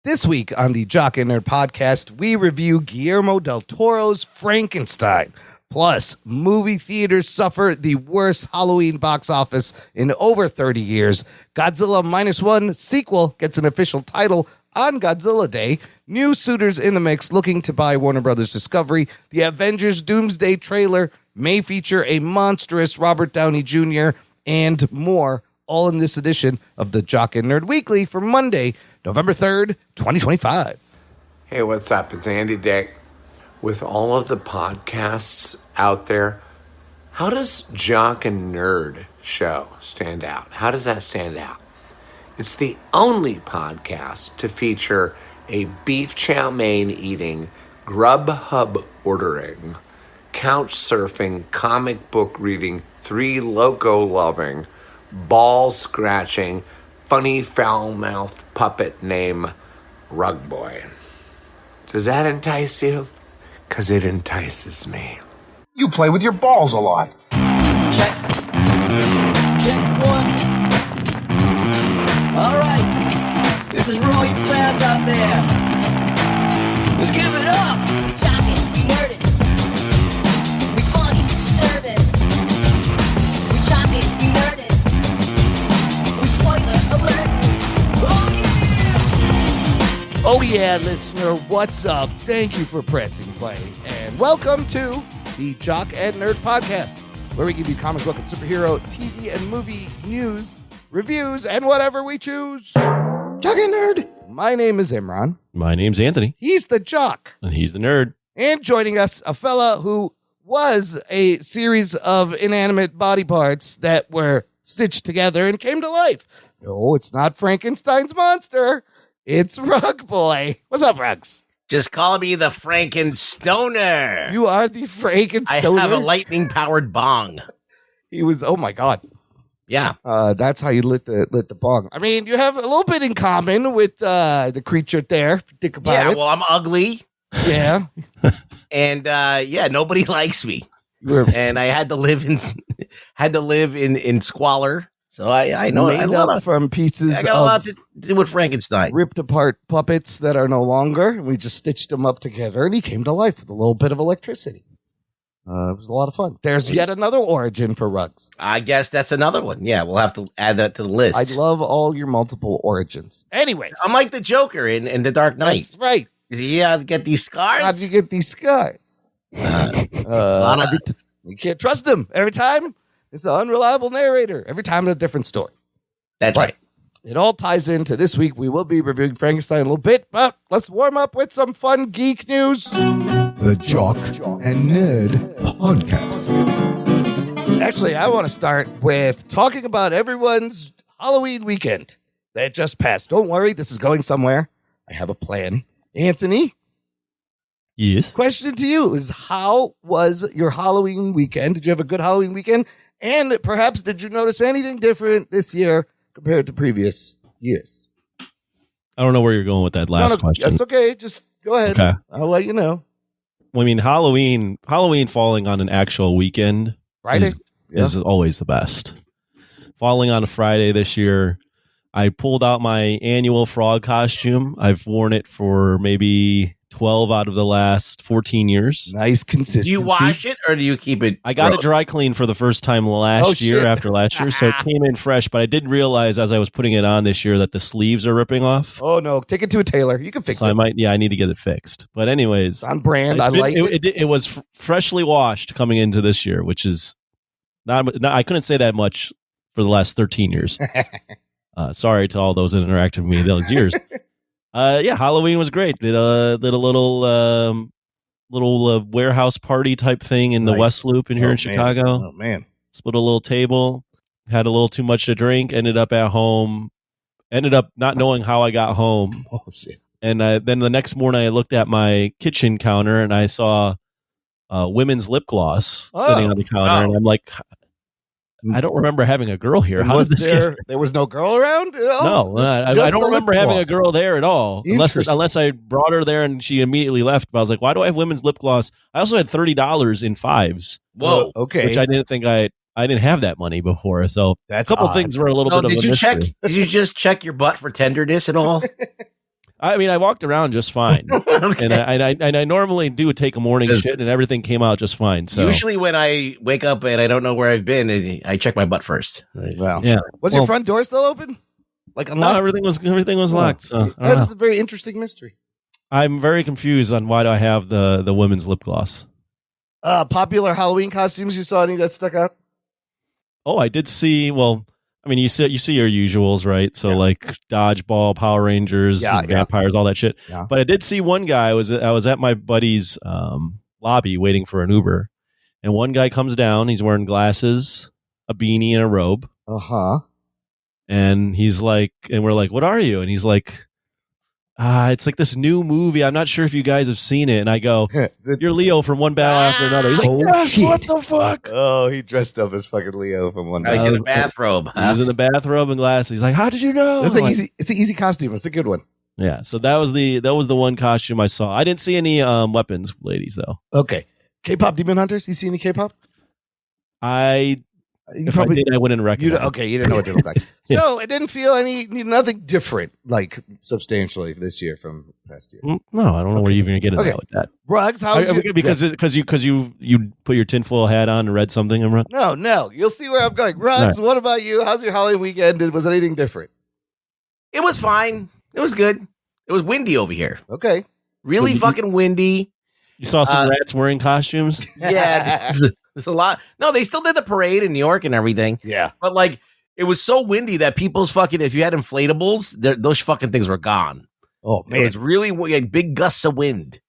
This week on the Jock and Nerd Podcast, we review Guillermo del Toro's Frankenstein. Plus, movie theaters suffer the worst Halloween box office in over 30 years. Godzilla Minus One sequel gets an official title on Godzilla Day. New suitors in the mix looking to buy Warner Brothers Discovery. The Avengers Doomsday trailer may feature a monstrous Robert Downey Jr. and more, all in this edition of the Jock and Nerd Weekly for Monday, November 3rd, 2025. Hey, what's up? It's Andy Dick. With all of the podcasts out there, how does Jock and Nerd show stand out? How does that stand out? It's the only podcast to feature a beef chow mein eating, Grubhub ordering, couch surfing, comic book reading, Three Loco loving, ball scratching, funny foul-mouthed puppet named Rug Boy. Does that entice you? Because it entices me. You play with your balls a lot. Check. Check one. All right. This is for all you fans out there. Let's give it up. We talk it, we nerd it. We funny, disturb it. We talk it, we nerd it. We spoiler alert. Oh yeah, listener, what's up? Thank you for pressing play, and welcome to the Jock and Nerd Podcast, where we give you comic book and superhero, TV and movie news, reviews, and whatever we choose. Jock and Nerd. My name is Imran. My name's Anthony. He's the Jock. And he's the nerd. And joining us, a fella who was a series of inanimate body parts that were stitched together and came to life. No, it's not Frankenstein's monster. It's Rug Boy. What's up, Rugs? Just call me the Frankenstoner. You are the Frankenstoner. I have a lightning-powered bong. He was, oh my God. Yeah. That's how you lit the bong. I mean, you have a little bit in common with the creature there, if you think about it. Well, I'm ugly. Yeah. And nobody likes me. And I had to live in squalor. So I know made up from pieces I got a lot to do with Frankenstein. Ripped apart puppets that are no longer. We just stitched them up together, and he came to life with a little bit of electricity. It was a lot of fun. There's yet another origin for Rugs. I guess that's another one. Yeah, we'll have to add that to the list. I love all your multiple origins. Anyways. I'm like the Joker in The Dark Knight. That's right. Yeah, get these scars. How do you get these scars? You can't trust them every time. It's an unreliable narrator. Every time it's a different story. That's right. It all ties into this week. We will be reviewing Frankenstein a little bit, but let's warm up with some fun geek news. The Jock and Nerd Podcast. Actually, I want to start with talking about everyone's Halloween weekend that just passed. Don't worry, this is going somewhere. I have a plan. Anthony? Yes? Question to you is, how was your Halloween weekend? Did you have a good Halloween weekend? And perhaps did you notice anything different this year compared to previous years? I don't know where you're going with that last question. That's okay. Just go ahead. Okay. I'll let you know. Well, I mean, Halloween falling on an actual weekend Friday is always the best. Falling on a Friday this year, I pulled out my annual frog costume. I've worn it for maybe 12 out of the last 14 years. Nice consistency. Do you wash it or do you keep it? I got it dry clean for the first time last year after last year, so it came in fresh, but I did realize as I was putting it on this year that the sleeves are ripping off. Oh, no. Take it to a tailor. You can fix it. I need to get it fixed. But anyways. It's on brand. I like it. It was freshly washed coming into this year, which is not I couldn't say that much for the last 13 years. Sorry to all those that interacted with me those years. Halloween was great. Did a little warehouse party type thing in the West Loop in Chicago. Oh man! Split a little table, had a little too much to drink. Ended up at home. Ended up not knowing how I got home. Oh shit! And then the next morning, I looked at my kitchen counter and I saw women's lip gloss sitting on the counter, and I'm like, I don't remember having a girl here. How did this get? There was no girl around? No, I don't remember having a girl there at all. Unless I brought her there and she immediately left. But I was like, why do I have women's lip gloss? I also had $30 in fives. Whoa. Okay. Which I didn't think I didn't have that money before. So that's a couple odd. things were a little bit of a mystery. Did you just check your butt for tenderness at all? I mean, I walked around just fine, Okay. and I normally do take a morning shit, and everything came out just fine. So Usually when I wake up and I don't know where I've been, I check my butt first. Well, yeah, was your front door still open? Like no, unlocked? everything was locked. So I don't That know. is a very interesting mystery. I'm very confused on why do I have the women's lip gloss. Popular Halloween costumes you saw any that stuck out? Oh, I did see. Well, I mean, you see your usuals, right? So like Dodgeball, Power Rangers, and vampires, all that shit. Yeah. But I did see one guy. I was at my buddy's lobby waiting for an Uber, and one guy comes down. He's wearing glasses, a beanie, and a robe. And he's like, and we're like, "What are you?" And he's like, it's like this new movie. I'm not sure if you guys have seen it. And I go, "You're Leo from One Battle After Another." He's like, "Yes, what the fuck?" Oh, he dressed up as fucking Leo from One I was Battle. in the bathrobe. He was in the bathrobe and glasses. He's like, "How did you know?" That's I'm an like, easy. It's an easy costume. It's a good one. Yeah, so that was the one costume I saw. I didn't see any weapons, ladies, though. Okay. K-pop Demon Hunters. You see any K-pop? If I did, I wouldn't recognize. Okay, you didn't know what they look like. So it didn't feel nothing different, like substantially this year from last year. No, I don't know where you're even going to get into with that. Rugs, how's because you put your tinfoil hat on and read something, Imran? No. You'll see where I'm going. Rugs, What about you? How's your Halloween weekend? Was anything different? It was fine. It was good. It was windy over here. Okay. Really fucking windy. You saw some rats wearing costumes? Yeah. There's a lot. No, they still did the parade in New York and everything. Yeah. But like, it was so windy that people's fucking, if you had inflatables, those fucking things were gone. Oh, man. It was really like big gusts of wind.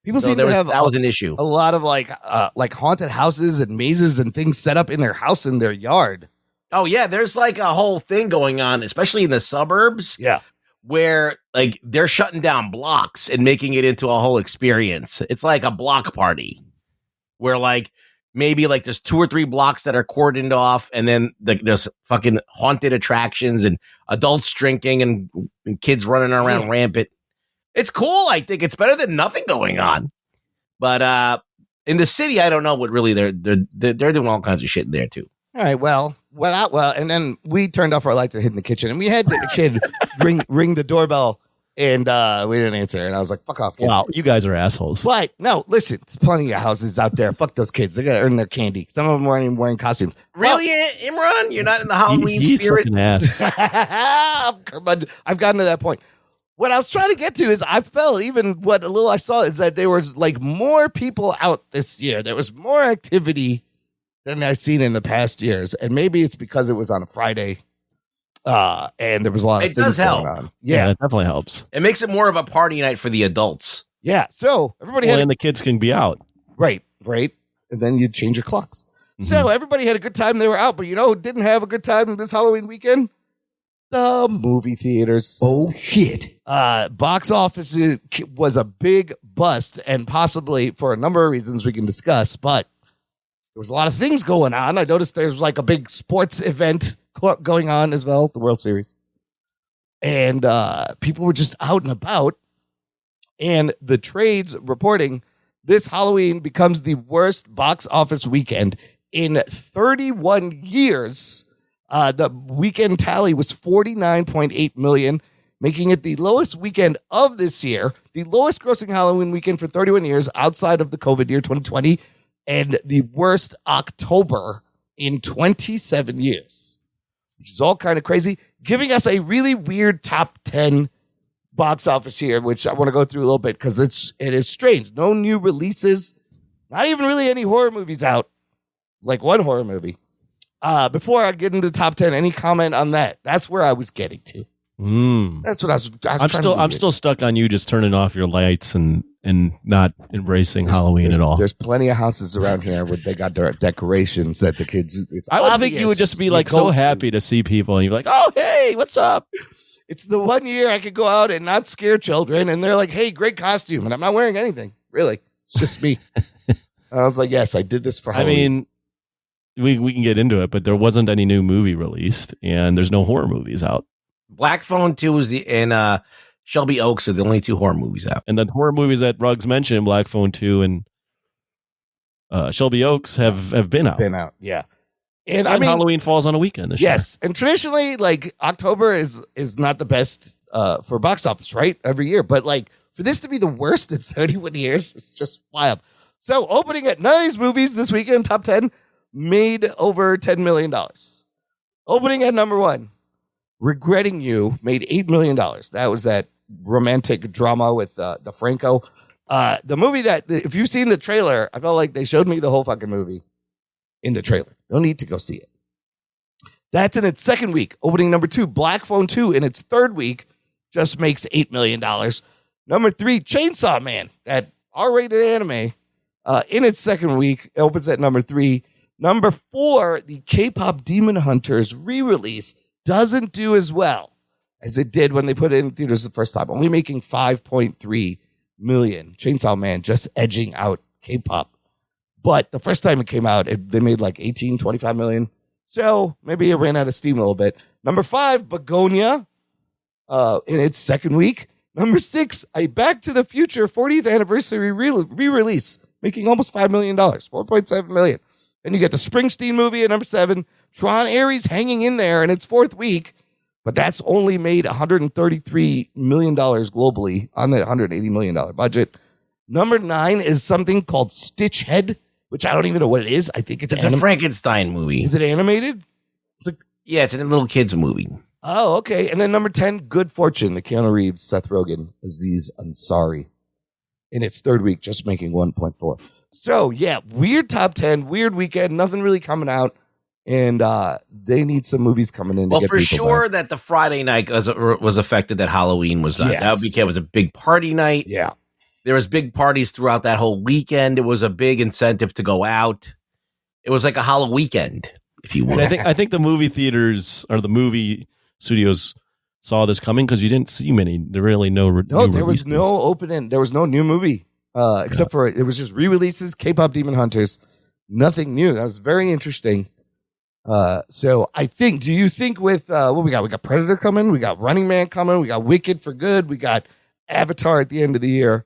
People seem to have that was an issue. A lot of like haunted houses and mazes and things set up in their house, in their yard. Oh, yeah. There's like a whole thing going on, especially in the suburbs. Yeah. Where like they're shutting down blocks and making it into a whole experience. It's like a block party where like maybe like there's 2 or 3 blocks that are cordoned off, and then there's fucking haunted attractions and adults drinking and kids running around rampant. It's cool. I think it's better than nothing going on. But in the city, I don't know what really they're doing all kinds of shit in there too. All right, well, and then we turned off our lights and hid in the kitchen, and we had the kid ring the doorbell, and we didn't answer, and I was like, "Fuck off, kids." Wow, you guys are assholes. But no, listen, there's plenty of houses out there. Fuck those kids; they gotta earn their candy. Some of them weren't even wearing costumes. Really, Imran? You're not in the Halloween He's spirit? such an ass. I've gotten to that point. What I was trying to get to is I felt even what a little I saw is that there was like more people out this year. There was more activity than I've seen in the past years. And maybe it's because it was on a Friday. And there was a lot of It things does help. going on. Yeah, it definitely helps. It makes it more of a party night for the adults. Yeah. So everybody and the kids can be out. Right. And then you change your clocks. So everybody had a good time. They were out, but who didn't have a good time this Halloween weekend? The movie theaters. Oh, shit. Box office was a big bust, and possibly for a number of reasons we can discuss, but there was a lot of things going on. I noticed there's like a big sports event going on as well, the World Series. And people were just out and about. And the trades reporting this Halloween becomes the worst box office weekend in 31 years. The weekend tally was 49.8 million, making it the lowest weekend of this year, the lowest grossing Halloween weekend for 31 years outside of the COVID year 2020, and the worst October in 27 years, which is all kind of crazy, giving us a really weird top 10 box office here, which I want to go through a little bit because it is strange. No new releases, not even really any horror movies out, like one horror movie. Before I get into the top 10, any comment on that? That's where I was getting to. That's what I was I'm still stuck on you just turning off your lights and not embracing Halloween at all. There's plenty of houses around here where they got their decorations that the kids. I would think you would just be like so happy to see people, and you're like, "Oh, hey, what's up?" It's the one year I could go out and not scare children, and they're like, "Hey, great costume," and I'm not wearing anything. Really, it's just me. I was like, "Yes, I did this for Halloween." I mean, we can get into it, but there wasn't any new movie released, and there's no horror movies out. Black Phone 2 and Shelby Oaks are the only 2 horror movies out. And the horror movies that Ruggs mentioned, Black Phone 2 and Shelby Oaks, have been out. Yeah. And I And mean, Halloween falls on a weekend this year. yes. And traditionally, like October is not the best for box office, right? Every year. But like for this to be the worst in 31 years, it's just wild. So opening at none of these movies this weekend, top 10, made over $10 million. Opening at number 1, Regretting You, made $8 million. That was that romantic drama with the Franco. The movie that, if you've seen the trailer, I felt like they showed me the whole fucking movie in the trailer. No need to go see it. That's in its second week. Opening number 2, Black Phone 2, in its third week, just makes $8 million. Number 3, Chainsaw Man, that R-rated anime, in its second week, it opens at number 3. Number 4, the K-pop Demon Hunters re-release doesn't do as well as it did when they put it in theaters the first time, only making $5.3 million. Chainsaw Man just edging out K-pop. But the first time it came out, they made like 25 million. So maybe it ran out of steam a little bit. Number 5, Bugonia, in its second week. Number 6, a Back to the Future 40th anniversary re-release, making almost $5 million, $4.7 million. Then you get the Springsteen movie at number 7. Tron Ares hanging in there in its fourth week, but that's only made $133 million globally on the $180 million budget. Number 9 is something called Stitch Head, which I don't even know what it is. I think it's a Frankenstein movie. Is it animated? Yeah, it's a little kid's movie. Oh, okay. And then number 10, Good Fortune, the Keanu Reeves, Seth Rogen, Aziz Ansari, in its third week, just making 1.4. So, yeah, weird top 10, weird weekend, nothing really coming out, and they need some movies coming in. Well, for sure that the Friday night was affected, that Halloween was that weekend was a big party night. Yeah. There was big parties throughout that whole weekend. It was a big incentive to go out. It was like a Halloween weekend, if you will. I think the movie theaters or the movie studios saw this coming because you didn't see many. There really no, there was no opening. There was no new movie. Except for it was just re-releases, K-pop Demon Hunters, nothing new. That was very interesting. So I think, do you think with what we got? We got Predator coming, we got Running Man coming, we got Wicked for Good, we got Avatar at the end of the year.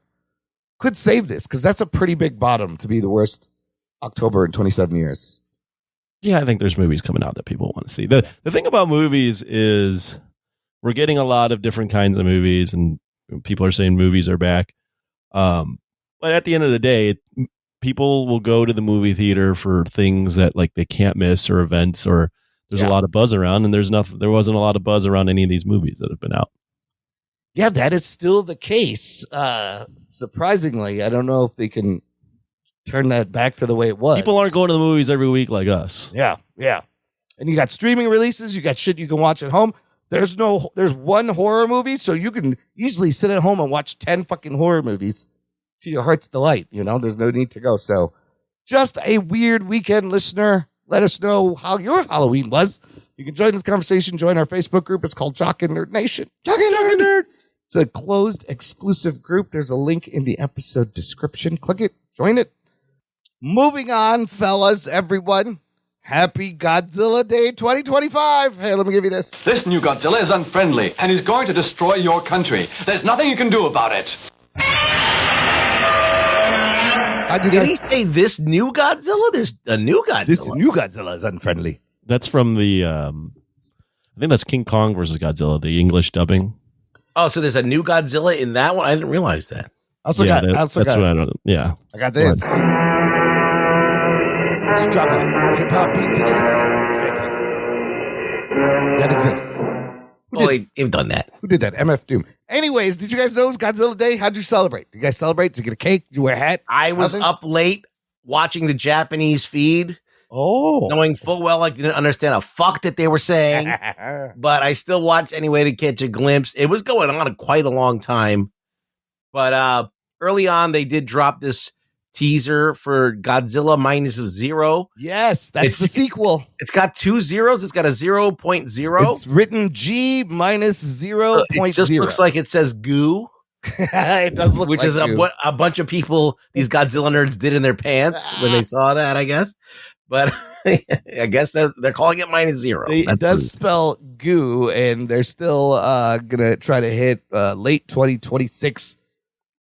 Could save this because that's a pretty big bottom to be the worst October in 27 years. Yeah, I think there's movies coming out that people want to see. The thing about movies is we're getting a lot of different kinds of movies, and people are saying movies are back. But at the end of the day, people will go to the movie theater for things that like they can't miss, or events, or there's a lot of buzz around, and there wasn't a lot of buzz around any of these movies that have been out. Yeah, that is still the case. Surprisingly, I don't know if they can turn that back to the way it was. People aren't going to the movies every week like us. Yeah. And you got streaming releases, you got shit you can watch at home. There's one horror movie, so you can easily sit at home and watch 10 fucking horror movies to your heart's delight. You know, there's no need to go. So just a weird weekend, listener. Let us know how your Halloween was. You can join this conversation, join our Facebook group. It's called Jock and Nerd Nation. Jock and Nerd. It's a closed, exclusive group. There's a link in the episode description. Click it, join it. Moving on, fellas, everyone. Happy Godzilla Day 2025. Hey, let me give you this. This new Godzilla is unfriendly and is going to destroy your country. There's nothing you can do about it. Did he say this new Godzilla? There's a new Godzilla. This new Godzilla is unfriendly. That's from the, I think that's King Kong versus Godzilla, the English dubbing. Oh, so there's a new Godzilla in that one? I didn't realize that. I got this. I got this. Let's drop a hip-hop beat to this. It's fantastic. That exists. They've done that. Who did that? MF Doom. Anyways, did you guys know it was Godzilla Day? How'd you celebrate? Did you guys celebrate? Did you get a cake? Did you wear a hat? I was up late watching the Japanese feed. Oh. Knowing full well I didn't understand a fuck that they were saying. But I still watched anyway to catch a glimpse. It was going on quite a long time. But early on, they did drop this teaser for Godzilla Minus Zero. Yes, that's the sequel. It's got 2 zeros. It's got a 0.0. It's written G minus 0.0. It just looks like it says goo. It does look which like is what a bunch of people, these Godzilla nerds, did in their pants when they saw that, I guess. But I guess they're calling it Minus Zero. It does spell goo, and they're still going to try to hit late 2026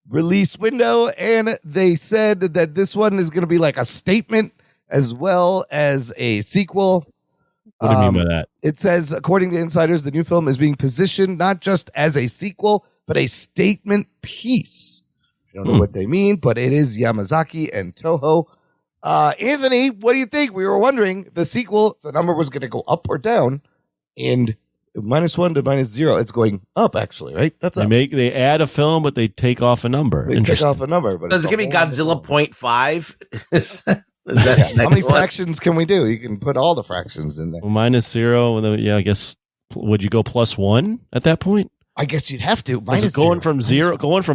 release window. And they said that this one is going to be like a statement as well as a sequel. What do you mean by that? It says, according to insiders, the new film is being positioned not just as a sequel, but a statement piece. I don't know what they mean, but it is Yamazaki and Toho. Anthony, what do you think? We were wondering if the sequel, the number was going to go up or down, and -1 to -0, it's going up, actually, right? That's up. They add a film, but they take off a number. They take off a number. But does it give me Godzilla 0.5? How many fractions can we do? You can put all the fractions in there. Well, -0, and then, yeah, I guess, would you go +1 at that point? I guess you'd have to. Going from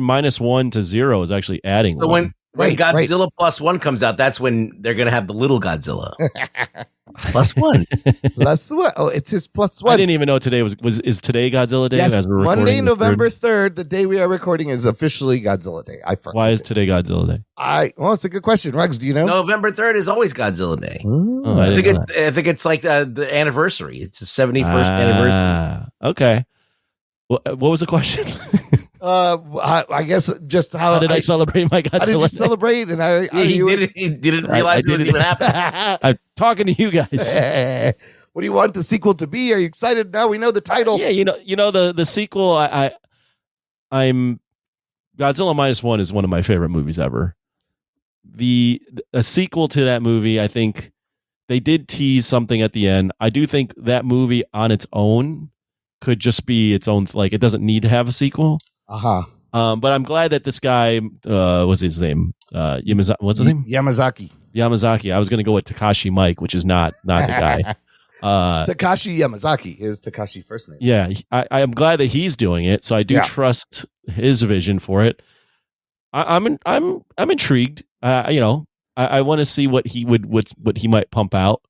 -1 to 0 is actually adding so one. When Godzilla +1 comes out, that's when they're going to have the little Godzilla. +1. +1. Oh, it's his +1. I didn't even know today is today Godzilla Day? Yes, as we're Monday, recording November 3rd, the day we are recording, is officially Godzilla Day. Why is today Godzilla Day? Well, it's a good question. Rex, do you know? November 3rd is always Godzilla Day. Oh, I think it's like the anniversary. It's the 71st anniversary. Okay. What was the question? I guess just how did I celebrate my Godzilla? How did you Day? celebrate? And he didn't realize it was even happening. I'm talking to you guys. What do you want the sequel to be? Are you excited now? We know the title. Yeah, you know the sequel. I'm Godzilla -1 is one of my favorite movies ever. A sequel to that movie, I think they did tease something at the end. I do think that movie on its own could just be its own. Like, it doesn't need to have a sequel. But I'm glad that this guy, what's his name? What's his name? Yamazaki. I was going to go with Takashi Mike, which is not the guy. Takashi Yamazaki is Takashi first name. Yeah, I am glad that he's doing it. So I do trust his vision for it. I'm intrigued. I want to see what he might pump out.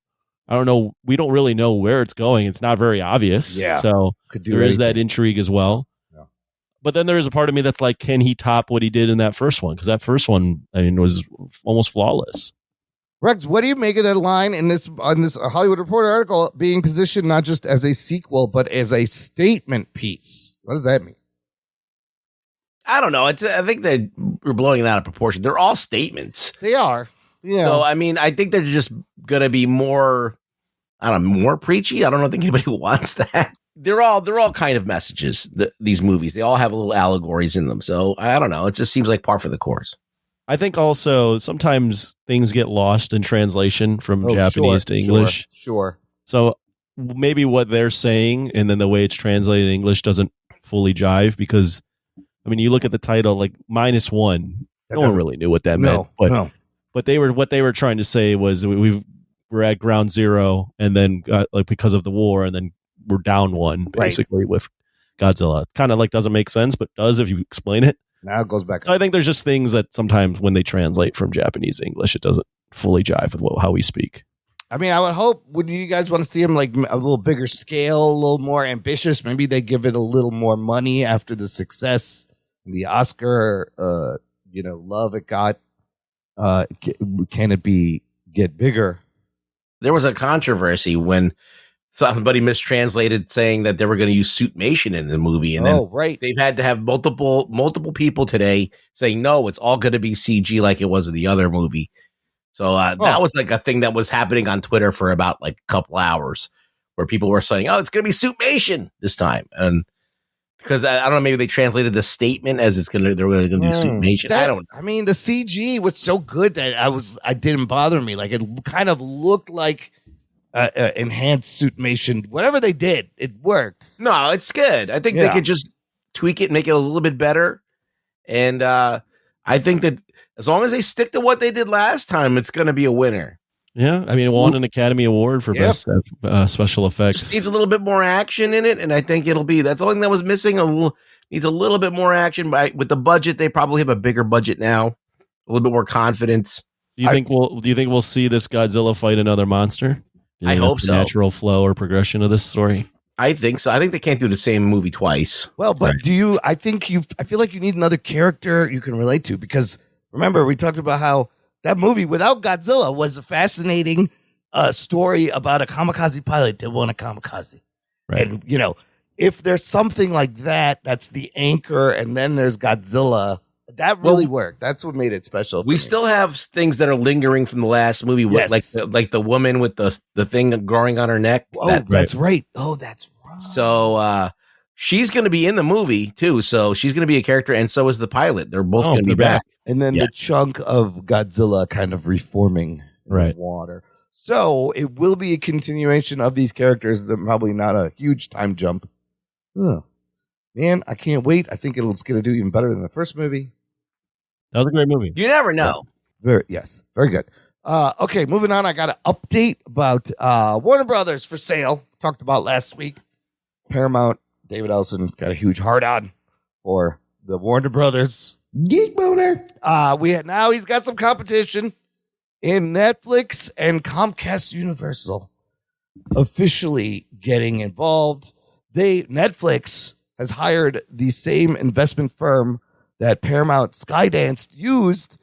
I don't know. We don't really know where it's going. It's not very obvious. Yeah. So there is that intrigue as well. Yeah. But then there is a part of me that's like, can he top what he did in that first one? Because that first one, was almost flawless. Rex, what do you make of that line on this Hollywood Reporter article being positioned not just as a sequel, but as a statement piece? What does that mean? I don't know. I think that we're blowing it out of proportion. They're all statements. They are. Yeah. So, I think they're just going to be more preachy. I don't think anybody wants that. They're all kind of messages, these movies. They all have little allegories in them. So, I don't know. It just seems like par for the course. I think also sometimes things get lost in translation from Japanese to English. Sure. So maybe what they're saying and then the way it's translated in English doesn't fully jive because, you look at the title, like -1. No one really knew what that meant. But what they were trying to say was we're at ground zero and then because of the war and then we're down one basically with Godzilla. Kind of like doesn't make sense, but does if you explain it. Now it goes back. So I think there's just things that sometimes when they translate from Japanese to English, it doesn't fully jive with how we speak. I would hope, would you guys want to see him like a little bigger scale, a little more ambitious? Maybe they give it a little more money after the success, the Oscar, love it got. Can it get bigger? There was a controversy when somebody mistranslated saying that they were going to use suitmation in the movie. And then they've had to have multiple people today saying, no, it's all going to be CG like it was in the other movie. So that was like a thing that was happening on Twitter for about like a couple hours where people were saying, oh, it's going to be suitmation this time. And because I don't know, maybe they translated the statement as they're really going to do suitmation. I don't know. The CG was so good that it didn't bother me. Like it kind of looked like enhanced suitmation. Whatever they did, it worked. No, it's good. I think they could just tweak it, make it a little bit better. And I think that as long as they stick to what they did last time, it's going to be a winner. Yeah, it won an Academy Award for best special effects. Just needs a little bit more action in it, and I think that's the only thing that was missing. Needs a little bit more action. With the budget, they probably have a bigger budget now, a little bit more confidence. Do you think we'll see this Godzilla fight another monster? I hope so. Natural flow or progression of this story. I think so. I think they can't do the same movie twice. Well, but I feel like you need another character you can relate to because remember we talked about how that movie without Godzilla was a fascinating story about a kamikaze pilot that won a kamikaze. Right. And, if there's something like that, that's the anchor, and then there's Godzilla, that really worked. That's what made it special. We still have things that are lingering from the last movie, Yes. like the woman with the thing growing on her neck. Oh, that's right. Oh, that's right. So she's going to be in the movie too. So she's going to be a character, and so is the pilot. They're both going to be back. And then the chunk of Godzilla kind of reforming in the water. So it will be a continuation of these characters. They're probably not a huge time jump. Oh, man, I can't wait. I think it's going to do even better than the first movie. That was a great movie. You never know. Very good. Okay, moving on. I got an update about Warner Brothers for sale. Talked about last week. Paramount, David Ellison got a huge hard on for the Warner Brothers. Geek boner. Now he's got some competition in Netflix and Comcast Universal officially getting involved. Netflix has hired the same investment firm that Paramount Skydance used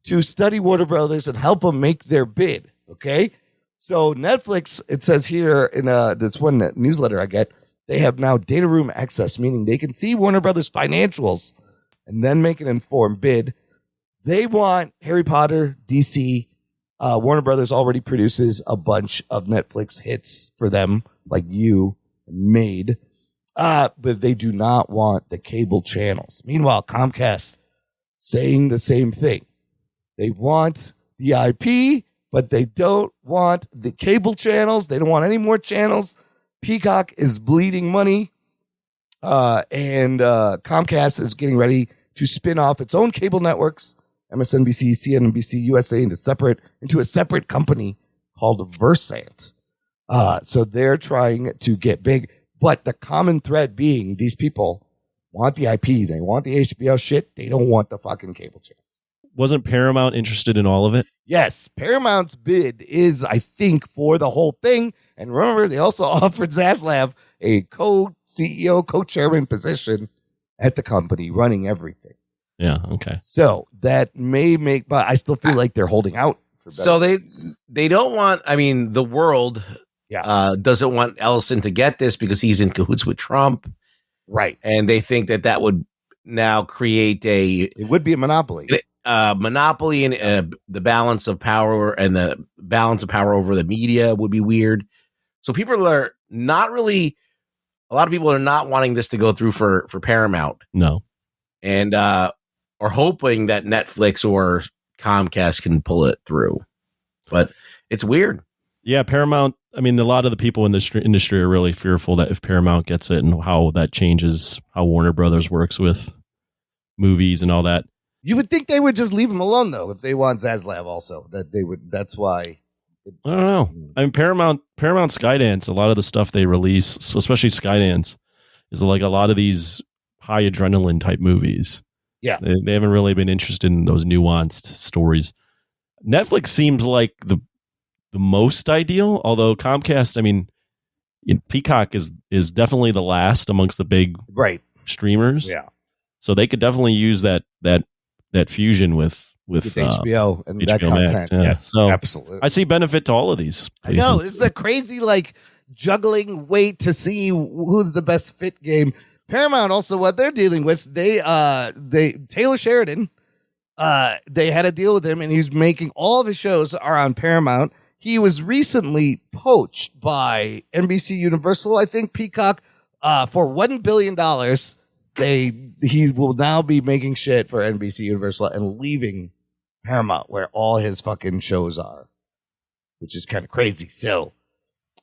to study Warner Brothers and help them make their bid. Okay. So Netflix, it says here in this one newsletter I get, they have now data room access, meaning they can see Warner Brothers financials and then make an informed bid. They want Harry Potter, DC. Warner Brothers already produces a bunch of Netflix hits for them, like You and Made. But they do not want the cable channels. Meanwhile, Comcast saying the same thing. They want the IP, but they don't want the cable channels. They don't want any more channels. Peacock is bleeding money. And Comcast is getting ready to spin off its own cable networks, MSNBC, CNBC, USA, into a separate company called Versant. So they're trying to get big. But the common thread being these people want the IP. They want the HBO shit. They don't want the fucking cable channels. Wasn't Paramount interested in all of it? Yes. Paramount's bid is, I think, for the whole thing. And remember, they also offered Zaslav a co-CEO, co-chairman position at the company running everything. Yeah. Okay. So that may make, but I still feel like they're holding out. So they don't want, I mean, the world doesn't want Ellison to get this because he's in cahoots with Trump. Right. And they think that would now create it would be a monopoly. Monopoly and the balance of power and the balance of power over the media would be weird. So people are not really, a lot of people are not wanting this to go through for Paramount. No. And are hoping that Netflix or Comcast can pull it through. But it's weird. Yeah, Paramount, I mean, a lot of the people in this industry are really fearful that if Paramount gets it and how that changes how Warner Brothers works with movies and all that. You would think they would just leave him alone, though, if they want Zaslav also. That they would. That's why. I don't know. I mean, Paramount Skydance, a lot of the stuff they release, especially Skydance, is like a lot of these high adrenaline type movies. Yeah. They haven't really been interested in those nuanced stories. Netflix seems like the most ideal, although Comcast, I mean, Peacock is definitely the last amongst the big streamers. Yeah. So they could definitely use that fusion with HBO and HBO that content. Max, yeah. Yes, so absolutely. I see benefit to all of these. I know. This is a crazy, juggling wait to see who's the best fit game. Paramount also, what they're dealing with, they Taylor Sheridan, they had a deal with him, and he's making all of his shows are on Paramount. He was recently poached by NBC Universal, I think, Peacock, for $1 billion. He will now be making shit for NBC Universal and leaving Paramount, where all his fucking shows are, which is kind of crazy. So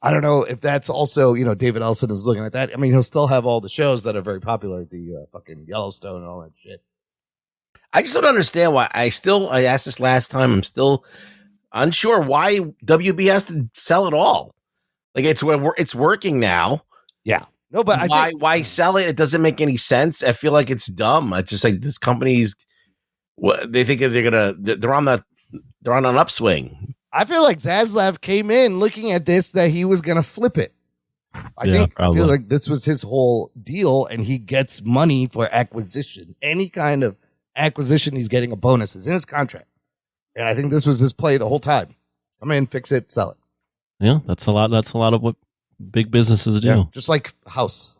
I don't know if that's also, David Ellison is looking at that. I mean, he'll still have all the shows that are very popular, the fucking Yellowstone and all that shit. I just don't understand why. I asked this last time. I'm still unsure why WB has to sell it all. Like it's working now. Yeah. No, but why sell it? It doesn't make any sense. I feel like it's dumb. It's just like this company's. They think they're on an upswing. I feel like Zaslav came in looking at this that he was gonna flip it. I feel like this was his whole deal, and he gets money for acquisition. Any kind of acquisition, he's getting a bonus. It's in his contract, and I think this was his play the whole time. Come in, fix it, sell it. Yeah, that's a lot. That's a lot of what big businesses do. Yeah, just like House.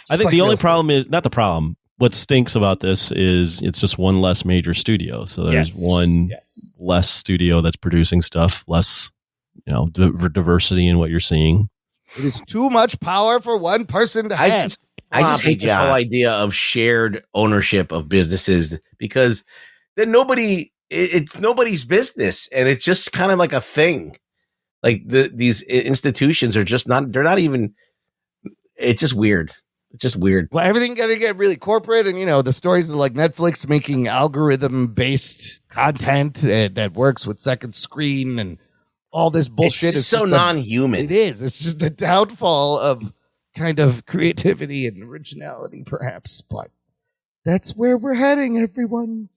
I think the only problem is not the problem. what stinks about this is it's just one less major studio. So there's one less studio that's producing stuff, less, diversity in what you're seeing. It is too much power for one person to have. I just hate this whole idea of shared ownership of businesses, because then it's nobody's business, and it's just kind of like a thing. Like these institutions are just they're not even, it's just weird. It's just weird. Well, everything got to get really corporate, and the stories of like Netflix making algorithm-based content that works with second screen and all this bullshit. It's so non-human. It is. It's just the downfall of kind of creativity and originality, perhaps. But that's where we're heading, everyone.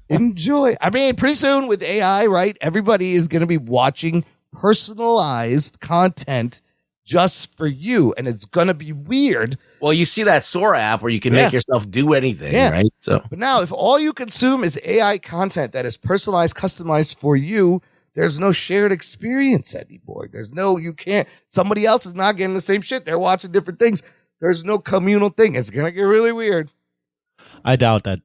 Enjoy. I mean, pretty soon with AI, right? Everybody is going to be watching personalized content just for you, and it's going to be weird. Well, you see that Sora app where you can make yourself do anything, right? So, but now if all you consume is AI content that is personalized, customized for you, there's no shared experience anymore. You can't, somebody else is not getting the same shit. They're watching different things. There's no communal thing. It's going to get really weird. I doubt that.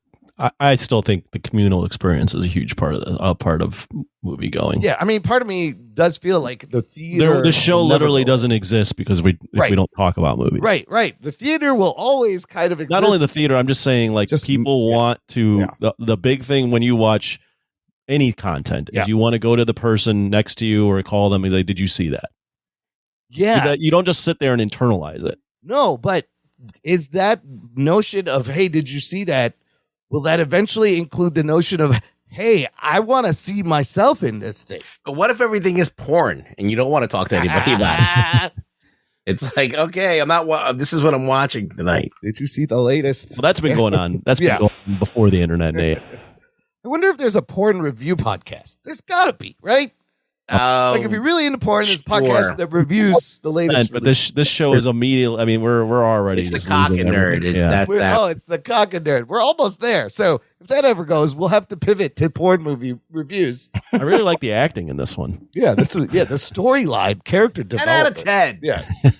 I still think the communal experience is a huge part of movie going. Yeah, I mean, part of me does feel like the theater. The show literally doesn't exist because we don't talk about movies. Right. The theater will always kind of exist. Not only the theater, I'm just saying, like, people want to. Yeah. The big thing when you watch any content is you want to go to the person next to you or call them and be like, "Did you see that?" Yeah, you don't just sit there and internalize it. No, but is that notion of, "Hey, did you see that?" Will that eventually include the notion of, hey, I want to see myself in this thing? But what if everything is porn and you don't want to talk to anybody about it? It's like, okay, I'm not. This is what I'm watching tonight. Did you see the latest? Well, that's been going on. That's been going on before the internet. I wonder if there's a porn review podcast. There's got to be, right? Like if you're really into porn, there's a podcast that reviews the latest. But this show is immediately. I mean, we're already. It's the Cock and Nerd. It's the Cock and Nerd. We're almost there. So if that ever goes, we'll have to pivot to porn movie reviews. I really like the acting in this one. Yeah, the storyline, character development. 10 out of 10. Yeah, I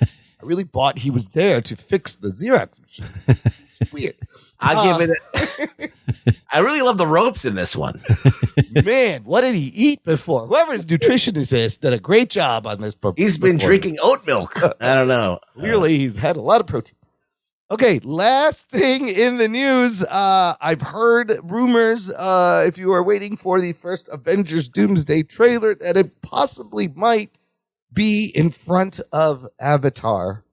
really bought he was there to fix the Xerox machine. It's weird. I'll give it. I really love the ropes in this one. Man, what did he eat before? Whoever's nutritionist is did a great job on this. He's been drinking oat milk. I don't know. Clearly, he's had a lot of protein. Okay, last thing in the news. I've heard rumors, if you are waiting for the first Avengers Doomsday trailer, that it possibly might be in front of Avatar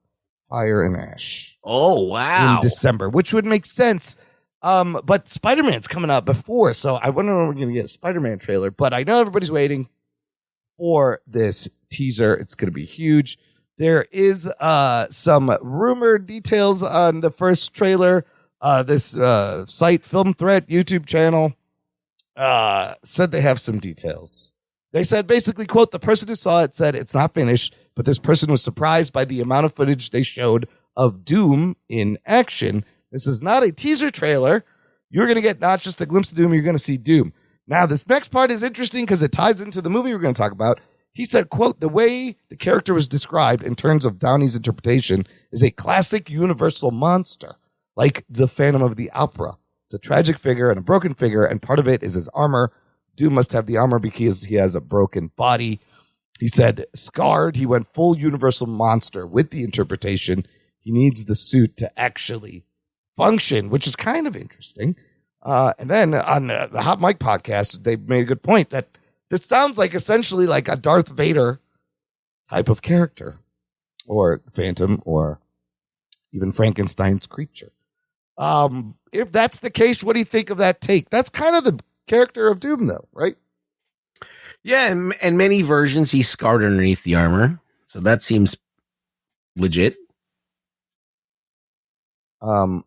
Fire and Ash. Oh, wow. In December, which would make sense. But Spider-Man's coming out before, so I wonder when we're going to get a Spider-Man trailer. But I know everybody's waiting for this teaser. It's going to be huge. There is some rumored details on the first trailer. This site, Film Threat YouTube channel, said they have some details. They said basically, quote, the person who saw it said it's not finished, but this person was surprised by the amount of footage they showed of Doom in action. This is not a teaser trailer. You're going to get not just a glimpse of Doom, you're going to see Doom. Now, this next part is interesting because it ties into the movie we're going to talk about. He said, quote, the way the character was described in terms of Downey's interpretation is a classic universal monster, like the Phantom of the Opera. It's a tragic figure and a broken figure, and part of it is his armor. Doom must have the armor because he has a broken body. He said, scarred, he went full universal monster with the interpretation. He needs the suit to actually function, which is kind of interesting. And then on the Hot Mic podcast, they made a good point that this sounds like essentially like a Darth Vader type of character, or Phantom, or even Frankenstein's creature. If that's the case, what do you think of that take? That's kind of the character of Doom, though, right? Yeah, and many versions he's scarred underneath the armor, so that seems legit. If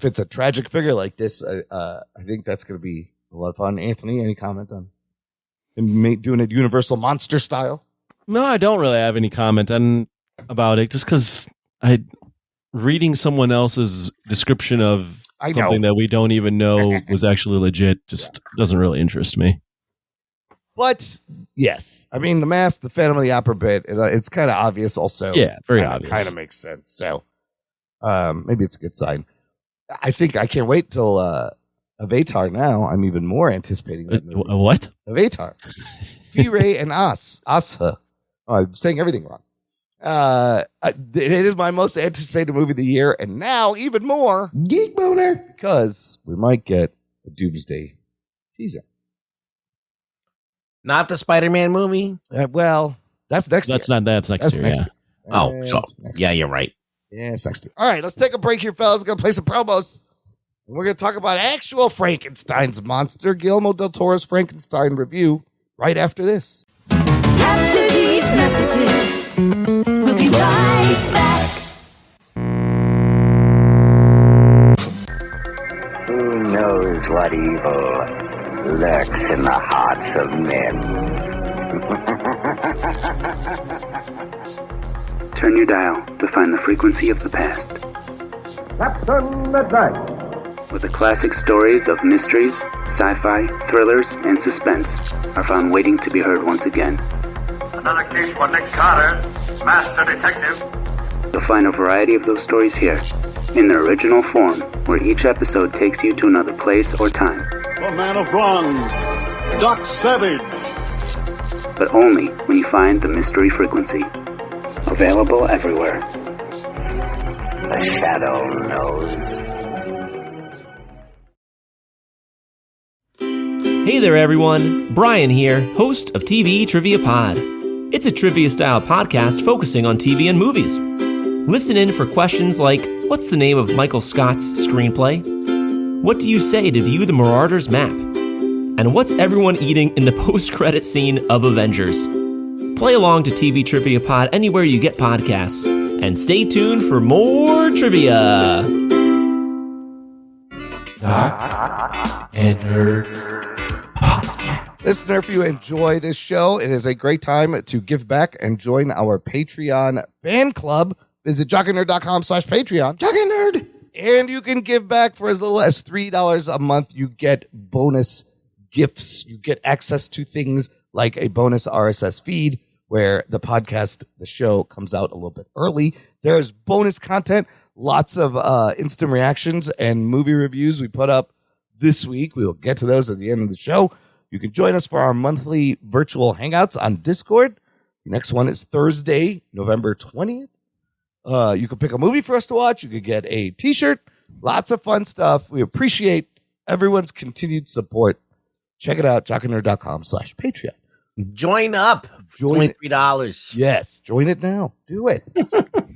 it's a tragic figure like this, I think that's going to be a lot of fun. Anthony, any comment on him doing it universal monster style? No, I don't really have any comment about it, just because reading someone else's description of something that we don't even know was actually legit just doesn't really interest me. But yes, I mean, the mask, the Phantom of the Opera bit, it's kind of obvious also. Yeah, very obvious. Kind of makes sense. So Maybe it's a good sign. I think I can't wait till Avatar now. I'm even more anticipating that movie. What? Avatar. Firay and Asha. Oh, I'm saying everything wrong. It is my most anticipated movie of the year, and now even more geek boner because we might get a Doomsday teaser. Not the Spider-Man movie? Well, that's next year. That's next year. Next year. Oh, so, yeah, you're right. Yeah, it's next year. All right, let's take a break here, fellas. We're going to play some promos. And we're going to talk about actual Frankenstein's monster, Guillermo del Toro's Frankenstein review, right after this. After these messages, we'll be right back. Who knows what evil lurks in the hearts of men? Turn your dial to find the frequency of the past. Captain Advice. Where the classic stories of mysteries, sci-fi, thrillers, and suspense are found waiting to be heard once again. Another case for Nick Carter, Master Detective. You'll find a variety of those stories here, in their original form, where each episode takes you to another place or time. The Man of Bronze, Doc Savage. But only when you find the mystery frequency. Available everywhere. The Shadow knows. Hey there, everyone. Brian here, host of TV Trivia Pod. It's a trivia-style podcast focusing on TV and movies. Listen in for questions like, what's the name of Michael Scott's screenplay? What do you say to view the Marauders map? And what's everyone eating in the post-credit scene of Avengers? Play along to TV Trivia Pod anywhere you get podcasts. And stay tuned for more trivia. Jock and Nerd. Listener, if you enjoy this show, it is a great time to give back and join our Patreon fan club. Visit jockandnerd.com/Patreon. Jock and Nerd. And you can give back for as little as $3 a month. You get bonus gifts. You get access to things like a bonus RSS feed where the podcast, the show, comes out a little bit early. There's bonus content, lots of instant reactions and movie reviews we put up this week. We will get to those at the end of the show. You can join us for our monthly virtual hangouts on Discord. The next one is Thursday, November 20th. You can pick a movie for us to watch. You could get a t-shirt. Lots of fun stuff. We appreciate everyone's continued support. Check it out, jockandnerd.com/Patreon. Join up. Join it's only $3. Yes, join it now. Do it.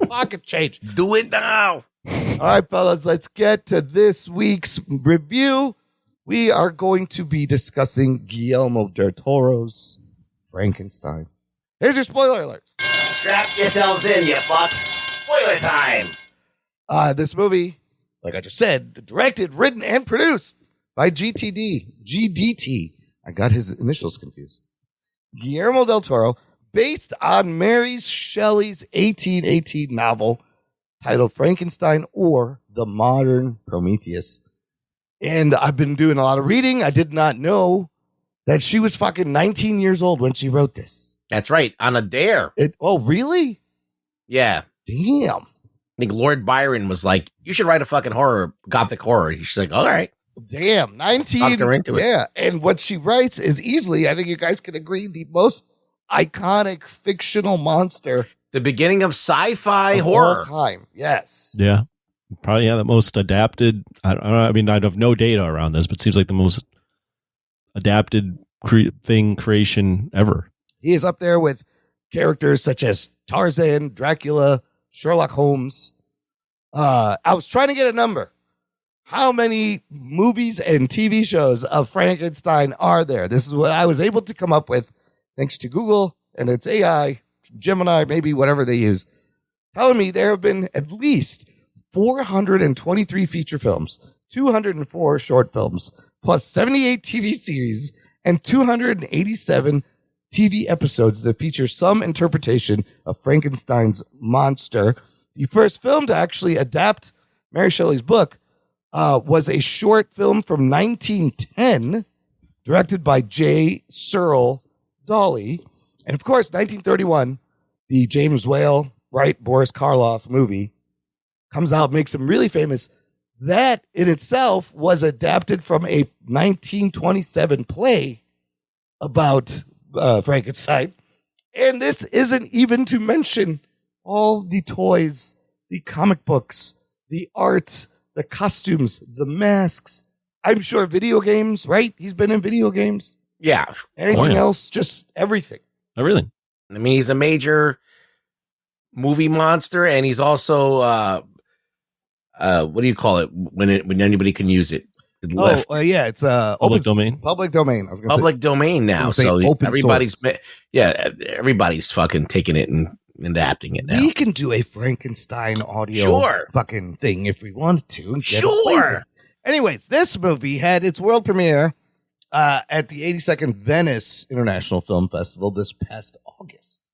Pocket change. Do it now. All right, fellas, let's get to this week's review. We are going to be discussing Guillermo del Toro's Frankenstein. Here's your spoiler alert. Strap yourselves in, you fucks. Spoiler time. This movie, like I just said, directed, written, and produced by GDT. I got his initials confused. Guillermo del Toro, based on Mary Shelley's 1818 novel titled Frankenstein or The Modern Prometheus. And I've been doing a lot of reading. I did not know that she was fucking 19 years old when she wrote this. That's right. On a dare. Oh, really? Yeah. Damn. I think Lord Byron was like, you should write a fucking gothic horror. She's like, all right. Damn. 19. Talk her into it. Yeah. And what she writes is easily, I think you guys can agree, the most iconic fictional monster. The beginning of sci-fi of horror. all time. Yes. Yeah. Probably, the most adapted. I don't know. I mean, I have no data around this, but it seems like the most adapted creation ever. He is up there with characters such as Tarzan, Dracula, Sherlock Holmes. I was trying to get a number. How many movies and TV shows of Frankenstein are there? This is what I was able to come up with thanks to Google and its AI, Gemini, maybe whatever they use, telling me there have been at least 423 feature films, 204 short films, plus 78 TV series, and 287 TV episodes that feature some interpretation of Frankenstein's monster. The first film to actually adapt Mary Shelley's book was a short film from 1910, directed by J. Searle Dawley. And of course, 1931, the James Whale, Boris Karloff movie comes out, makes him really famous. That in itself was adapted from a 1927 play about Frankenstein. And this isn't even to mention all the toys, the comic books, the art, the costumes, the masks. I'm sure video games, right? He's been in video games. Yeah. Anything else? Just everything. Everything. I mean, he's a major movie monster, and he's also what do you call it when anybody can use it? It's public domain. Public domain. I was gonna public say, domain now, so open everybody's source. everybody's fucking taking it and adapting it now. We can do a Frankenstein audio fucking thing if we wanted to. And get it played. Anyways, this movie had its world premiere at the 82nd Venice International Film Festival this past August.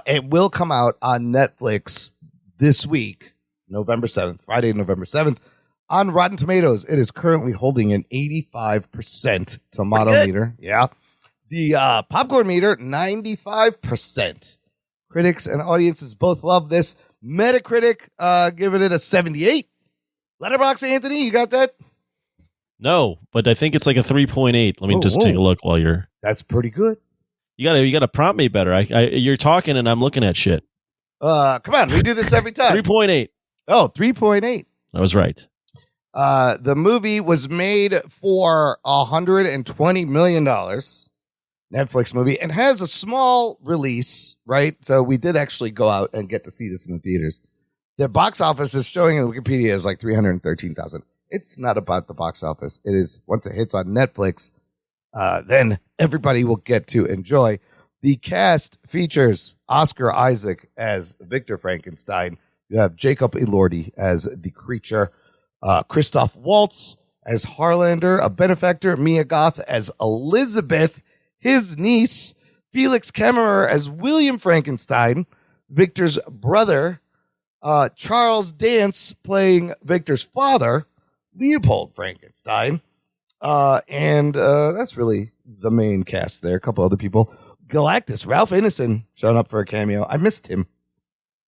It will come out on Netflix this week, November 7th, Friday, November 7th. On Rotten Tomatoes, it is currently holding an 85% tomato meter. Yeah. The popcorn meter, 95%. Critics and audiences both love this. Metacritic giving it a 78. Letterboxd, Anthony, you got that? No, but I think it's like a 3.8. Let me just take a look while you're. That's pretty good. You gotta prompt me better. You're talking and I'm looking at shit. Come on, we do this every time. 3.8. Oh, 3.8. I was right. The movie was made for $120 million. Netflix movie, and has a small release, right? So we did actually go out and get to see this in the theaters. The box office is showing in Wikipedia as like 313,000. It's not about the box office. It is once it hits on Netflix, then everybody will get to enjoy. The cast features Oscar Isaac as Victor Frankenstein. You have Jacob Elordi as the creature, Christoph Waltz as Harlander, a benefactor, Mia Goth as Elizabeth, his niece, Felix Kammerer as William Frankenstein, Victor's brother, Charles Dance playing Victor's father, Leopold Frankenstein. And that's really the main cast there. A couple other people. Galactus, Ralph Ineson, showing up for a cameo. I missed him.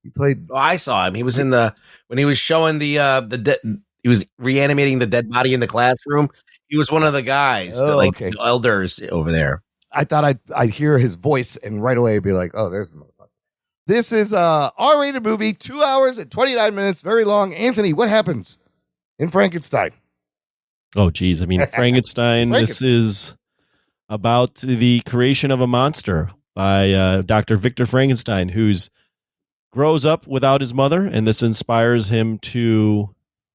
He played. Oh, I saw him. He was in when he was showing he was reanimating the dead body in the classroom. He was one of the guys, the elders over there. I thought I'd hear his voice and right away be like, oh, there's the motherfucker. This is a R-rated movie, 2 hours and 29 minutes, very long. Anthony, what happens in Frankenstein? Oh, geez. I mean, Frankenstein, this is about the creation of a monster by Dr. Victor Frankenstein, who's grows up without his mother, and this inspires him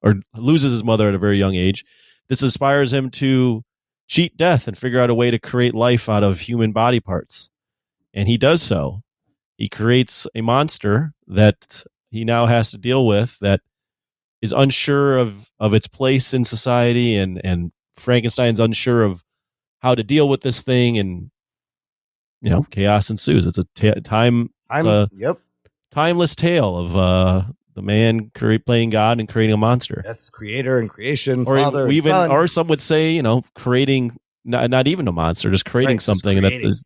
or loses his mother at a very young age. This inspires him to cheat death and figure out a way to create life out of human body parts. And he does so. He creates a monster that he now has to deal with that is unsure of its place in society, and Frankenstein's unsure of how to deal with this thing, and chaos ensues. It's a timeless tale of the man playing God and creating a monster. That's creator and creation, or father and even, son. Or some would say, creating not even a monster, just creating something that is,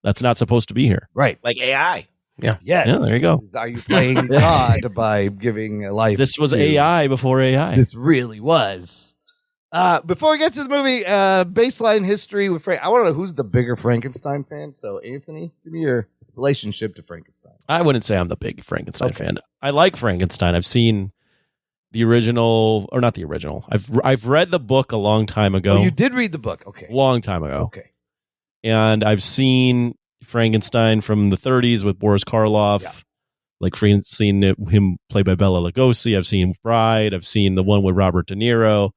that's not supposed to be here. Right, like AI. Yeah. Yes. Yeah, there you go. Are you playing God by giving life? This was AI before AI. This really was. Before we get to the movie, baseline history with Frank. I want to know who's the bigger Frankenstein fan. So, Anthony, give me your relationship to Frankenstein. I wouldn't say I'm the big Frankenstein fan. I like Frankenstein. I've seen the original, or not the original. I've read the book a long time ago. Oh, you did read the book? Okay. Long time ago. Okay. And I've seen Frankenstein from the 30s with Boris Karloff. Yeah. Like seen him played by Bela Lugosi. I've seen Bride. I've seen the one with Robert De Niro.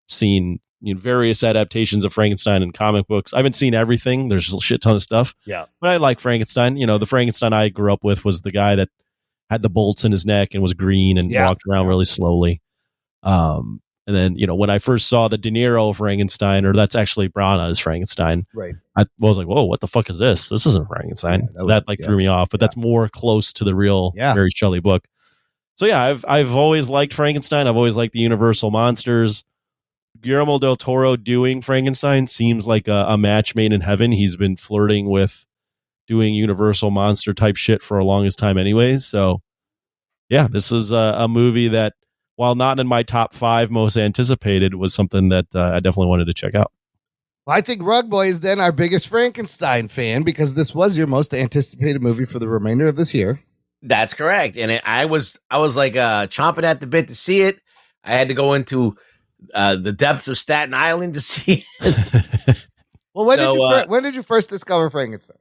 Seen various adaptations of Frankenstein in comic books. I haven't seen everything. There's a shit ton of stuff. Yeah. But I like Frankenstein. The Frankenstein I grew up with was the guy that had the bolts in his neck and was green and walked around really slowly. And then, when I first saw the De Niro Frankenstein, or that's actually Brana's Frankenstein, right? I was like, whoa, what the fuck is this? This isn't Frankenstein. Yeah, that threw me off, but that's more close to the real Mary Shelley book. So yeah, I've always liked Frankenstein. I've always liked the Universal monsters. Guillermo del Toro doing Frankenstein seems like a match made in heaven. He's been flirting with doing Universal monster type shit for a longest time anyways. So yeah, this is a movie that, while not in my top 5 most anticipated, was something that I definitely wanted to check out. Well, I think Rug Boy is then our biggest Frankenstein fan because this was your most anticipated movie for the remainder of this year. That's correct. And I was like chomping at the bit to see it. I had to go into the depths of Staten Island to see it. Well, when did you first discover Frankenstein?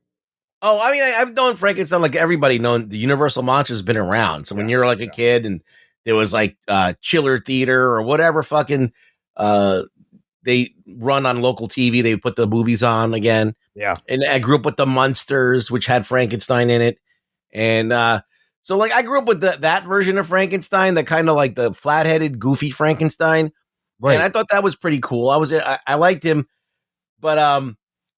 Oh, I mean, I've known Frankenstein like everybody known. The Universal Monster has been around. So when you're like a kid and there was like Chiller Theater or whatever fucking they run on local TV, they put the movies on again. Yeah. And I grew up with the Munsters, which had Frankenstein in it. And so like I grew up with that version of Frankenstein, that kind of like the flat-headed, goofy Frankenstein. Right. And I thought that was pretty cool. I liked him, but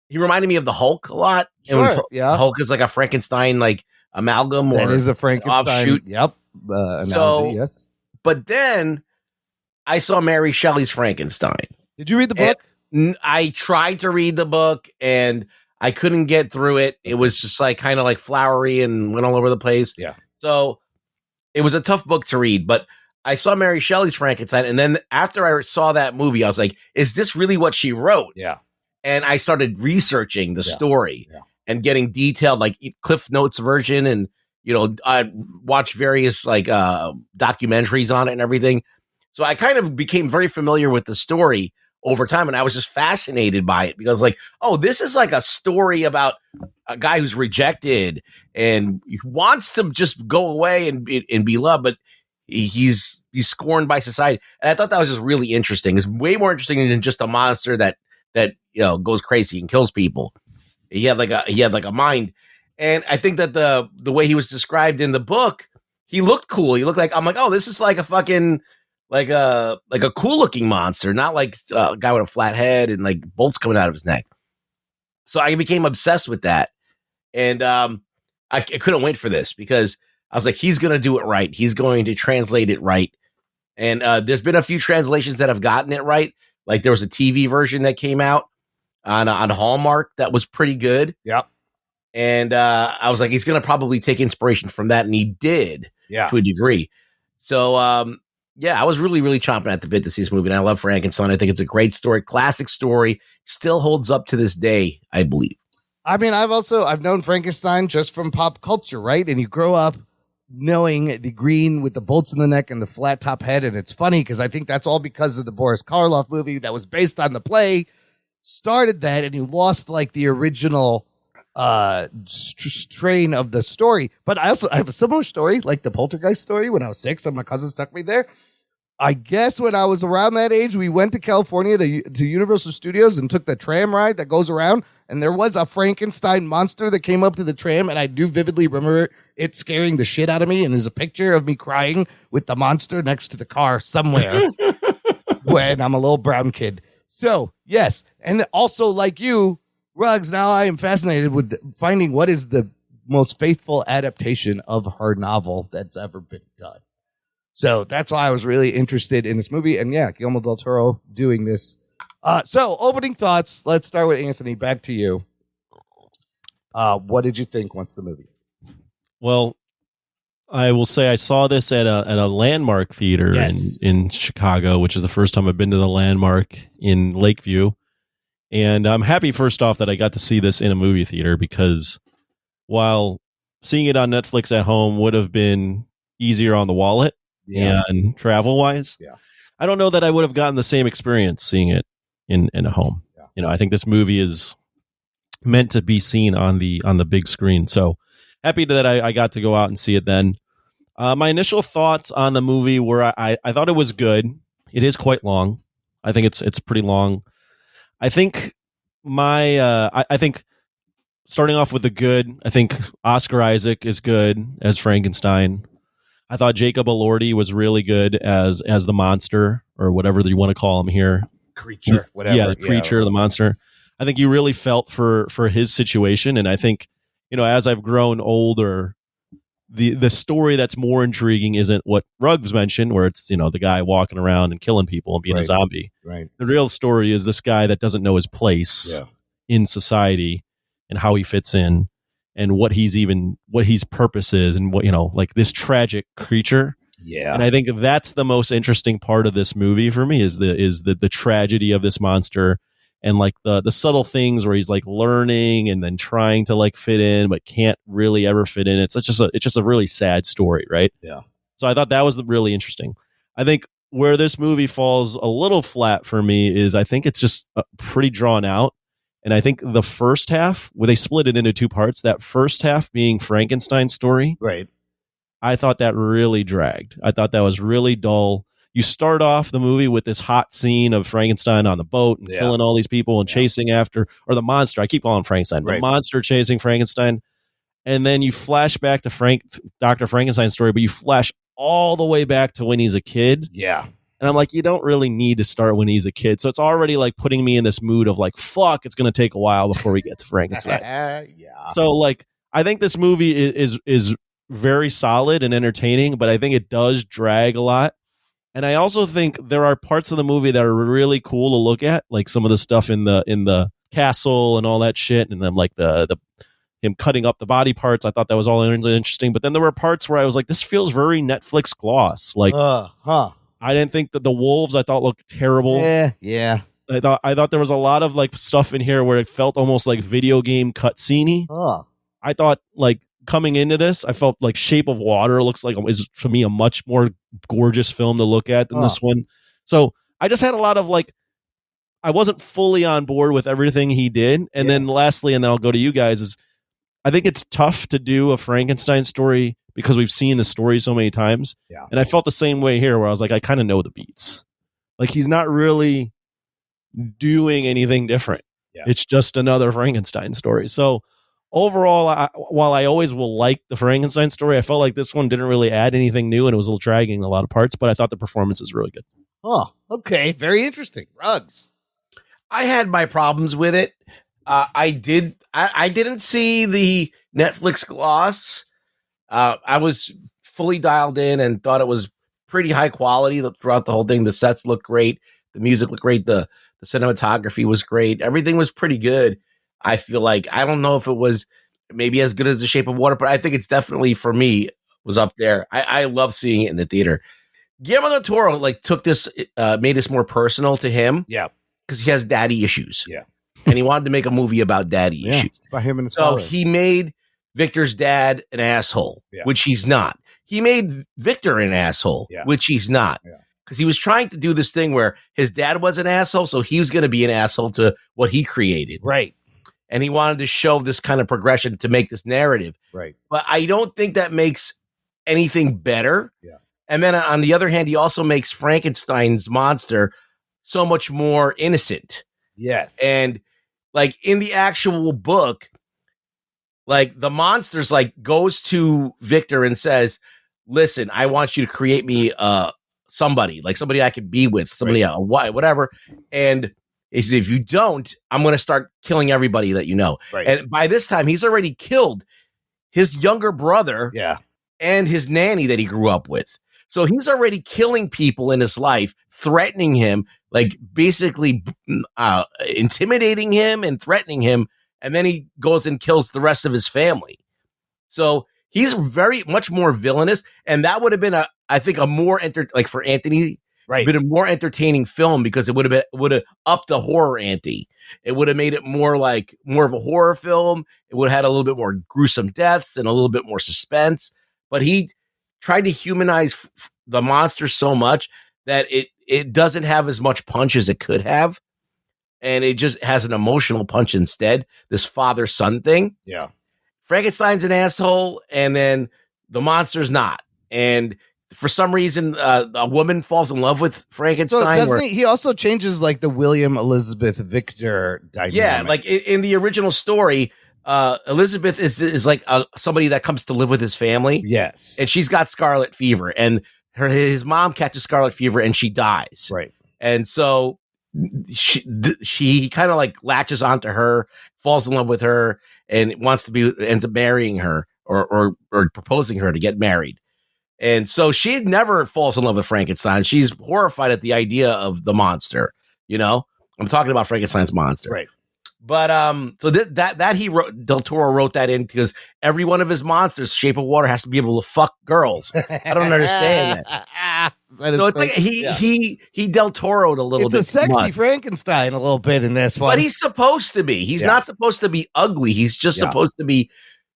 he reminded me of the Hulk a lot. Sure, yeah. Hulk is like a Frankenstein like amalgam, or that is a Frankenstein offshoot. Yep. Analogy, yes. But then I saw Mary Shelley's Frankenstein. Did you read the book? I tried to read the book and I couldn't get through it. It was just like kind of like flowery and went all over the place. Yeah. So it was a tough book to read, but I saw Mary Shelley's Frankenstein. And then after I saw that movie, I was like, is this really what she wrote? Yeah. And I started researching the story and getting detailed, like Cliff Notes version. And, I watched various like documentaries on it and everything. So I kind of became very familiar with the story over time. And I was just fascinated by it because like, oh, this is like a story about a guy who's rejected and he wants to just go away and be loved, but he's scorned by society. And I thought that was just really interesting. It's way more interesting than just a monster that goes crazy and kills people. He had like a mind. And I think that the way he was described in the book, he looked cool. He looked like, I'm like, oh, this is like a fucking like a cool looking monster, not like a guy with a flat head and like bolts coming out of his neck. So I became obsessed with that. And I couldn't wait for this because I was like, he's going to do it right. He's going to translate it right. And there's been a few translations that have gotten it right. Like there was a TV version that came out on Hallmark that was pretty good. Yep. And I was like, he's going to probably take inspiration from that. And he did to a degree. So, I was really, really chomping at the bit to see this movie. And I love Frankenstein. I think it's a great story, classic story, still holds up to this day, I believe. I mean, I've known Frankenstein just from pop culture, right? And you grow up knowing the green with the bolts in the neck and the flat top head. And it's funny because I think that's all because of the Boris Karloff movie that was based on the play, started that, and you lost like the original strain of the story. But I have a similar story, like the Poltergeist story. When I was 6 and my cousin stuck me there. I guess when I was around that age, we went to California to Universal Studios and took the tram ride that goes around. And there was a Frankenstein monster that came up to the tram. And I do vividly remember it scaring the shit out of me. And there's a picture of me crying with the monster next to the car somewhere when I'm a little brown kid. So, yes. And also, like you, Ruggs, now I am fascinated with finding what is the most faithful adaptation of her novel that's ever been done. So that's why I was really interested in this movie. And yeah, Guillermo del Toro doing this. So opening thoughts. Let's start with Anthony. Back to you. What did you think once the movie? Well, I will say I saw this at a Landmark theater in Chicago, which is the first time I've been to the Landmark in Lakeview. And I'm happy, first off, that I got to see this in a movie theater because while seeing it on Netflix at home would have been easier on the wallet and travel-wise, I don't know that I would have gotten the same experience seeing it in a home. Yeah. I think this movie is meant to be seen on the big screen. So happy that I got to go out and see it then. My initial thoughts on the movie were I thought it was good. It is quite long. I think it's pretty long. I think I think starting off with the good, I think Oscar Isaac is good as Frankenstein. I thought Jacob Elordi was really good as the monster, or whatever you want to call him here. Creature, whatever. Yeah, the creature, the monster. I think you really felt for his situation. And I think, as I've grown older, the story that's more intriguing isn't what Ruggs mentioned, where it's, the guy walking around and killing people and being a zombie. Right. The real story is this guy that doesn't know his place in society and how he fits in. and what his purpose is, and what, like this tragic creature. Yeah. And I think that's the most interesting part of this movie for me is the tragedy of this monster, and like the subtle things where he's like learning and then trying to like fit in but can't really ever fit in. It's just a really sad story, right? Yeah. So I thought that was really interesting. I think where this movie falls a little flat for me is I think it's just pretty drawn out. And I think the first half, where they split it into two parts, that first half being Frankenstein's story, right? I thought that really dragged. I thought that was really dull. You start off the movie with this hot scene of Frankenstein on the boat and killing all these people and chasing after, or the monster. I keep calling him Frankenstein. The monster chasing Frankenstein. And then you flash back to Dr. Frankenstein's story, but you flash all the way back to when he's a kid. Yeah. And I'm like, you don't really need to start when he's a kid. So it's already like putting me in this mood of like, fuck, it's going to take a while before we get to Frankenstein. Yeah. So like, I think this movie is very solid and entertaining, but I think it does drag a lot. And I also think there are parts of the movie that are really cool to look at, like some of the stuff in the castle and all that shit, and then like the him cutting up the body parts. I thought that was all really interesting. But then there were parts where I was like, this feels very Netflix gloss. Like, I didn't think that the wolves I thought looked terrible. Yeah. I thought there was a lot of like stuff in here where it felt almost like video game cutscene-y. I thought like coming into this, I felt like Shape of Water looks like is for me a much more gorgeous film to look at than this one. So I just had a lot of like, I wasn't fully on board with everything he did. And then lastly, and then I'll go to you guys, is I think it's tough to do a Frankenstein story because we've seen the story so many times. Yeah. And I felt the same way here where I was like, I kind of know the beats. Like he's not really doing anything different. Yeah. It's just another Frankenstein story. So overall, while I always will like the Frankenstein story, I felt like this one didn't really add anything new and it was a little dragging in a lot of parts, but I thought the performance is really good. Oh, okay. Very interesting. Rugs. I had my problems with it. I didn't see the Netflix gloss. I was fully dialed in and thought it was pretty high quality throughout the whole thing. The sets looked great. The music looked great. The cinematography was great. Everything was pretty good. I feel like, I don't know if it was maybe as good as The Shape of Water, but I think it's definitely, for me, was up there. I love seeing it in the theater. Guillermo del Toro like took this, made this more personal to him. Yeah. Because he has daddy issues. Yeah. And he wanted to make a movie about daddy issues. It's about him and his So father. he made Victor's dad an asshole, which he's not. He made Victor an asshole, which he's not. Because he was trying to do this thing where his dad was an asshole, so he was going to be an asshole to what he created. Right. And he wanted to show this kind of progression to make this narrative. Right. But I don't think that makes anything better. Yeah. And then on the other hand, he also makes Frankenstein's monster so much more innocent. Yes. And like in the actual book, like the monster's like goes to Victor and says, listen, I want you to create me somebody I could be with, somebody, a wife, whatever. And he says, if you don't, I'm going to start killing everybody that you know. Right. And by this time, he's already killed his younger brother and his nanny that he grew up with. So he's already killing people in his life, threatening him, like basically intimidating him and threatening him. And then he goes and kills the rest of his family. So he's very much more villainous. And that would have been, I think, a more, like for Anthony, been a more entertaining film because it would have upped the horror ante. It would have made it more of a horror film. It would have had a little bit more gruesome deaths and a little bit more suspense. But he tried to humanize the monster so much that it doesn't have as much punch as it could have. And it just has an emotional punch instead, this father-son thing. Yeah. Frankenstein's an asshole, and then the monster's not. And for some reason, a woman falls in love with Frankenstein. So doesn't he also changes like the William Elizabeth Victor dynamic. Yeah, like in the original story, Elizabeth is like somebody that comes to live with his family. Yes. And she's got scarlet fever, and his mom catches scarlet fever and she dies. Right. And so she kind of like latches onto her, falls in love with her, and ends up marrying her or proposing her to get married. And so she never falls in love with Frankenstein. She's horrified at the idea of the monster. You know, I'm talking about Frankenstein's monster. Right. But so that he wrote, Del Toro wrote that in because every one of his monsters, Shape of Water, has to be able to fuck girls. I don't understand that. So it's like he Del Toro'd a little bit. It's a sexy Frankenstein a little bit in this one. But he's supposed to be. He's not supposed to be ugly. He's just supposed to be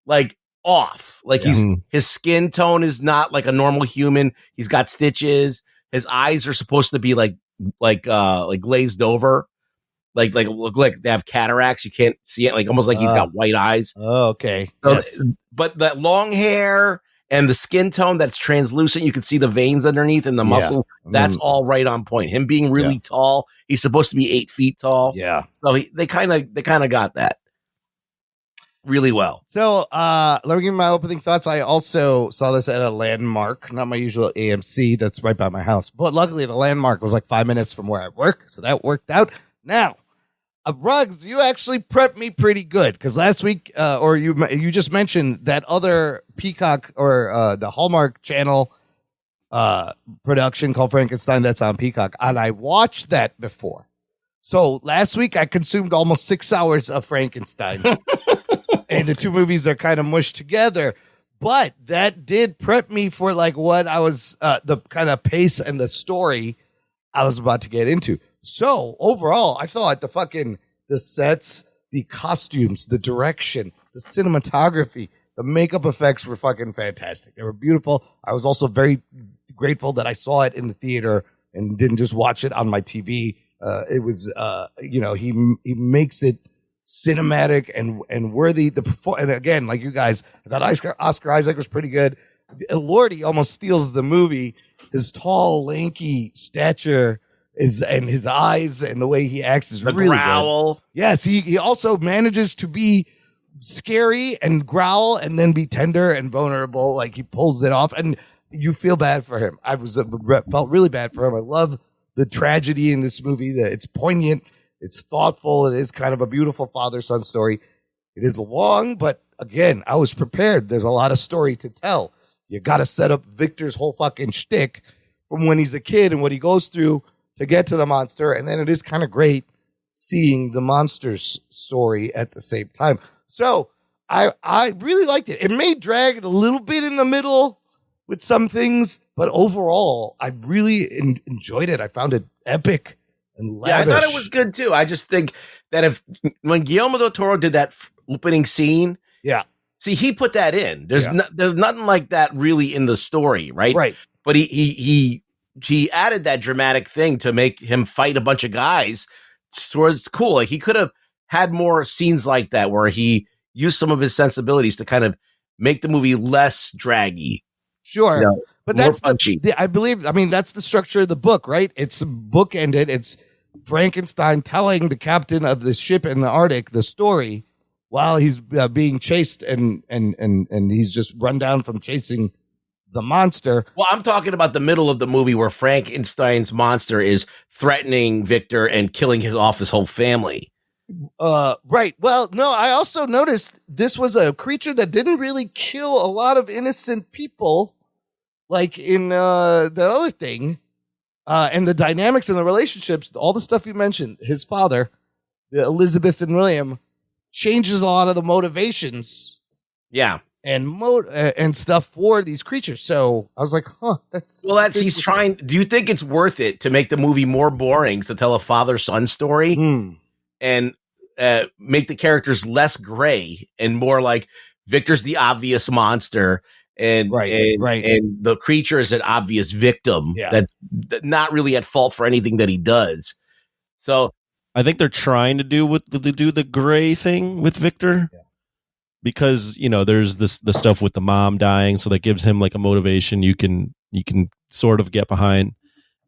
like off. Like his skin tone is not like a normal human. He's got stitches. His eyes are supposed to be like glazed over. Like look like they have cataracts. You can't see it. Like almost like he's got white eyes. Oh, okay. So, yes. But that long hair and the skin tone that's translucent, you can see the veins underneath and the muscles. That's all right on point. Him being really tall. He's supposed to be 8 feet tall. Yeah. So they kind of got that really well. So let me give you my opening thoughts. I also saw this at a Landmark, not my usual AMC that's right by my house. But luckily the Landmark was like 5 minutes from where I work. So that worked out. Now, Ruggs, you actually prepped me pretty good because last week, or you just mentioned that other Peacock or the Hallmark channel production called Frankenstein that's on Peacock, and I watched that before. So last week I consumed almost 6 hours of Frankenstein, and the two movies are kind of mushed together. But that did prep me for like what I was the kind of pace and the story I was about to get into. So overall, I thought the sets, the costumes, the direction, the cinematography, the makeup effects were fucking fantastic. They were beautiful. I was also very grateful that I saw it in the theater and didn't just watch it on my TV. It was, he makes it cinematic and worthy. And again, like you guys, I thought Oscar Isaac was pretty good. Lordy almost steals the movie. His tall, lanky stature and his eyes and the way he acts is really growl. Good. Yes, he also manages to be scary and growl and then be tender and vulnerable. Like he pulls it off, and you feel bad for him. I felt really bad for him. I love the tragedy in this movie. That it's poignant, it's thoughtful. It is kind of a beautiful father-son story. It is long, but again, I was prepared. There's a lot of story to tell. You got to set up Victor's whole fucking shtick from when he's a kid and what he goes through to get to the monster, and then it is kind of great seeing the monster's story at the same time. So I really liked it. It may drag a little bit in the middle with some things, but overall, I really enjoyed it. I found it epic and lavish. Yeah, I thought it was good too. I just think that when Guillermo del Toro did that opening scene, see, he put that in. There's nothing like that really in the story, right? Right. But he added that dramatic thing to make him fight a bunch of guys. So it's cool. Like he could have had more scenes like that where he used some of his sensibilities to kind of make the movie less draggy. Sure. But that's that's the structure of the book, right? It's bookended. It's Frankenstein telling the captain of the ship in the Arctic the story while he's being chased and he's just run down from chasing the monster. Well, I'm talking about the middle of the movie where Frankenstein's monster is threatening Victor and killing his whole family. Right. Well, no, I also noticed this was a creature that didn't really kill a lot of innocent people, like in the other thing, and the dynamics and the relationships, all the stuff you mentioned. His father, Elizabeth and William, changes a lot of the motivations. Yeah. And stuff for these creatures. So I was like, he's trying. Do you think it's worth it to make the movie more boring to tell a father-son story and make the characters less gray and more like Victor's the obvious monster and the creature is an obvious victim that's not really at fault for anything that he does. So I think they're trying to do the gray thing with Victor. Yeah. Because, there's the stuff with the mom dying, so that gives him like a motivation you can sort of get behind.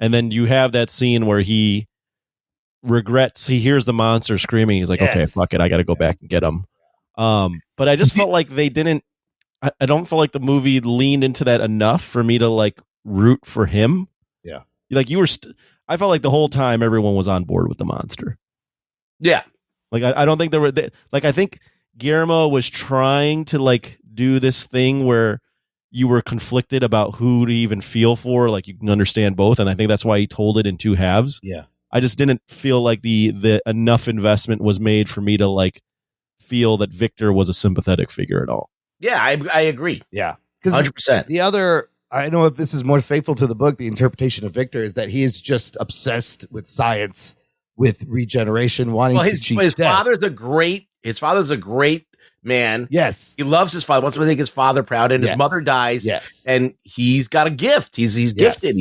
And then you have that scene where he hears the monster screaming. He's like, okay, fuck it, I got to go back and get him. But I just felt like they didn't. I don't feel like the movie leaned into that enough for me to like root for him. Yeah, like you were. I felt like the whole time everyone was on board with the monster. Yeah, like I don't think there were like I think Guillermo was trying to like do this thing where you were conflicted about who to even feel for, like you can understand both, and I think that's why he told it in two halves. Yeah. I just didn't feel like the enough investment was made for me to like feel that Victor was a sympathetic figure at all. Yeah, I agree. Yeah. 100%. The other, I don't know if this is more faithful to the book, the interpretation of Victor is that he is just obsessed with science, with regeneration, wanting to cheat his death. father's a great man. Yes. He loves his father, wants to make his father proud, and his mother dies. Yes. And he's got a gift. He's gifted.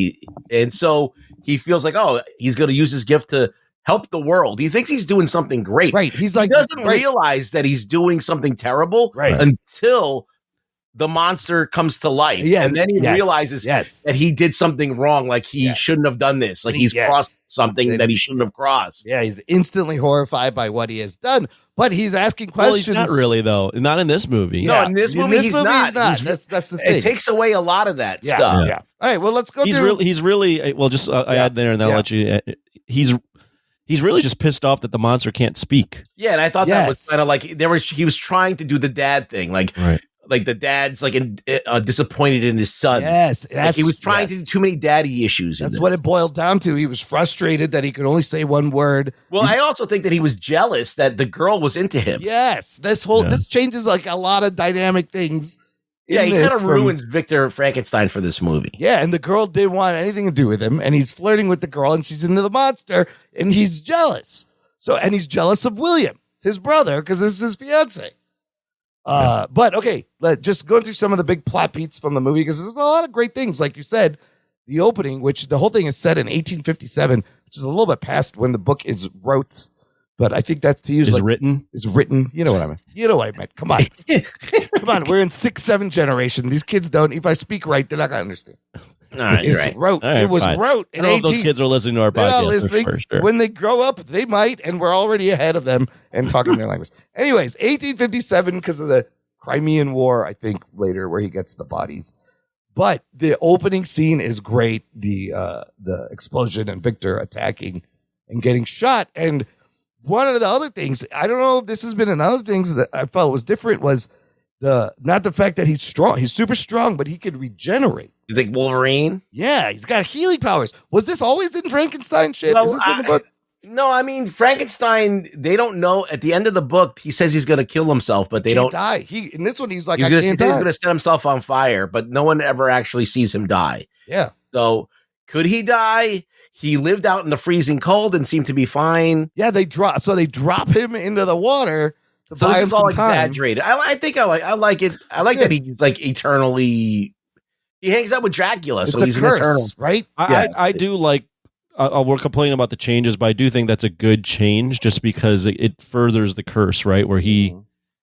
And so he feels like, oh, he's going to use his gift to help the world. He thinks he's doing something great. Right. He's like, he doesn't realize that he's doing something terrible until the monster comes to life. Yeah, and then he realizes that he did something wrong. Like he shouldn't have done this. Like he's crossed something that he shouldn't have crossed. Yeah, he's instantly horrified by what he has done. But he's asking questions. Well, he's not really, though. Not in this movie. No, in this movie, he's not. That's the thing. It takes away a lot of that stuff. Yeah. All right, well, let's go He's really well, just I add there and then I'll let you. He's really just pissed off that the monster can't speak. Yeah, and I thought that was kind of like he was trying to do the dad thing, like the dad's like disappointed in his son. Yes, like he was trying to do too many daddy issues. That's what it boiled down to. He was frustrated that he could only say one word. Well, I also think that he was jealous that the girl was into him. Yes, this changes like a lot of dynamic things. Yeah, he kind of ruins Victor Frankenstein for this movie. Yeah, and the girl didn't want anything to do with him, and he's flirting with the girl, and she's into the monster, and he's jealous. And he's jealous of William, his brother, because this is his fiance. But okay, just going through some of the big plot beats from the movie, because there's a lot of great things. Like you said, the opening, which the whole thing is set in 1857, which is a little bit past when the book is wrote. But I think that's to use written. Is written. You know what I mean? You know what I meant. Come on. Come on. We're in 6, 7 generation. These kids don't. If I speak right, they're not going to understand. All right, it's wrote. All right, it was fine. wrote. I don't know if those kids are listening to our they're podcast. not listening. Sure. When they grow up, they might, and we're already ahead of them and talking their language. Anyways, 1857 because of the Crimean War, I think later where he gets the bodies. But the opening scene is great. The explosion and Victor attacking and getting shot. And one of the other things, I don't know if this has been another things that I felt was different was not the fact that he's strong. He's super strong, but he could regenerate. You think Wolverine? Yeah, he's got healing powers. Was this always in Frankenstein shit? Well, Is this in the book? No, I mean, Frankenstein, they don't know. At the end of the book, he says he's going to kill himself, but they don't die. In this one, he's like, he's going to set himself on fire, but no one ever actually sees him die. Yeah. So could he die? He lived out in the freezing cold and seemed to be fine. Yeah, they drop him into the water to so buy this him is all some time. exaggerated. I like it. I like that he's like eternally. He hangs out with Dracula, It's so he's a curse, an eternal, right? I do like. We're complaining about the changes, but I do think that's a good change, just because it furthers the curse, right? Where he,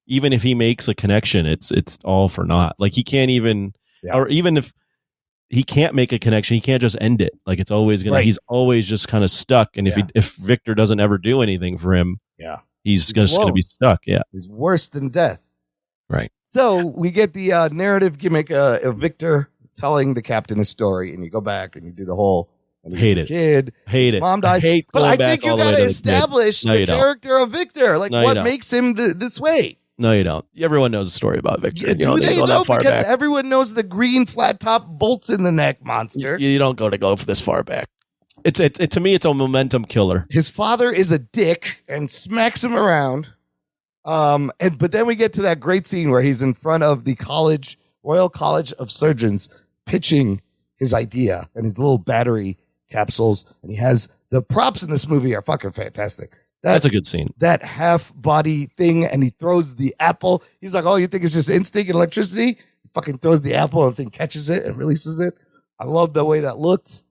even if he makes a connection, it's all for naught. Like he can't even, or even if he can't make a connection, he can't just end it. Like it's always gonna. He's always just kind of stuck. And if Victor doesn't ever do anything for him, he's just gonna be stuck. Yeah, he's worse than death. Right. So we get the narrative gimmick of Victor telling the captain a story, and you go back and you do the whole. Hate it. Kid, hate it. Mom dies. But I think you got to establish the character of Victor. Like what makes him this way. No, you don't. Everyone knows a story about Victor. You don't they go know that far because back. everyone knows the green flat top bolts in the neck monster. You don't go this far back. To me, it's a momentum killer. His father is a dick and smacks him around. But then we get to that great scene where he's in front of the Royal College of Surgeons pitching his idea and his little battery capsules, and he has the props in this movie are fucking fantastic. That's a good scene. That half body thing, and he throws the apple. He's like, "Oh, you think it's just instinct and electricity?" He fucking throws the apple, and the thing catches it and releases it. I love the way that looked.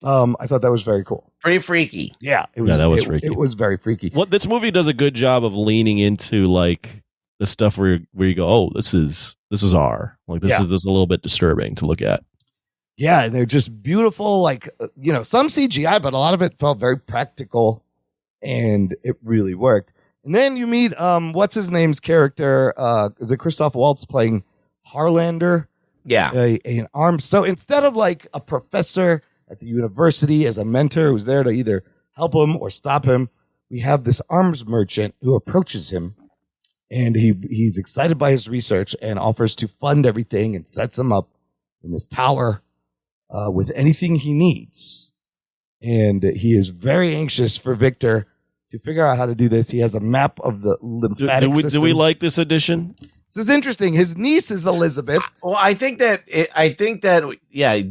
I thought that was very cool. Pretty freaky. Yeah, it was. That was freaky. It was very freaky. What this movie does a good job of leaning into, like the stuff where you go, "Oh, this is R." Like this is a little bit disturbing to look at. Yeah, and they're just beautiful, like, some CGI, but a lot of it felt very practical, and it really worked. And then you meet, what's his name's character? Is it Christoph Waltz playing Harlander? Yeah. An arm. So instead of like a professor at the university as a mentor who's there to either help him or stop him, we have this arms merchant who approaches him, and he's excited by his research and offers to fund everything and sets him up in this tower with anything he needs. And he is very anxious for Victor to figure out how to do this. He has a map of the lymphatic system. Do we like this addition? This is interesting. His niece is Elizabeth. Well, I think that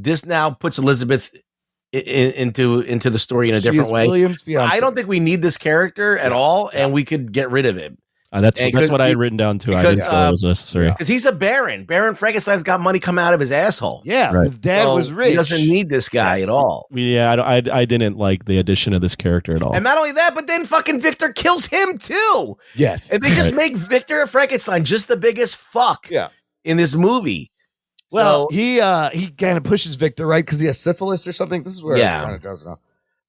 this now puts Elizabeth into the story in a different way. William's fiance. I don't think we need this character at all, and we could get rid of him. That's what I had written down too. I didn't feel it was necessary because he's a baron. Baron Frankenstein's got money come out of his asshole. Yeah, right. His dad was rich. He doesn't need this guy at all. Yeah, I didn't like the addition of this character at all. And not only that, but then fucking Victor kills him too. Yes, and they just make Victor Frankenstein just the biggest fuck. In this movie. Well, he kind of pushes Victor, right, because he has syphilis or something. This is where it kind of does now.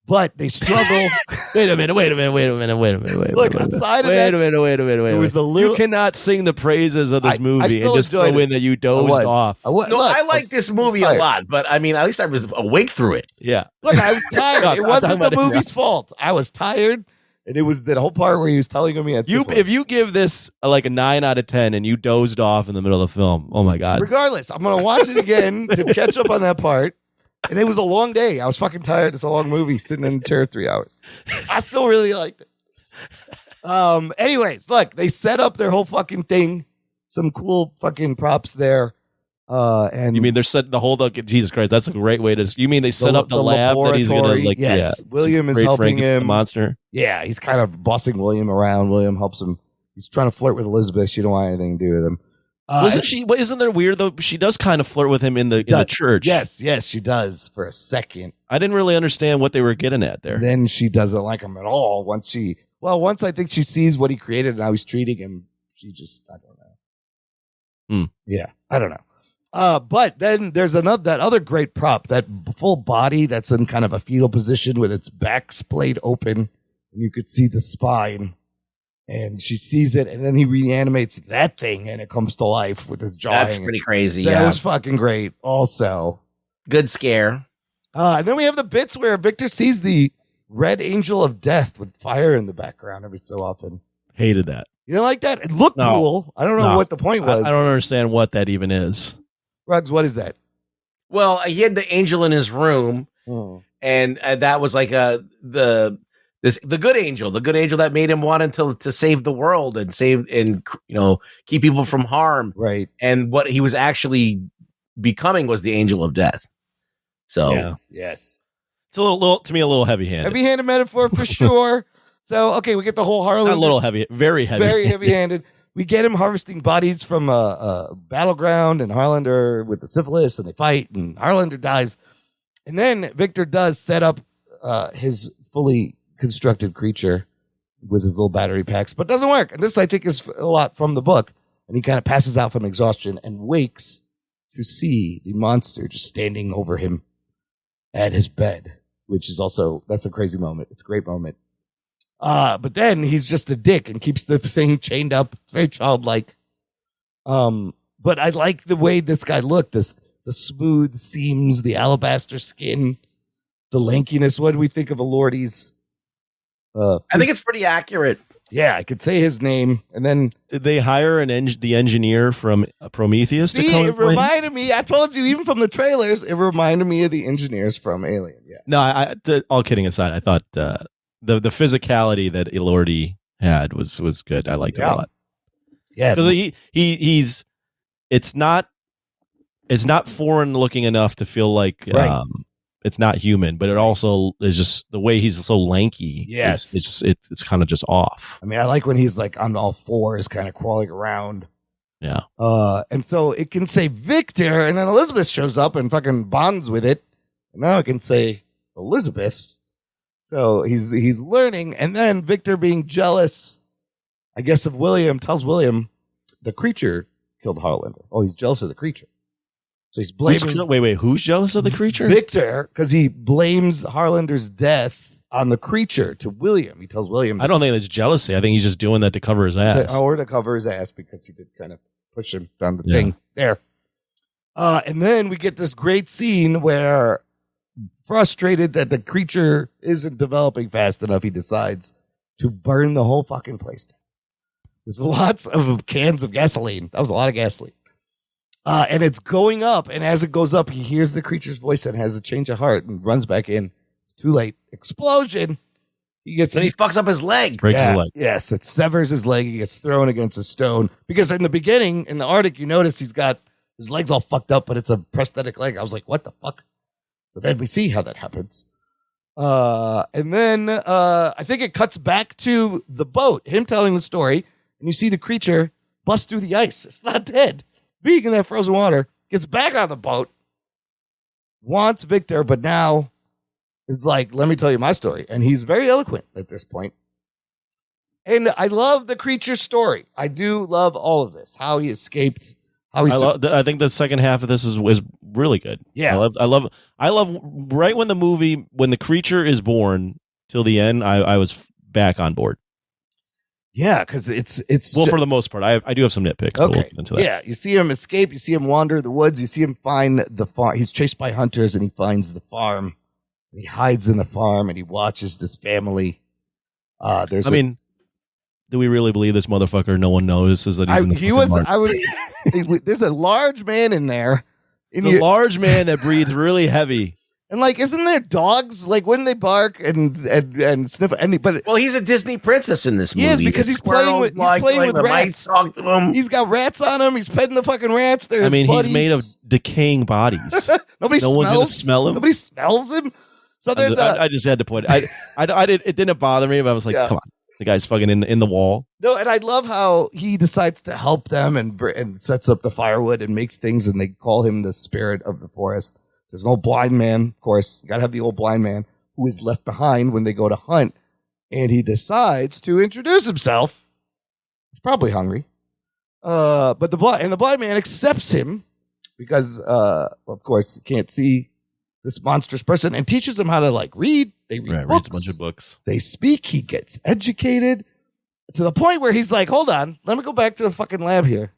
But they struggle. Wait a minute. Look, outside of that. Wait a minute. Was a little, you cannot sing the praises of this movie and just throw it. in that you dozed off. I like this movie a lot, but I mean, at least I was awake through it. Yeah. Look, I was tired. It wasn't the movie's fault. I was tired. And it was the whole part where he was telling me if you give this like a 9 out of 10 and you dozed off in the middle of the film, oh my God. Regardless, I'm going to watch it again to catch up on that part. And it was a long day. I was fucking tired. It's a long movie sitting in the chair 3 hours. I still really liked it. Anyways, look, they set up their whole fucking thing. Some cool fucking props there. And you mean they're set the whole Jesus Christ? That's a great way to. You mean they set up the lab that he's gonna like? Yes, William is helping him. Monster. Yeah, he's kind of bossing William around. William helps him. He's trying to flirt with Elizabeth. She don't want anything to do with him. Isn't there weird though? She does kind of flirt with him in the church. Yes, she does for a second. I didn't really understand what they were getting at there. Then she doesn't like him at all. Once I think she sees what he created and how he's treating him. She just, I don't know. Yeah, I don't know. But then there's that other great prop, that full body that's in kind of a fetal position with its back splayed open, and you could see the spine. And she sees it, and then he reanimates that thing, and it comes to life with his jaw. That's pretty crazy. That was fucking great. Also, good scare. And then we have the bits where Victor sees the red angel of death with fire in the background every so often. Hated that. You don't like that? It looked cool. I don't know what the point was. I don't understand what that even is. Ruggs, what is that? Well, he had the angel in his room, and that was like the good angel that made him want to save the world and keep people from harm. Right. And what he was actually becoming was the angel of death. So yes. It's a little heavy-handed. Heavy-handed metaphor for sure. So, okay, we get the whole Harlan. Not a little heavy, very heavy. Very heavy-handed. We get him harvesting bodies from a battleground, and Harlander with the syphilis, and they fight, and Harlander dies. And then Victor does set up his fully constructed creature with his little battery packs, but it doesn't work. And this, I think, is a lot from the book. And he kind of passes out from exhaustion and wakes to see the monster just standing over him at his bed, which is also, that's a crazy moment. It's a great moment. But then he's just a dick and keeps the thing chained up. It's very childlike. But I like the way this guy looked, the smooth seams, the alabaster skin, the lankiness. What do we think of Elordi's? I think it's pretty accurate. Yeah, I could say his name. And then did they hire the engineer from Prometheus to come? It reminded me. I told you, even from the trailers, it reminded me of the engineers from Alien. Yes. No, all kidding aside, I thought the physicality that Elordi had was good. I liked it a lot. Yeah, because he's it's not foreign looking enough to feel like it's not human, but it also is just the way he's so lanky. Yes. It's kind of just off. I mean, I like when he's like on all fours, kind of crawling around. Yeah. And so it can say Victor, and then Elizabeth shows up and fucking bonds with it. And now it can say Elizabeth. So he's learning, and then Victor, being jealous, I guess, of William, tells William the creature killed Harlander. Oh, he's jealous of the creature. So he's blaming. Wait. Who's jealous of the creature? Victor, because he blames Harlander's death on the creature to William. He tells William. I don't think it's jealousy. I think he's just doing that to cover his ass. Or to cover his ass, because he did kind of push him down the thing there. And then we get this great scene where, frustrated that the creature isn't developing fast enough, he decides to burn the whole fucking place down with lots of cans of gasoline. That was a lot of gasoline. And it's going up, and as it goes up, he hears the creature's voice and has a change of heart and runs back in It's too late. Explosion. He fucks up his leg. Breaks his leg. Yes, it severs his leg. He gets thrown against a stone. Because in the beginning, in the Arctic, you notice he's got his legs all fucked up, but it's a prosthetic leg. I was like, what the fuck? So then we see how that happens. And then I think it cuts back to the boat, him telling the story, and you see the creature bust through the ice. It's not dead. Being in that frozen water, gets back on the boat, wants Victor, but now is like, let me tell you my story. And he's very eloquent at this point. And I love the creature story. I do love all of this. How he escaped. How he. I think the second half of this is really good. Yeah, I love right when the creature is born till the end. I was back on board. Yeah, because it's for the most part. I do have some nitpicks. But we'll get into that. Yeah, you see him escape. You see him wander the woods. You see him find the farm. He's chased by hunters, and he finds the farm. He hides in the farm, and he watches this family. Do we really believe this motherfucker? No one notices that he's in the There's a large man in there. It's a large man that breathes really heavy. And like, isn't there dogs? Like, when they bark and sniff? Well, he's a Disney princess in this movie. He is, because he's playing with rats. Talk to him. He's got rats on him. He's petting the fucking rats. He's made of decaying bodies. No one's gonna smell him. Nobody smells him. So there's I just had to point. It didn't bother me, but I was like, come on. The guy's fucking in the wall. No, and I love how he decides to help them and sets up the firewood and makes things, and they call him the spirit of the forest. There's an old blind man, of course. You got to have the old blind man who is left behind when they go to hunt, and he decides to introduce himself. He's probably hungry, but the blind man accepts him because, of course, he can't see this monstrous person, and teaches him how to like read. They read books. Reads a bunch of books. They speak. He gets educated to the point where he's like, hold on, let me go back to the fucking lab here.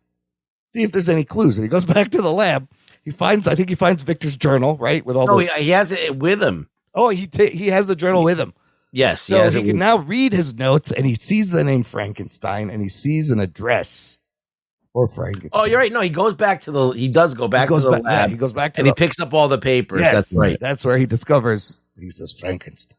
See if there's any clues. And he goes back to the lab. I think he finds Victor's journal, right? With all he has it with him. Oh, he has the journal with him. Yes. So he can now read his notes, and he sees the name Frankenstein, and he sees an address for Frankenstein. Oh, you're right. No, he goes back to the lab. He goes back to he picks up all the papers. Yes, that's right. That's where he discovers, he says Frankenstein.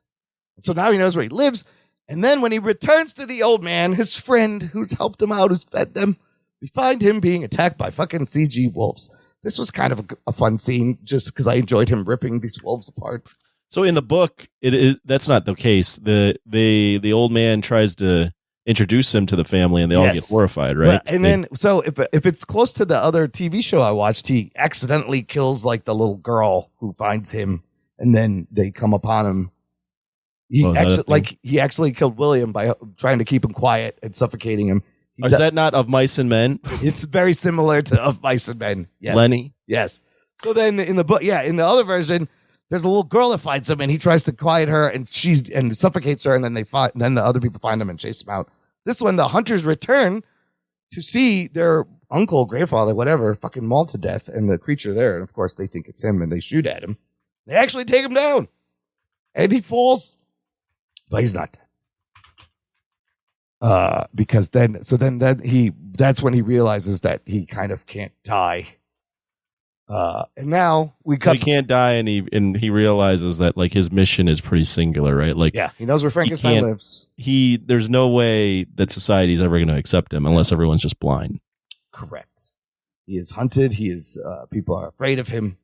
So now he knows where he lives. And then when he returns to the old man, his friend who's helped him out, who's fed them, we find him being attacked by fucking CG wolves. This was kind of a fun scene just because I enjoyed him ripping these wolves apart. So in the book, that's not the case. The old man tries to introduce him to the family, and they all get horrified, right? And then, so if it's close to the other TV show I watched, he accidentally kills like the little girl who finds him, and then they come upon him. He actually killed William by trying to keep him quiet and suffocating him. Is that not Of Mice and Men? It's very similar to Of Mice and Men. Yes. Lenny. Yes. So then in the book, in the other version, there's a little girl that finds him, and he tries to quiet her, and and suffocates her, and then then the other people find him and chase him out. This one, the hunters return to see their uncle, grandfather, whatever, fucking mauled to death, and the creature there, and of course they think it's him, and they shoot at him. They actually take him down, and he falls, but he's not dead. Because that's when he realizes that he kind of can't die. And now he can't die, and he realizes that like his mission is pretty singular, right? Like, he knows where Frankenstein lives. There's no way that society's ever going to accept him unless everyone's just blind. Correct. He is hunted. People are afraid of him.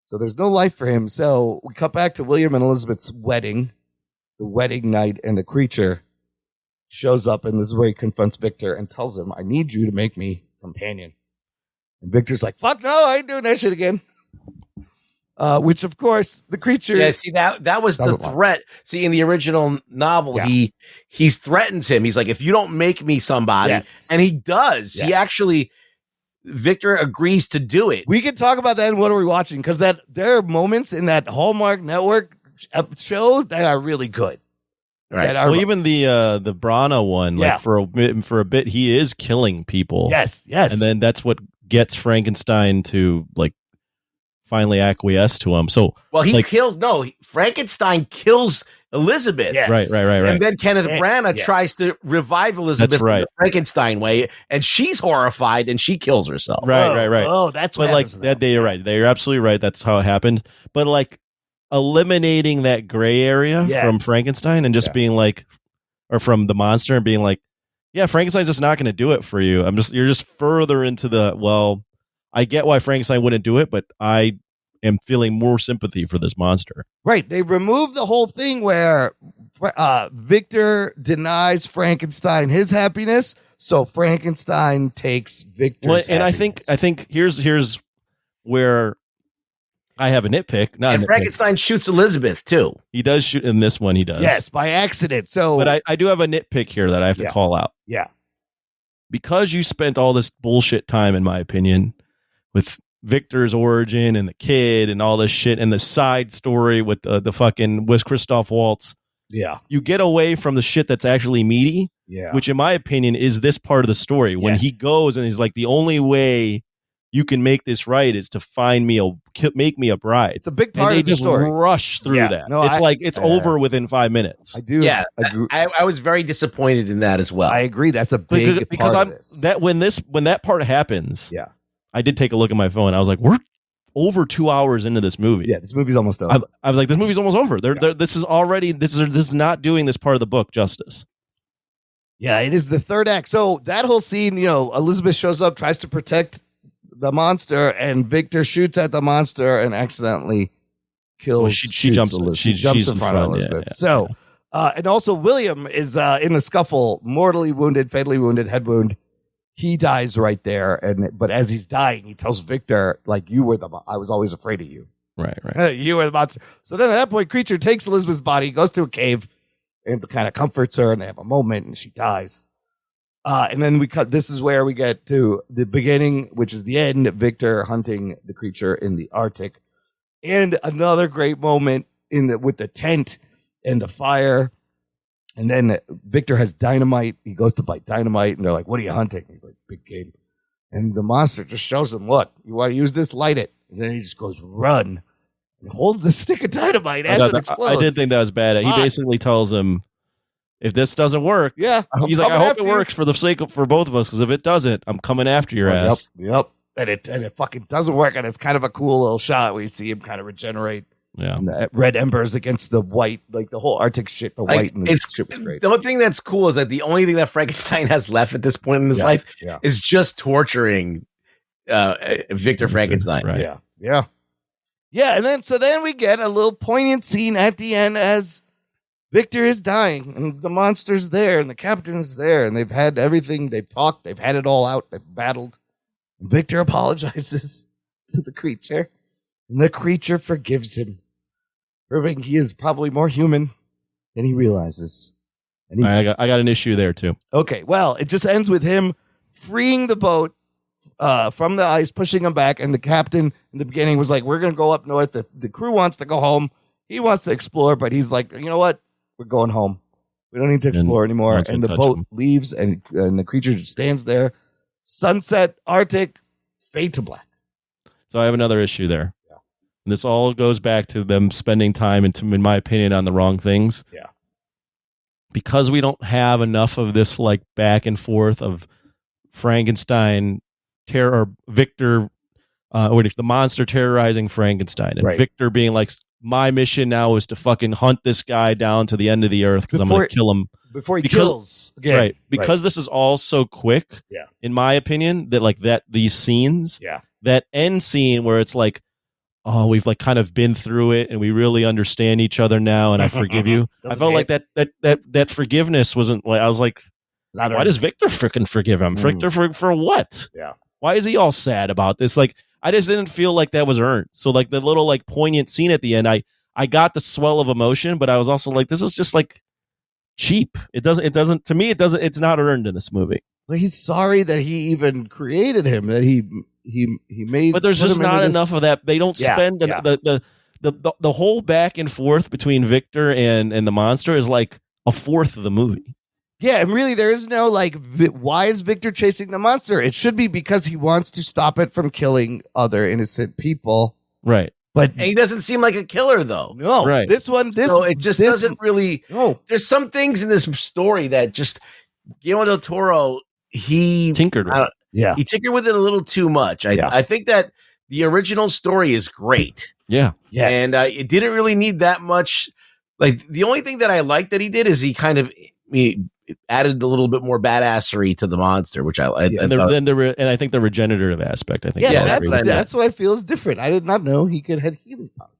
So there's no life for him. So we cut back to William and Elizabeth's wedding, the wedding night, and the creature shows up, and this is where he confronts Victor and tells him, I need you to make me companion. And Victor's like, fuck no, I ain't doing that shit again. Which, of course, the creature... Yeah, see, that was the threat. See, in the original novel, he threatens him. He's like, if you don't make me somebody... Yes. And he does. Yes. He actually... Victor agrees to do it. We can talk about that in What Are We Watching? Because there are moments in that Hallmark Network shows that are really good. Right. Even the Brana one, like for a bit, he is killing people. Yes. And then that's what gets Frankenstein to like finally acquiesce to him. So, Frankenstein kills Elizabeth. Yes. Right. And then Kenneth Branagh tries to revive Elizabeth the Frankenstein way, and she's horrified and she kills herself. Right. Oh, that's what happens. But like that day, you're right. You're absolutely right. That's how it happened. But like eliminating that gray area from Frankenstein and just being like, or from the monster and being like, yeah, Frankenstein's just not going to do it for you. You're just further into the, well, I get why Frankenstein wouldn't do it, but I am feeling more sympathy for this monster. Right. They removed the whole thing where Victor denies Frankenstein his happiness, so Frankenstein takes Victor's and happiness. I think here's where I have a nitpick. And Frankenstein shoots Elizabeth too. He does shoot in this one. He does. Yes, by accident. So, but I do have a nitpick here that I have to call out. Yeah. Because you spent all this bullshit time, in my opinion, with Victor's origin and the kid and all this shit and the side story with the fucking with Christoph Waltz. Yeah. You get away from the shit that's actually meaty. Yeah. Which, in my opinion, is this part of the story. When he goes and he's like, the only way you can make this right is to make me a bride. It's a big part of the story. Just rush through that. No, it's over within 5 minutes. I do. Yeah, I was very disappointed in that as well. I agree. That's a big because part of this. when that part happens. Yeah, I did take a look at my phone. I was like, we're over 2 hours into this movie. Yeah, this movie's almost over. I was like, this movie's almost over. This is not doing this part of the book justice. Yeah, it is the third act. So that whole scene, Elizabeth shows up, tries to protect the monster, and Victor shoots at the monster and accidentally kills. Well, she jumps in front of Elizabeth. And also William is in the scuffle, mortally wounded, fatally wounded, head wound. He dies right there, but as he's dying, he tells Victor, like, I was always afraid of you. Right. You were the monster. So then at that point, Creature takes Elizabeth's body, goes to a cave, and kind of comforts her, and they have a moment, and she dies. And then this is where we get to the beginning, which is the end, Victor hunting the creature in the Arctic. And another great moment with the tent and the fire. And then Victor has dynamite. He goes to bite dynamite, and they're like, what are you hunting? He's like, big game. And the monster just shows him, what? You want to use this? Light it. And then he just goes, run. And holds the stick of dynamite as it explodes. I did think that was bad. He basically tells him, if this doesn't work, he's like, I hope it works for the sake for both of us, because if it doesn't, I'm coming after your ass. Yep. And it fucking doesn't work, and it's kind of a cool little shot where you see him kind of regenerate. Yeah. And the red embers against the white, like the whole Arctic shit, the white and the shit was great. The only thing that's cool is that the only thing that Frankenstein has left at this point in his life is just torturing Victor Frankenstein. Right. Yeah, and then we get a little poignant scene at the end as Victor is dying, and the monster's there, and the captain's there, and they've had everything. They've talked. They've had it all out. They've battled. And Victor apologizes to the creature, and the creature forgives him, proving he is probably more human than he realizes. And I got an issue there, too. Okay, well, it just ends with him freeing the boat from the ice, pushing him back, and the captain in the beginning was like, we're going to go up north. The crew wants to go home. He wants to explore, but he's like, you know what? We're going home. We don't need to explore anymore. And the boat leaves, and the creature just stands there. Sunset, Arctic, fade to black. So I have another issue there. Yeah. And this all goes back to them spending time, in my opinion, on the wrong things. Yeah. Because we don't have enough of this like back and forth of Frankenstein or Victor, or the monster terrorizing Frankenstein, and Victor being like, my mission now is to fucking hunt this guy down to the end of the earth because I'm going to kill him before he kills again. Right. Because this is all so quick, in my opinion, that these scenes, that end scene where it's like, oh, we've like kind of been through it and we really understand each other now and I forgive you. I felt like that forgiveness wasn't like, I was like, why does Victor freaking forgive him? Victor for what? Yeah. Why is he all sad about this? Like, I just didn't feel like that was earned. So like the little like poignant scene at the end, I got the swell of emotion, but I was also like, this is just like cheap. It's not earned in this movie. Well, he's sorry that he even created him, that he made. But there's just not enough of that. They don't spend the whole back and forth between Victor and the monster is like a fourth of the movie. Yeah, and really there is no like, why is Victor chasing the monster? It should be because he wants to stop it from killing other innocent people. Right. But and he doesn't seem like a killer though. No. Right. So it just doesn't really. No. There's some things in this story that just Guillermo del Toro, he tinkered with it. Yeah. He tinkered with it a little too much. I think that the original story is great. Yeah. Yes. And it didn't really need that much. Like, the only thing that I liked that he did is he added a little bit more badassery to the monster, which I and I think the regenerative aspect. I think. Yeah, that's what I feel is different. I did not know he could have healing powers.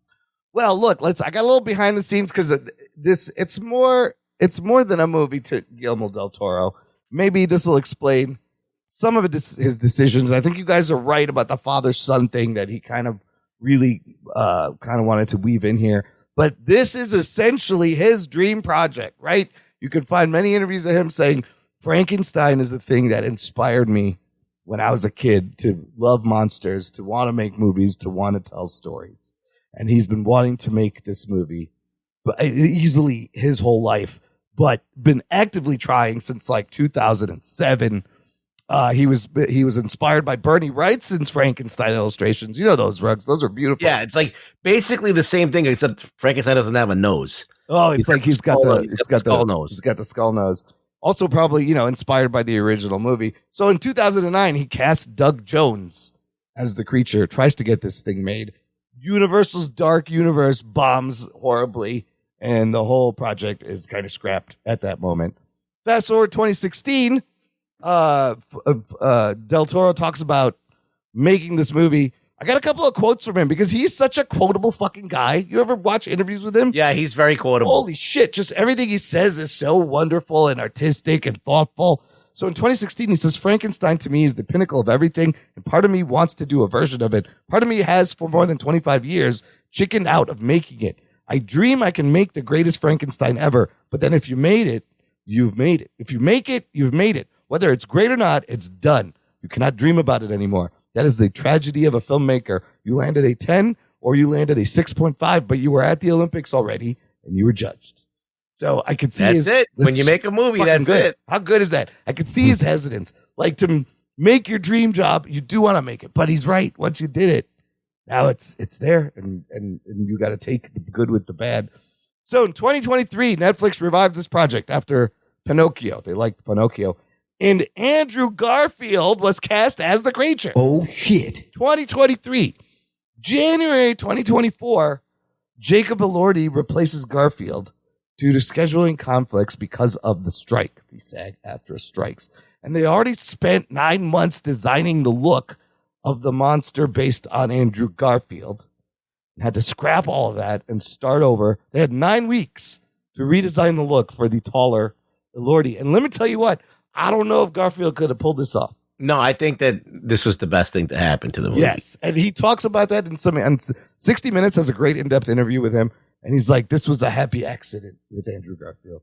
Well, look, I got a little behind the scenes because it's more than a movie to Guillermo del Toro. Maybe this will explain some of his decisions. I think you guys are right about the father-son thing that he kind of really wanted to weave in here. But this is essentially his dream project, right? You can find many interviews of him saying Frankenstein is the thing that inspired me when I was a kid to love monsters, to want to make movies, to want to tell stories. And he's been wanting to make this movie but easily his whole life, but been actively trying since like 2007. He was inspired by Bernie Wrightson's Frankenstein illustrations. You know those rugs; those are beautiful. Yeah, it's like basically the same thing, except Frankenstein doesn't have a nose. Oh, it's like he's got the skull nose. He's got the skull nose. Also, probably inspired by the original movie. So in 2009, he cast Doug Jones as the creature. Tries to get this thing made. Universal's Dark Universe bombs horribly, and the whole project is kind of scrapped at that moment. Fast forward 2016. Del Toro talks about making this movie. I got a couple of quotes from him because he's such a quotable fucking guy. You ever watch interviews with him? Yeah, he's very quotable. Holy shit. Just everything he says is so wonderful and artistic and thoughtful. So in 2016, he says, Frankenstein to me is the pinnacle of everything. And part of me wants to do a version of it. Part of me has for more than 25 years chickened out of making it. I dream I can make the greatest Frankenstein ever. But then if you made it, you've made it. If you make it, you've made it. Whether it's great or not, it's done. You cannot dream about it anymore. That is the tragedy of a filmmaker. You landed a 10 or you landed a 6.5, but you were at the Olympics already and you were judged. So I could see that's it. When you make a movie, that's good. it. How good is that? I could see his hesitance. Like, to make your dream job, you do want to make it, but he's right. Once you did it, now it's there, and you got to take the good with the bad. So in 2023, Netflix revives this project after Pinocchio. They liked Pinocchio. And Andrew Garfield was cast as the creature. Oh, shit. 2023. January 2024, Jacob Elordi replaces Garfield due to scheduling conflicts because of the strike, the SAG-AFTRA strikes. And they already spent 9 months designing the look of the monster based on Andrew Garfield and had to scrap all of that and start over. They had 9 weeks to redesign the look for the taller Elordi. And let me tell you what, I don't know if Garfield could have pulled this off. No, I think that this was the best thing to happen to the movie. Yes, and he talks about that and 60 Minutes has a great in-depth interview with him. And he's like, this was a happy accident with Andrew Garfield.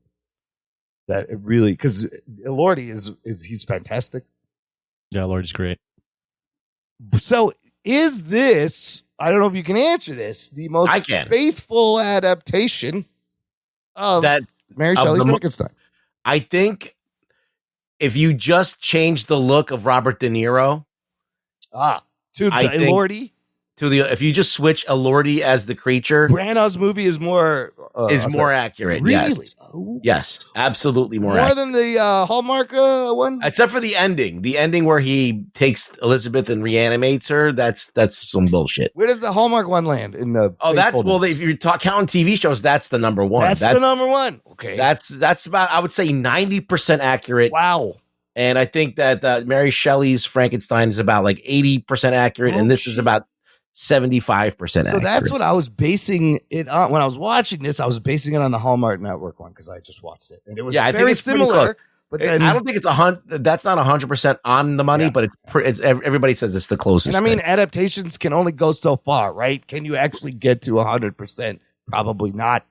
That it really, because Elordi he's fantastic. Yeah, Elordi's great. So is this, I don't know if you can answer this, the most faithful adaptation of Mary Shelley's Frankenstein? I think if you just change the look of Robert De Niro to Elordi, if you just switch Elordi as the creature, Branagh's movie is more accurate. Really? Yes. Yes, absolutely more accurate. Than the Hallmark one, except for the ending where he takes Elizabeth and reanimates her. That's some bullshit. Where does the Hallmark one land in the? If you're counting TV shows, that's the number one. That's the number one. Okay, that's about, I would say, 90% accurate. Wow. And I think that Mary Shelley's Frankenstein is about like 80% accurate, and this is about 75% accurate. So that's what I was basing it on. When I was watching this, I was basing it on the Hallmark Network one because I just watched it. And it was very similar. But then, I don't think it's that's not 100% on the money, but it's everybody says it's the closest. And I mean, adaptations can only go so far, right? Can you actually get to 100%? Probably not.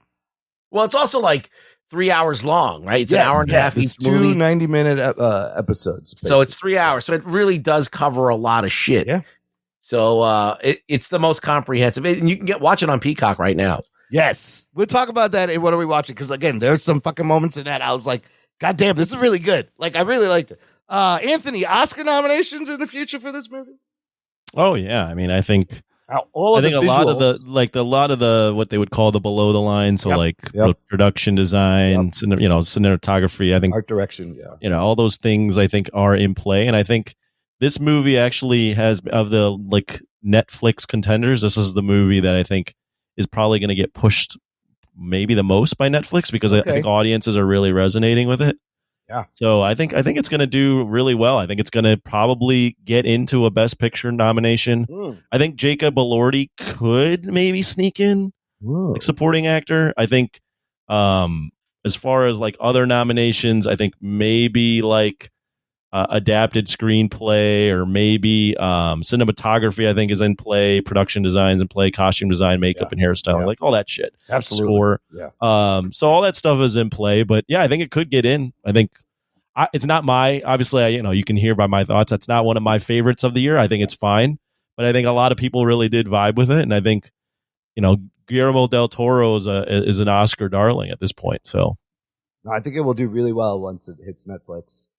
Well, it's also like 3 hours long, right? It's an hour and a half each movie. 2 90-minute episodes. Basically. So it's 3 hours. So it really does cover a lot of shit. Yeah. So it's the most comprehensive. And you can watch it on Peacock right now. Yes. We'll talk about that in What Are We Watching? Because, again, there's some fucking moments in that I was like, God damn, this is really good. Like, I really liked it. Anthony, Oscar nominations in the future for this movie? Oh, yeah. I mean, I think... a lot of the what they would call the below the line, so production design, cinematography, I think art direction, all those things I think are in play, and I think this movie actually has, of the Netflix contenders, this is the movie that I think is probably going to get pushed maybe the most by Netflix because I think audiences are really resonating with it. Yeah. So I think it's going to do really well. I think it's going to probably get into a Best Picture nomination. I think Jacob Elordi could maybe sneak in like supporting actor. I think as far as like other nominations, I think maybe like adapted screenplay or maybe cinematography I think is in play, production designs in play, costume design, makeup and hairstyling, like all that shit. Absolutely. Score. Yeah. So all that stuff is in play, but yeah, I think it could get in. I think it's not obviously you can hear by my thoughts, that's not one of my favorites of the year. I think it's fine, but I think a lot of people really did vibe with it, and I think Guillermo del Toro is an Oscar darling at this point. So I think it will do really well once it hits Netflix.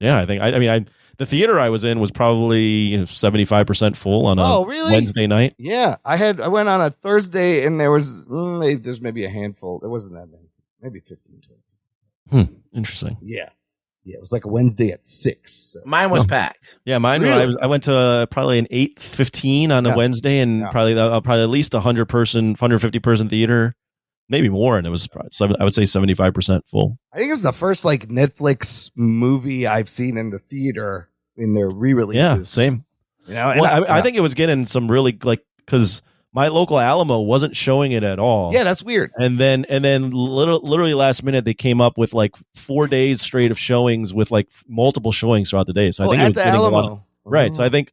Yeah, I think. The theater I was in was probably 75% full on a Wednesday night. Yeah, I went on a Thursday, and there's maybe a handful. There wasn't that many, maybe 15, 20. Interesting. Yeah, it was like a Wednesday at 6. So. Mine was packed. Yeah, mine. Really? I went to probably an 8:15 on a Wednesday, and probably at least 150 person theater. Maybe more, and it was I would say 75% full. I think it's the first like Netflix movie I've seen in the theater in their re-releases. Yeah, same. I think it was getting some really because my local Alamo wasn't showing it at all. Yeah, that's weird. And then literally last minute they came up with like 4 days straight of showings with like multiple showings throughout the day. So I think it was getting Alamo. a lot. Right. So I think.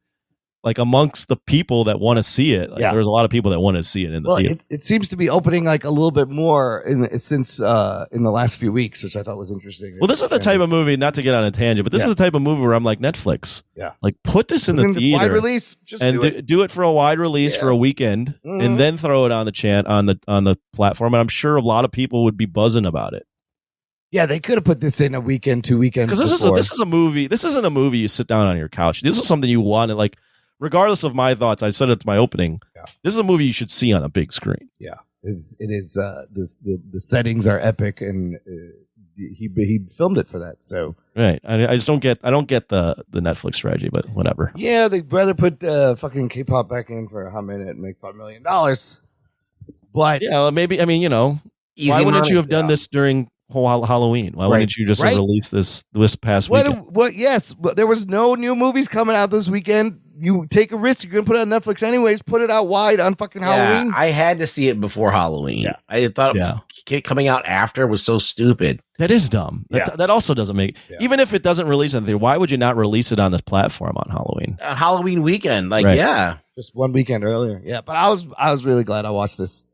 Like amongst the people that want to see it, there's a lot of people that want to see it in the theater. It seems to be opening like a little bit more since in the last few weeks, which I thought was interesting. Well, this is the type of movie, not to get on a tangent, but this is the type of movie where I'm like, Netflix, like put this in the theater, wide release, just do it for a wide release for a weekend, and then throw it on the platform. And I'm sure a lot of people would be buzzing about it. Yeah, they could have put this in a weekend, 2 weekends. Because this is a movie. This isn't a movie you sit down on your couch. This is something you want to like. Regardless of my thoughts, I said it to my opening. Yeah. This is a movie you should see on a big screen. Yeah, it is. The settings are epic, and he filmed it for that. So right, I just don't get. I don't get the Netflix strategy, but whatever. Yeah, they'd rather put fucking K-pop back in for a hot minute and make $5 million. But yeah, maybe. I mean, why wouldn't you have done this during whole Halloween? Why wouldn't you just have released this past weekend? Yes, but there was no new movies coming out this weekend. You take a risk. You're going to put it on Netflix anyways. Put it out wide on fucking Halloween. I had to see it before Halloween. Yeah. I thought coming out after was so stupid. That is dumb. That also doesn't make... Yeah. Even if it doesn't release anything, why would you not release it on this platform on Halloween? Halloween weekend. Just one weekend earlier. Yeah, but I was really glad I watched this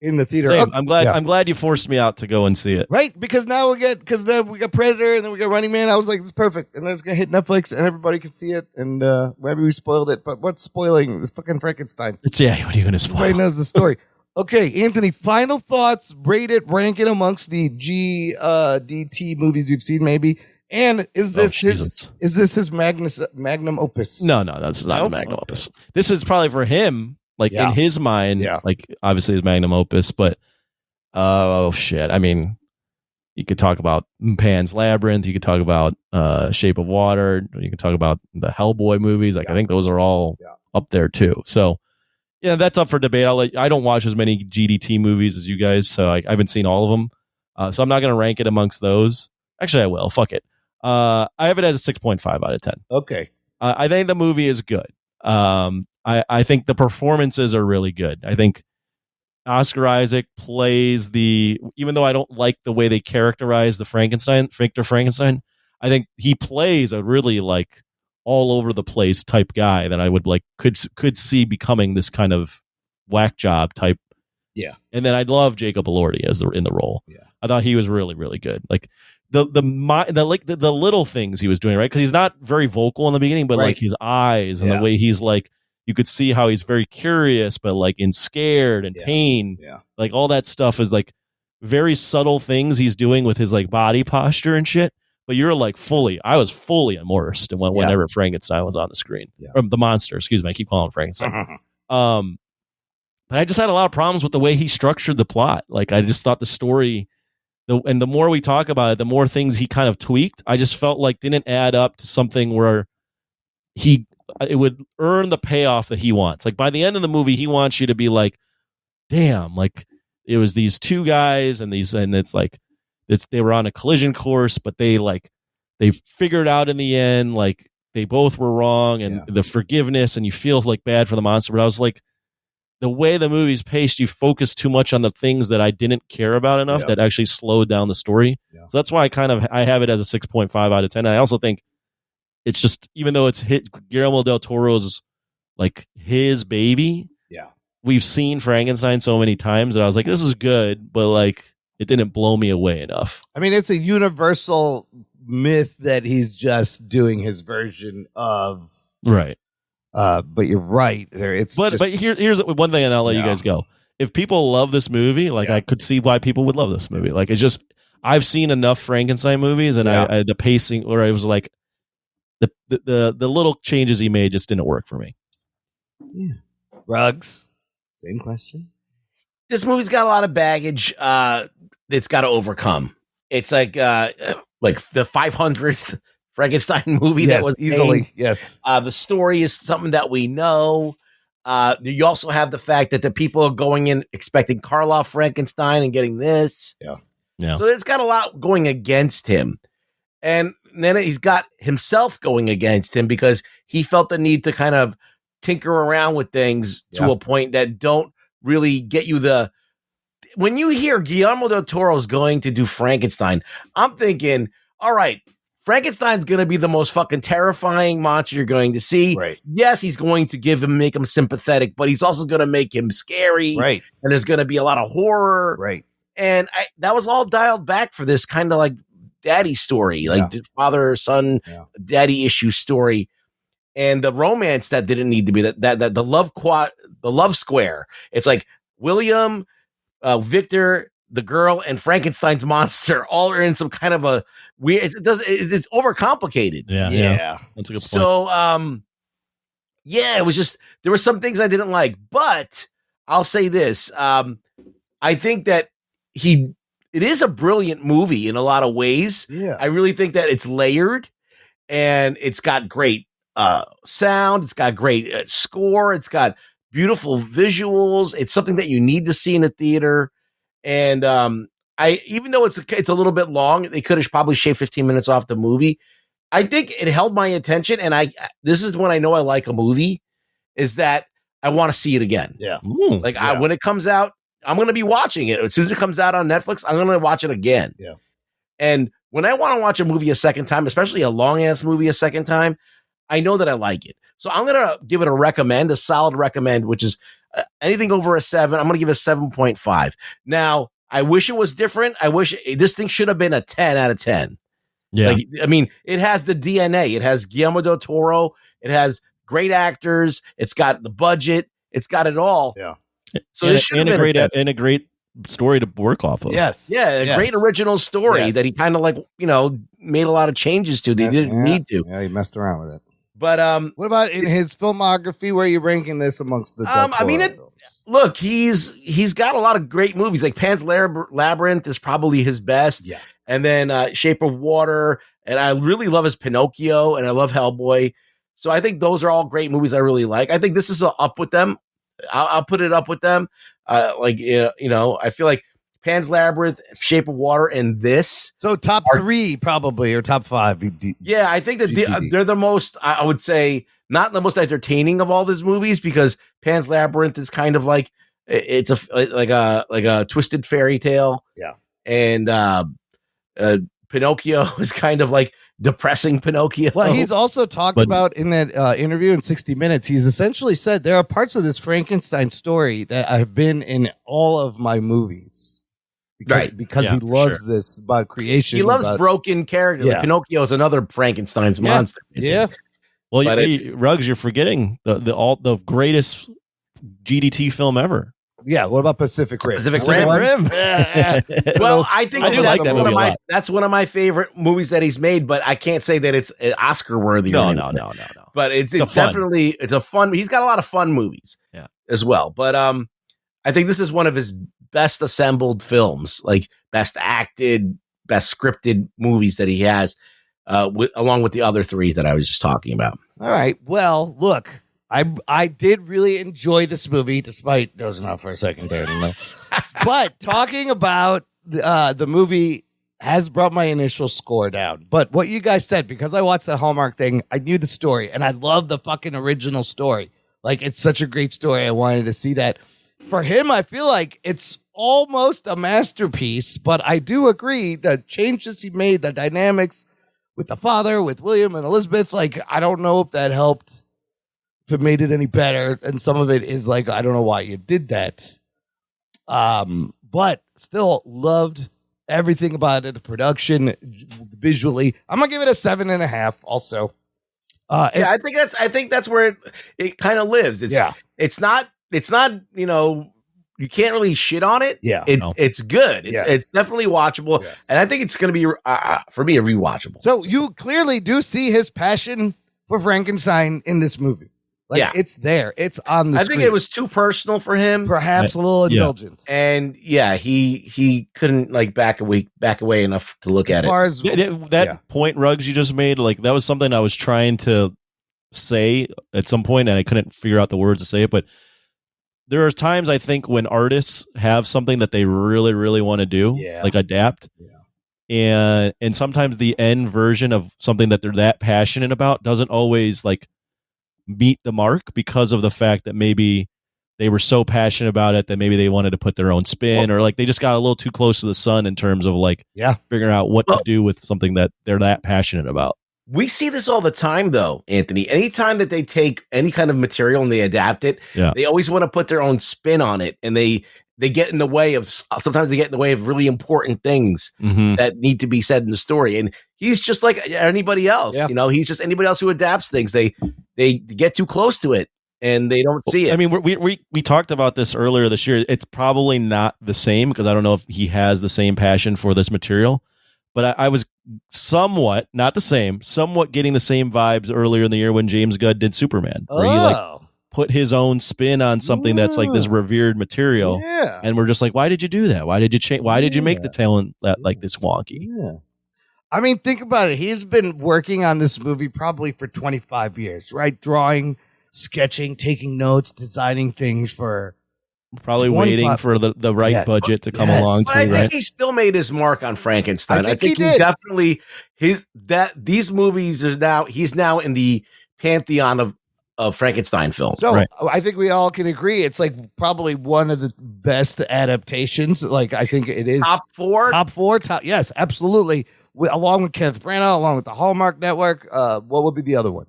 in the theater. Same. I'm glad you forced me out to go and see it. Right, because now we got Predator and then we got Running Man. I was like, it's perfect, and then it's gonna hit Netflix and everybody can see it. And maybe we spoiled it, but what's spoiling? This fucking Frankenstein. What are you gonna spoil? Everybody knows the story. Okay, Anthony. Final thoughts. Rate it. Rank it amongst the GDT movies you've seen, maybe. And is this his magnum opus? No, that's not a magnum opus. This is probably for him. Like in his mind, like obviously his magnum opus, but oh shit. I mean, you could talk about Pan's Labyrinth, you could talk about Shape of Water, you could talk about the Hellboy movies. Like I think those are all up there too. So yeah, that's up for debate. I don't watch as many GDT movies as you guys, so I haven't seen all of them. So I'm not going to rank it amongst those. Actually, I will. Fuck it. I have it as a 6.5 out of 10. Okay. I think the movie is good. I think the performances are really good. I think Oscar Isaac plays even though I don't like the way they characterize Victor Frankenstein, I think he plays a really like all over the place type guy that I would like could see becoming this kind of whack job type. Yeah. And then I'd love Jacob Elordi in the role. Yeah. I thought he was really, really good. Like the little things he was doing, right? Because he's not very vocal in the beginning, but like his eyes and the way he's like, you could see how he's very curious, but like in scared and pain. Yeah. Like all that stuff is like very subtle things he's doing with his like body posture and shit. But you're like I was fully immersed whenever Frankenstein was on the screen. Yeah. Or the monster, excuse me. I keep calling him Frankenstein. But I just had a lot of problems with the way he structured the plot. Like I just thought the story, and the more we talk about it, the more things he kind of tweaked. I just felt like didn't add up to something where he it would earn the payoff that he wants. Like by the end of the movie, he wants you to be like, damn, like it was these two guys and it's like they were on a collision course, but they figured out in the end, like they both were wrong, and the forgiveness, and you feel like bad for the monster. But I was like, the way the movie's paced, you focus too much on the things that I didn't care about enough that actually slowed down the story. So that's why I have it as a 6.5 out of 10. I also think it's just, even though it's Guillermo del Toro's like his baby, we've seen Frankenstein so many times that I was like, this is good, but like it didn't blow me away enough. I mean, it's a universal myth that he's just doing his version of right. But you're right. Here's one thing, and I'll let you guys go. If people love this movie, like I could see why people would love this movie. Like it's just, I've seen enough Frankenstein movies, and I the pacing, or I was like, the little changes he made just didn't work for me. Yeah. Rugs. Same question. This movie's got a lot of baggage it's got to overcome. It's like the 500th Frankenstein movie that was easily made. Yes. The story is something that we know. You also have the fact that the people are going in expecting Karloff Frankenstein and getting this. Yeah. So it's got a lot going against him. And then he's got himself going against him because he felt the need to kind of tinker around with things to a point that don't really get you when you hear Guillermo del Toro's going to do Frankenstein, I'm thinking, all right, Frankenstein's going to be the most fucking terrifying monster you're going to see. Right. Yes, he's going to make him sympathetic, but he's also going to make him scary. Right. And there's going to be a lot of horror. Right. And that was all dialed back for this kind of like daddy story, like father, son, daddy issue story. And the romance that didn't need to be that the love square. It's like William, Victor, the girl, and Frankenstein's monster all are in some kind of a weird. It's overcomplicated. Yeah. That's a good point. So, it was just, there were some things I didn't like, but I'll say this: I think that it is a brilliant movie in a lot of ways. Yeah, I really think that it's layered, and it's got great sound. It's got great score. It's got beautiful visuals. It's something that you need to see in a theater. And even though it's a little bit long, they could have probably shaved 15 minutes off the movie. I think it held my attention, and this is when I know I like a movie, is that I want to see it again. Yeah. When it comes out, I'm going to be watching it. As soon as it comes out on Netflix, I'm going to watch it again. Yeah. And when I want to watch a movie a second time, especially a long ass movie a second time, I know that I like it. So I'm going to give it a solid recommend, which is anything over a 7. I'm going to give it a 7.5. Now, I wish it was different. I wish this thing should have been a 10 out of 10. Yeah. I mean, it has the DNA. It has Guillermo del Toro. It has great actors. It's got the budget. It's got it all. Yeah. So this should have been a great story to work off of. Yes. Yeah, a great original story that he kind of made a lot of changes to. They didn't need to. Yeah, he messed around with it. But what about in his filmography? Where are you ranking this amongst the? I mean, look, he's got a lot of great movies. Like Pan's Labyrinth is probably his best. Yeah, and then Shape of Water, and I really love his Pinocchio, and I love Hellboy. So I think those are all great movies I really like. I think this is up with them. I'll put it up with them. I feel like Pan's Labyrinth, Shape of Water, and this. So top 3 probably, or top 5. Yeah, I think that they're the most, I would say, not the most entertaining of all these movies, because Pan's Labyrinth is kind of like, it's like a twisted fairy tale. Yeah. And Pinocchio is kind of like depressing Pinocchio. Well, he's also talked about in that interview in 60 Minutes, he's essentially said there are parts of this Frankenstein story that have been in all of my movies. Because he loves this about creation. He loves broken characters. Yeah. Like Pinocchio is another Frankenstein's monster. Yeah. Well, Ruggs, you're forgetting the greatest GDT film ever. Yeah. What about Pacific Rim? Pacific Rim. Well, I think that's one of my favorite movies that he's made, but I can't say that it's Oscar worthy. No. But it's definitely a fun. He's got a lot of fun movies. As well. But I think this is one of his best assembled films, like best acted, best scripted movies that he has. along with the other three that I was just talking about. All right. Well, look, I did really enjoy this movie, despite dozing off for a second there. But talking about the movie has brought my initial score down. But what you guys said, because I watched that Hallmark thing, I knew the story, and I love the fucking original story. Like, it's such a great story. I wanted to see that. For him, I feel like it's almost a masterpiece, but I do agree the changes he made, the dynamics with the father, with William and Elizabeth, like, I don't know if that helped, if it made it any better. And some of it is like, I don't know why you did that. But still loved everything about it, the production, visually. I'm gonna give it a 7.5. Also, I think that's where it kind of lives. It's not. You know, you can't really shit on it. Yeah, it's good. It's definitely watchable, and I think it's gonna be for me a rewatchable. So you clearly do see his passion for Frankenstein in this movie. Like, it's there. It's on the screen. I think it was too personal for him. Perhaps a little indulgent. And he couldn't like back away enough to look at it. As far as that point, Ruggs, you just made, like, that was something I was trying to say at some point, and I couldn't figure out the words to say it. But there are times, I think, when artists have something that they really, really want to do, like adapt. And sometimes the end version of something that they're that passionate about doesn't always like meet the mark because of the fact that maybe they were so passionate about it that maybe they wanted to put their own spin, or like they just got a little too close to the sun in terms of like figuring out what to do with something that they're that passionate about. We see this all the time, though, Anthony. Anytime that they take any kind of material and they adapt it, they always want to put their own spin on it, and they get in the way of, sometimes they get in the way of really important things that need to be said in the story. And he's just like anybody else, you know, he's just anybody else who adapts things. They get too close to it and they don't see it. I mean, we talked about this earlier this year. It's probably not the same because I don't know if he has the same passion for this material, but I was somewhat, not the same, somewhat getting the same vibes earlier in the year when James Gunn did Superman, where he like put his own spin on something that's like this revered material. And we're just like, why did you do that? Why did you change? Why did you make the talent that like this wonky? I mean, think about it. He's been working on this movie probably for 25 years, right? Drawing, sketching, taking notes, designing things for probably waiting for the right budget to come along. But I think he still made his mark on Frankenstein. I think he definitely these movies are now, he's now in the pantheon of Frankenstein films. So I think we all can agree it's like probably one of the best adaptations. Like, I think it is top four. Yes, absolutely. Along with Kenneth Branagh, along with the Hallmark Network. What would be the other one?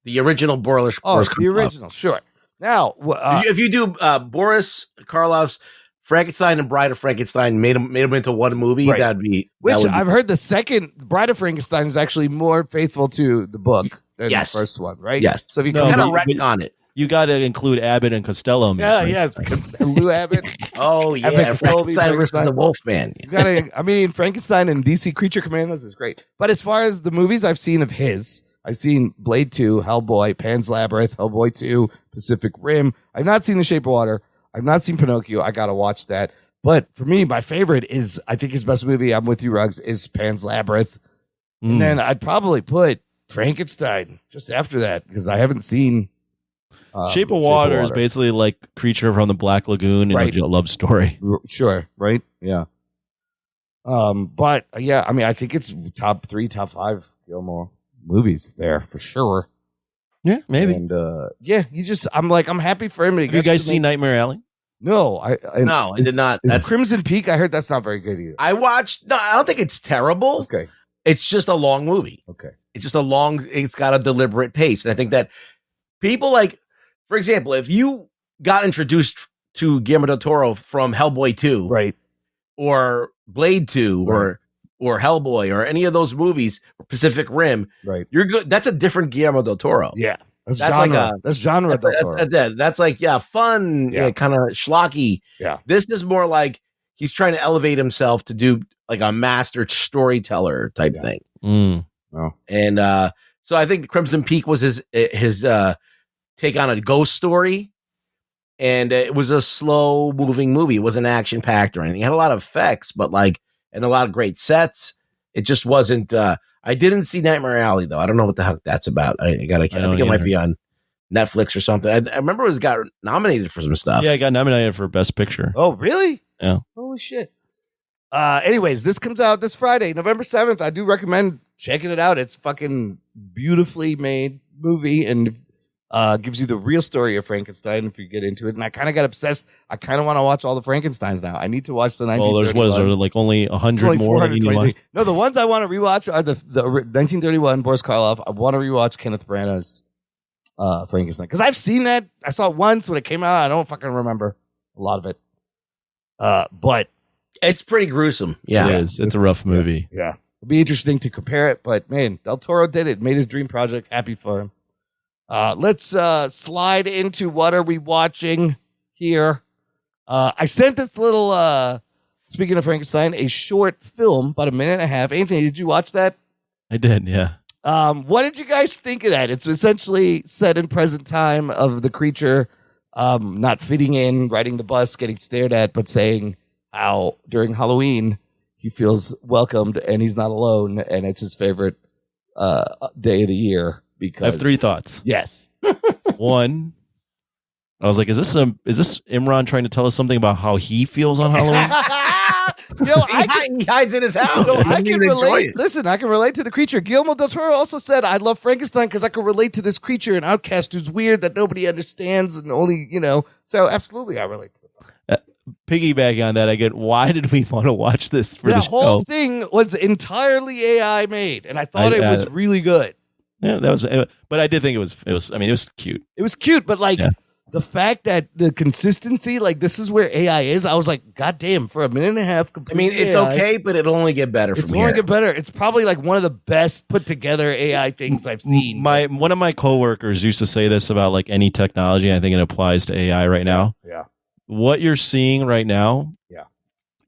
The original Boris. The original. Sure. Now, if you do Boris Karloff's Frankenstein and Bride of Frankenstein, made them into one movie, that'd be. I've heard the second Bride of Frankenstein is actually more faithful to the book than the first one, right? Yes. So if you kind of retcon it. You got to include Abbott and Costello. Yes. Lou Abbott. Oh, yeah. Frankenstein versus the Wolfman. You gotta, I mean, Frankenstein and DC Creature Commandos is great. But as far as the movies I've seen of his, I've seen Blade 2, Hellboy, Pan's Labyrinth, Hellboy 2, Pacific Rim. I've not seen The Shape of Water. I've not seen Pinocchio. I got to watch that. But for me, my favorite is, I think his best movie, I'm with you, Ruggs, is Pan's Labyrinth. And then I'd probably put Frankenstein just after that because I haven't seen Shape of Water is basically like Creature from the Black Lagoon and a love story. Sure, right? Yeah. But yeah, I mean, I think it's top 3, top 5 Guillermo movies there for sure. Yeah, maybe. And I'm happy for him. Have you guys seen Nightmare Alley? No, I did not. Is Crimson Peak? I heard that's not very good either. I watched. No, I don't think it's terrible. Okay, it's just a long movie. Okay, it's just it's got a deliberate pace, and I think that people like. For example, if you got introduced to Guillermo del Toro from Hellboy 2, right, or Blade 2, or Hellboy, or any of those movies, or Pacific Rim, right, you're good. That's a different Guillermo del Toro. Yeah, that's genre. That's genre del Toro. That's like fun, kind of schlocky. Yeah, this is more like he's trying to elevate himself to do like a master storyteller type thing. Oh. And so I think Crimson Peak was his take on a ghost story, and it was a slow moving movie. It wasn't action packed or anything. It had a lot of effects, but and a lot of great sets. It just wasn't. I I didn't see Nightmare Alley though. I don't know what the heck that's about. I think it might be on Netflix or something. I remember it got nominated for some stuff. Yeah, it got nominated for Best Picture. Oh, really? Yeah. Holy shit. Anyways, this comes out this Friday, November 7th. I do recommend checking it out. It's fucking beautifully made movie and gives you the real story of Frankenstein if you get into it. And I kind of got obsessed. I kind of want to watch all the Frankensteins now. I need to watch the 1931. Well, there's what is there, like only 100 more that you need to watch? No, the ones I want to rewatch are the 1931 Boris Karloff. I want to rewatch Kenneth Branagh's Frankenstein because I've seen that. I saw it once when it came out. I don't fucking remember a lot of it. But it's pretty gruesome. Yeah, it is. It's a rough movie. Yeah. It'll be interesting to compare it, but man, Del Toro did it. Made his dream project. Happy for him. Let's slide into what are we watching here. I sent this little, speaking of Frankenstein, a short film, about a minute and a half. Anthony, did you watch that? I did, yeah. What did you guys think of that? It's essentially set in present time of the creature not fitting in, riding the bus, getting stared at, but saying how during Halloween he feels welcomed and he's not alone, and it's his favorite day of the year. Because I have 3 thoughts. Yes. One, I was like, is this Imran trying to tell us something about how he feels on Halloween? He hides in his house. So I can relate. Listen, I can relate to the creature. Guillermo del Toro also said, I love Frankenstein because I can relate to this creature, an outcast who's weird that nobody understands and only, so absolutely I relate to the Piggyback on that, I get, why did we want to watch this for the show? The whole thing was entirely AI made, and I thought it was really good. Yeah, that was, but I did think it was cute. It was cute, but the fact that the consistency, this is where AI is, I was like, God damn, for a minute and a half. It's AI, okay, but it'll only get better from here. It's only get better. It's probably one of the best put together AI things I've seen. One of my coworkers used to say this about any technology. I think it applies to AI right now. Yeah. What you're seeing right now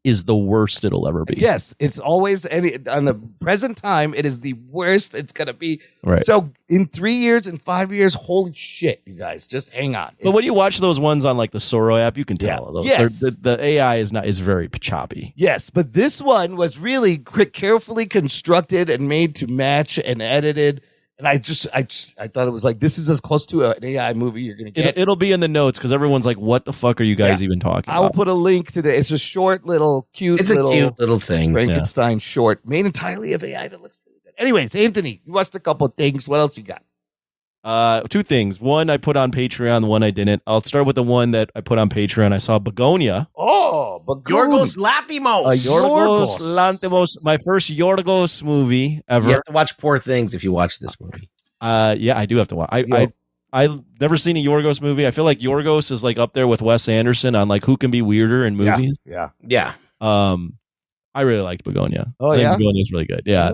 is the worst it'll ever be. Yes, it's always on the present time. It is the worst it's gonna be. Right. So in 3 years and 5 years, holy shit, you guys, just hang on. But when you watch those ones on the Toro app, you can tell. Yes. The AI is very choppy. Yes, but this one was really carefully constructed and made to match and edited. And I thought it was this is as close to an AI movie you're going to get. It'll be in the notes because everyone's like, what the fuck are you guys even talking about? I will put a link to it's a short little cute It's a cute little thing. Frankenstein short made entirely of AI that looks really good. Anyways, Anthony, you watched a couple of things. What else you got? 2 things. One I put on Patreon, the one I didn't. I'll start with the one that I put on Patreon. I saw Bugonia. Oh, Bugonia. Yorgos Lanthimos. Yorgos Lanthimos. My first Yorgos movie ever. You have to watch Poor Things if you watch this movie. Yeah, I do have to watch. I've never seen a Yorgos movie. I feel like Yorgos is up there with Wes Anderson on who can be weirder in movies. Yeah. I really liked Bugonia. Oh, I think Bugonia is really good. Yeah.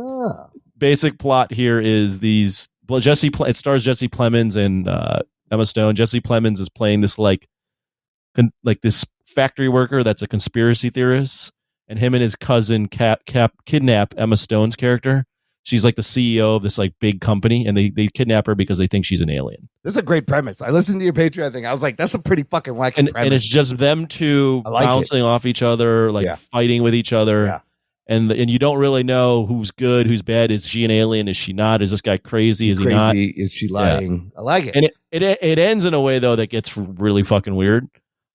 Basic plot here is it stars Jesse Plemons and Emma Stone. Jesse Plemons is playing this this factory worker that's a conspiracy theorist, and him and his cousin kidnap Emma Stone's character. She's the CEO of this big company, and they kidnap her because they think she's an alien. This is a great premise. I listened to your Patreon thing. I was like, that's a pretty fucking wacky premise. And it's just them two bouncing off each other, fighting with each other. Yeah. And you don't really know who's good, who's bad. Is she an alien? Is she not? Is this guy crazy? Is he not? Is she lying? Yeah. I like it. And it ends in a way though that gets really fucking weird.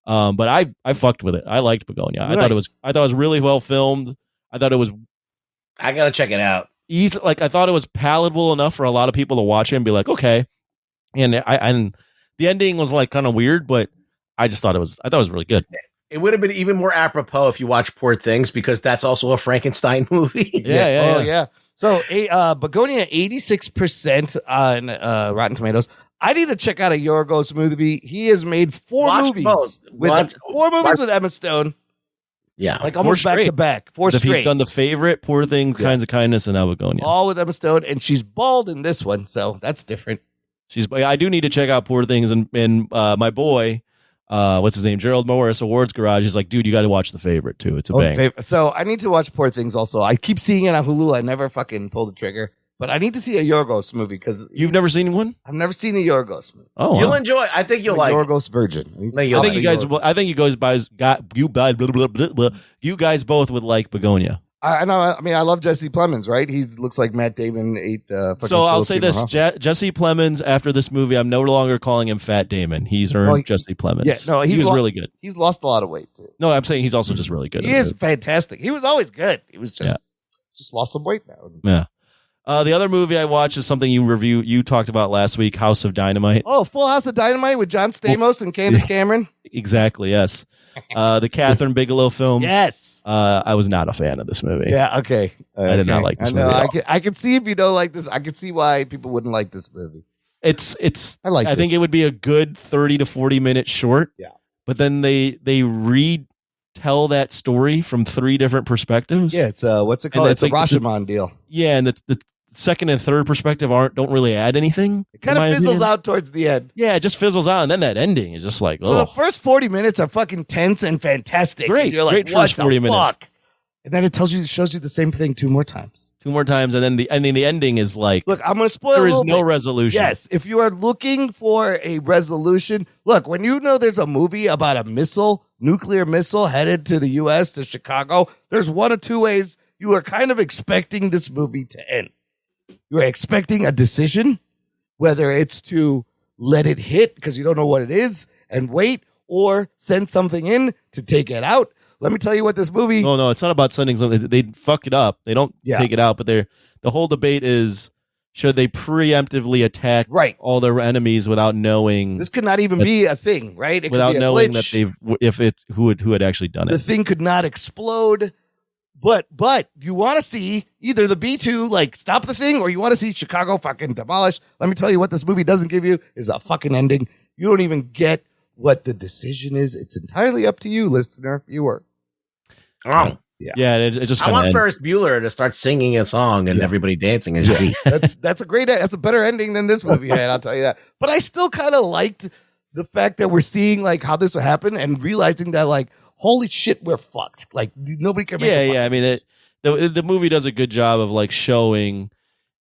But I fucked with it. I liked Bugonia. Nice. I thought it was really well filmed. I thought it was. I gotta check it out. Easy. I thought it was palatable enough for a lot of people to watch it and be like, okay. And the ending was kind of weird, but I thought it was really good. It would have been even more apropos if you watch Poor Things because that's also a Frankenstein movie. Yeah. So Bugonia 86% on Rotten Tomatoes. I need to check out a Yorgos movie. He has made 4 movies with Emma Stone. Yeah, almost back to back, 4 straight. He's done The Favorite, Poor Things, Kinds of Kindness, and now Bugonia. All with Emma Stone, and she's bald in this one, so that's different. I do need to check out Poor Things, and my boy, what's his name, Gerald Morris, Awards Garage, is like, dude, you got to watch The Favorite too. It's a bang. So I need to watch Poor Things also. I keep seeing it on Hulu. I never fucking pull the trigger. But I need to see a Yorgos movie because you've never seen one. I've never seen a Yorgos movie. Oh, you'll enjoy. I think you'll like Yorgos Virgin. I think you guys both would like Bugonia. I know. I mean, I love Jesse Plemons, right? He looks like Matt Damon ate. So I'll say this: Jesse Plemons. After this movie, I'm no longer calling him Fat Damon. He's earned Jesse Plemons. Yeah, no, he was really good. He's lost a lot of weight too. No, I'm saying he's also just really good. He is fantastic. He was always good. He was just lost some weight now. Yeah. The other movie I watched is something you talked about last week, House of Dynamite. Oh, Full House of Dynamite with John Stamos and Candace Cameron. Exactly. Yes. The Catherine Bigelow film. Yes. I was not a fan of this movie. Yeah. Okay. I did not like this movie. I can see if you don't like this. I can see why people wouldn't like this movie. I think it would be a good 30 to 40 minute short. Yeah. But then they retell that story from 3 different perspectives. Yeah. It's what's it called? It's a Rashomon deal. Yeah, and the second and third perspective don't really add anything. It kind of fizzles out towards the end. Yeah, it just fizzles out, and then that ending is just like, so the first 40 minutes are fucking tense and fantastic. Great, and you're like, great first 40 minutes. Fuck? And then it shows you the same thing 2 more times. 2 more times, and then the ending is like, look, I'm going to spoil. There is no resolution. Yes, if you are looking for a resolution, look, when you know there's a movie about a nuclear missile headed to the U.S. to Chicago, there's 1 or 2 ways you are kind of expecting this movie to end. You're expecting a decision, whether it's to let it hit because you don't know what it is and wait, or send something in to take it out. Let me tell you what this movie. No, it's not about sending something. They fuck it up. They don't take it out, but the whole debate is, should they preemptively attack all their enemies without knowing? This could not even be a thing, right? It without could be a knowing glitch. that who had actually done it. The thing could not explode. But you want to see either the B-2 like stop the thing, or you want to see Chicago fucking demolished. Let me tell you what this movie doesn't give you is a fucking ending. You don't even get what the decision is. It's entirely up to you, listener, viewer. Oh. Yeah, it just. I want Ferris Bueller to start singing a song and everybody dancing. That's a better ending than this movie had. I'll tell you that. But I still kind of liked the fact that we're seeing like how this would happen and realizing that like, holy shit, we're fucked. Like nobody can make I mean, the movie does a good job of like showing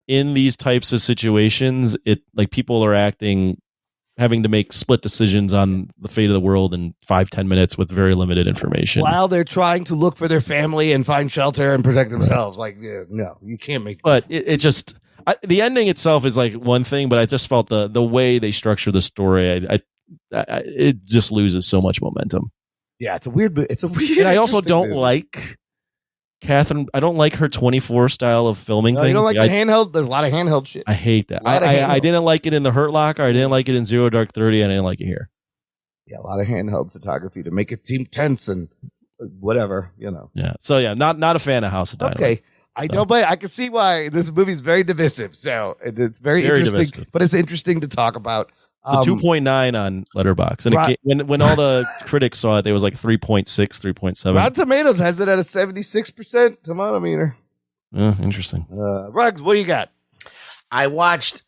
in these types of situations, it like people are having to make split decisions on the fate of the world in 5-10 minutes with very limited information while they're trying to look for their family and find shelter and protect themselves. Like, no, you can't make. But the ending itself is like one thing, but I just felt the way they structure the story, it just loses so much momentum. Yeah, it's a weird. And I also don't like Catherine. I don't like her 24 style of filming. You don't like the handheld. There's a lot of handheld shit. I hate that. I didn't like it in The Hurt Locker. I didn't like it in Zero Dark 30. I didn't like it here. Yeah, a lot of handheld photography to make it seem tense and whatever, Yeah. So yeah, not a fan of House of Dynamite. Okay. I know, but I can see why this movie's very divisive. So it's very interesting, divisive. But it's interesting to talk about. It's a 2.9 on Letterboxd. And when all the critics saw it, it was like 3.6, 3.7. Rotten Tomatoes has it at a 76% tomato meter. Interesting. Ruggs, what do you got? I watched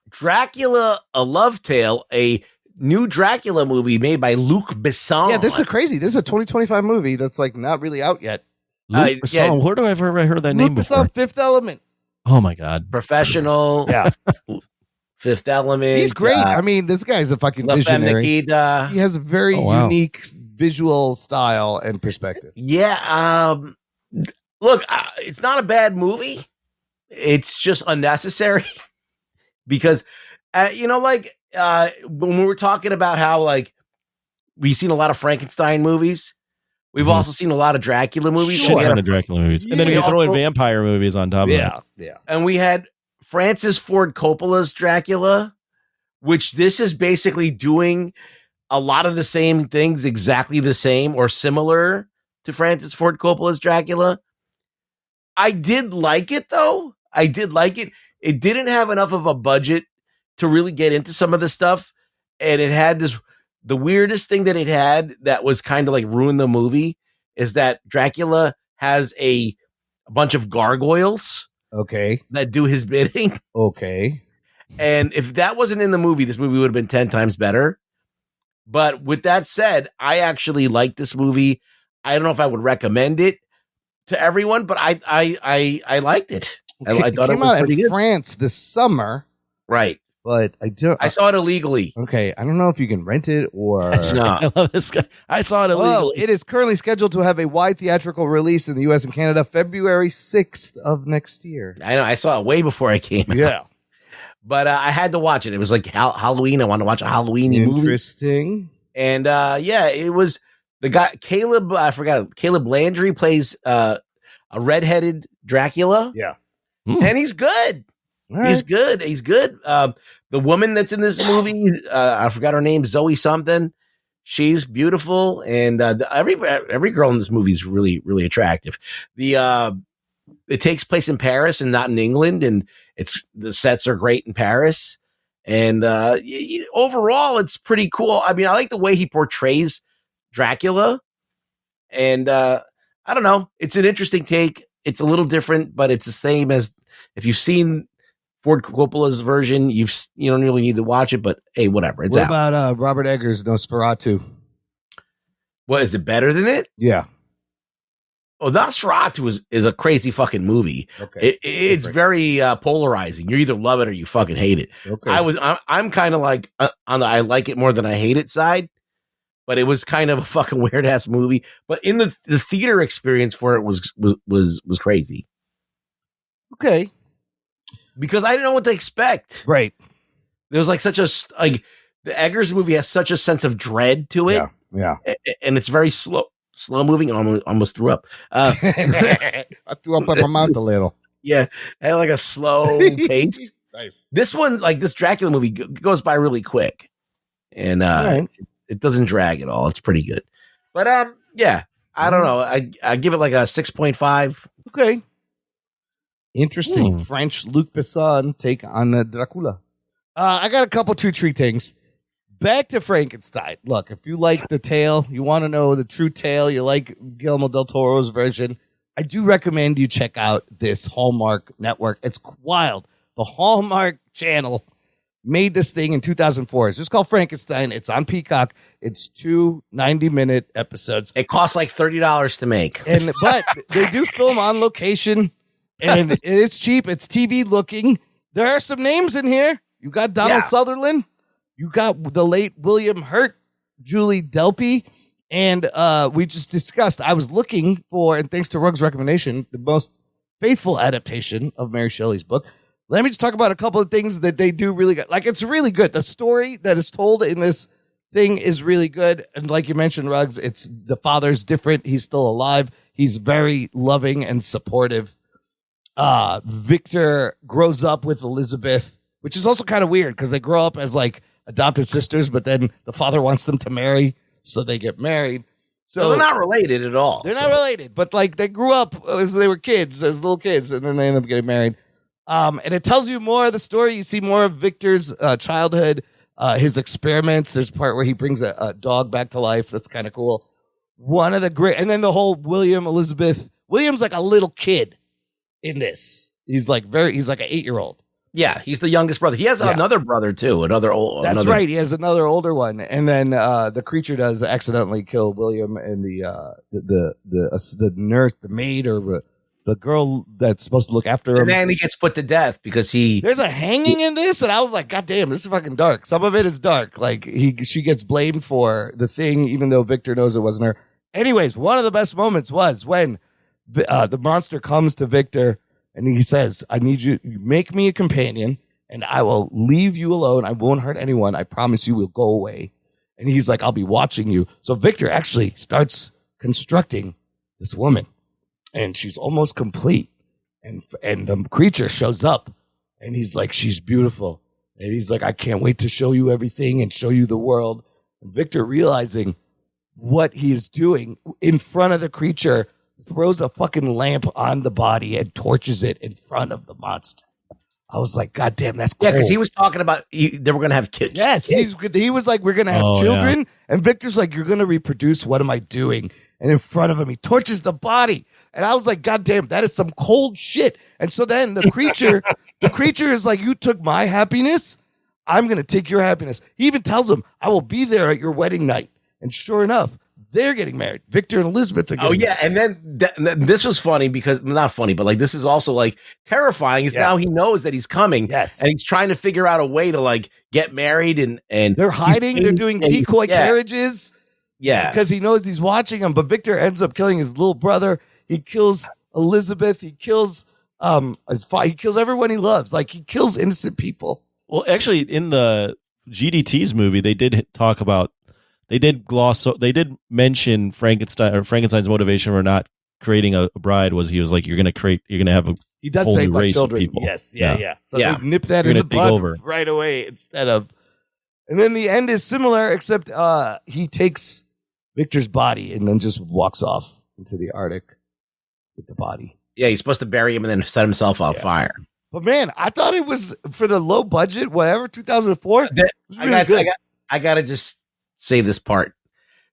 Dracula, A Love Tale, a new Dracula movie made by Luc Besson. Yeah, this is crazy. This is a 2025 movie that's like not really out yet. Luc Besson. Where do I ever heard that name before? Luc Besson, Fifth Element. Oh my God. Professional. Yeah. Fifth Element. He's great. I mean, this guy's a fucking visionary. He has a very unique visual style and perspective. Yeah. Look, it's not a bad movie. It's just unnecessary because, when we were talking about how like we've seen a lot of Frankenstein movies, we've also seen a lot of Dracula movies. Shit ton of Dracula movies. And then you throw in vampire movies on top of that. Yeah. And we had Francis Ford Coppola's Dracula, which this is basically doing a lot of the same things, exactly the same or similar to Francis Ford Coppola's Dracula. I did like it, though. I did like it. It didn't have enough of a budget to really get into some of the stuff. And it had the weirdest thing that it had that was kind of like ruined the movie is that Dracula has a bunch of gargoyles. Okay. That do his bidding. Okay. And if that wasn't in the movie, this movie would have been 10 times better. But with that said, I actually like this movie. I don't know if I would recommend it to everyone, but I liked it. Okay. I thought it came was out pretty in good. France this summer. Right. but I do. I saw it illegally. Okay, I don't know if you can rent it or. No. I love this guy. I saw it illegally. Oh, it is currently scheduled to have a wide theatrical release in the U.S. and Canada February 6th of next year. I know. I saw it way before I came out. Yeah. But I had to watch it. It was like Halloween. I wanted to watch a Halloween-y movie. Interesting. And it was the guy, Caleb, I forgot, Caleb Landry plays a redheaded Dracula. Yeah. And he's good. Right. He's good. He's good. The woman that's in this movie, I forgot her name, Zoe something. She's beautiful, and every girl in this movie is really, really attractive. It takes place in Paris and not in England, and the sets are great in Paris. And overall, it's pretty cool. I mean, I like the way he portrays Dracula, and I don't know. It's an interesting take. It's a little different, but it's the same as if you've seen Ford Coppola's version, you don't really need to watch it, but hey, whatever. It's what out. about Robert Eggers' Nosferatu? What, is it better than it? Yeah. Oh, Nosferatu is a crazy fucking movie. Okay. It's very polarizing. You either love it or you fucking hate it. Okay. I'm kind of like on the I like it more than I hate it side, but it was kind of a fucking weird ass movie. But in the theater experience for it was crazy. Okay. Because I didn't know what to expect. Right. There was like the Eggers movie has such a sense of dread to it. Yeah. And it's very slow moving. I almost threw up. I threw up in my mouth a little. Yeah. I had like a slow pace. Nice. This one, like this Dracula movie goes by really quick, and right. it doesn't drag at all. It's pretty good. But yeah, I don't know. I give it like a 6.5. Okay. Interesting. French Luc Besson take on Dracula. I got a couple 2-3 things. Back to Frankenstein. Look, if you like the tale, you want to know the true tale, you like Guillermo del Toro's version, I do recommend you check out this Hallmark network. It's wild. The Hallmark channel made this thing in 2004. It's just called Frankenstein. It's on Peacock. It's 2 90-minute episodes. It costs like $30 to make. But they do film on location, and it's cheap. It's TV looking. There are some names in here. You got Donald Sutherland. You got the late William Hurt, Julie Delpy, and we just discussed. I was looking for, and thanks to Rug's recommendation, the most faithful adaptation of Mary Shelley's book. Let me just talk about a couple of things that they do really good. Like, it's really good. The story that is told in this thing is really good. And like you mentioned, Ruggs, it's the father's different. He's still alive. He's very loving and supportive. Victor grows up with Elizabeth, which is also kind of weird because they grow up as like adopted sisters, but then the father wants them to marry, so they get married. So they're not related at all. They're not related, but like they grew up as they were kids, as little kids, and then they end up getting married. And it tells you more of the story. You see more of Victor's childhood, his experiments. There's a part where he brings a dog back to life. That's kind of cool. One of the great, and then the whole Elizabeth. William's like a little kid in this. He's like an 8-year-old. Yeah, he's the youngest brother. He has another brother too. That's right. He has another older one, and then the creature does accidentally kill William, and the nurse, the maid, or the girl that's supposed to look after him. And then he gets put to death because there's a hanging in this, and I was like, God damn, this is fucking dark. Some of it is dark. Like she gets blamed for the thing, even though Victor knows it wasn't her. Anyways, one of the best moments was when the monster comes to Victor. And he says, I need you to make me a companion, and I will leave you alone. I won't hurt anyone. I promise you we'll go away. And he's like, I'll be watching you. So Victor actually starts constructing this woman, and she's almost complete. And the creature shows up, and he's like, she's beautiful. And he's like, I can't wait to show you everything and show you the world. And Victor, realizing what he is doing in front of the creature, throws a fucking lamp on the body and torches it in front of the monster. I was like, God damn, that's cool. Yeah, because he was talking about they were going to have kids. Yes, he was like, we're going to have children. Yeah. And Victor's like, you're going to reproduce. What am I doing? And in front of him, he torches the body. And I was like, God damn, that is some cold shit. And so then the creature is like, you took my happiness. I'm going to take your happiness. He even tells him, I will be there at your wedding night. And sure enough, they're getting married. Victor and Elizabeth are getting married. And then this was funny because not funny, but like this is also like terrifying. Is now he knows that he's coming. Yes, and he's trying to figure out a way to like get married, and they're hiding. They're doing decoy carriages. Yeah, because he knows he's watching him. But Victor ends up killing his little brother. He kills Elizabeth. He kills he kills everyone he loves. Like he kills innocent people. Well, actually, in the GDT's movie, they did talk about. They did mention Frankenstein's motivation for not creating a bride was he was like, you're going to have a he does whole say new by race children. of people. Yes. Yeah. So they nip that in the bud right away instead of, and then the end is similar, except he takes Victor's body and then just walks off into the Arctic with the body. Yeah. He's supposed to bury him and then set himself on fire. But man, I thought it was for the low budget, whatever, 2004. I gotta just say this part.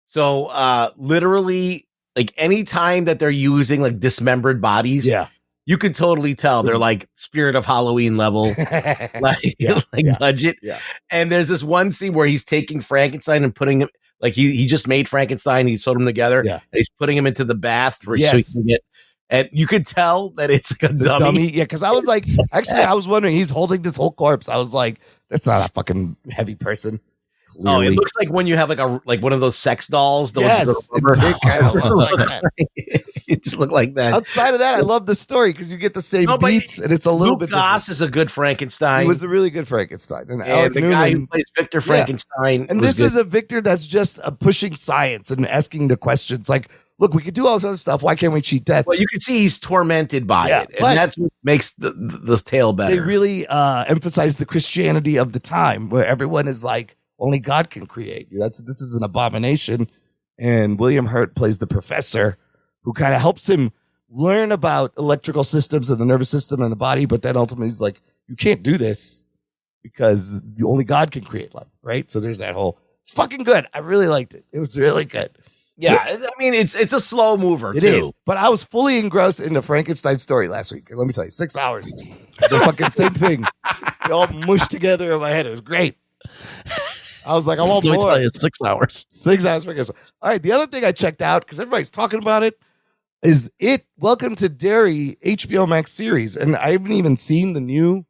So literally like any time that they're using like dismembered bodies, you can totally tell they're like Spirit of Halloween level budget. Yeah. And there's this one scene where he's taking Frankenstein and putting him like he just made Frankenstein, he sewed him together, and he's putting him into the bath so he can get, and you could tell that it's like a dummy. Yeah, because I was like, actually, I was wondering, he's holding this whole corpse. I was like, that's not a fucking heavy person. Clearly. Oh, it looks like when you have like one of those sex dolls. It just looked like that. Outside of that, I love the story because you get the same beats, and it's a little bit. Goss is a good Frankenstein. He was a really good Frankenstein, and the guy who plays Victor Frankenstein. And this is a Victor that's just pushing science and asking the questions like, look, we could do all this other stuff. Why can't we cheat death? Well, you can see he's tormented by it. And that's what makes the tale better. They really emphasize the Christianity of the time where everyone is like, only God can create. This is an abomination. And William Hurt plays the professor who kind of helps him learn about electrical systems and the nervous system and the body. But then ultimately he's like, you can't do this because only God can create life. Right. So there's that whole, it's fucking good. I really liked it. It was really good. Yeah, I mean, it's a slow mover, it too. Is, but I was fully engrossed in the Frankenstein story last week. Let me tell you, 6 hours. The fucking same thing. They all mushed together in my head. It was great. I was like, I want more. Let me tell you, 6 hours. 6 hours. All right, the other thing I checked out, because everybody's talking about it, is Welcome to Derry HBO Max series. And I haven't even seen the new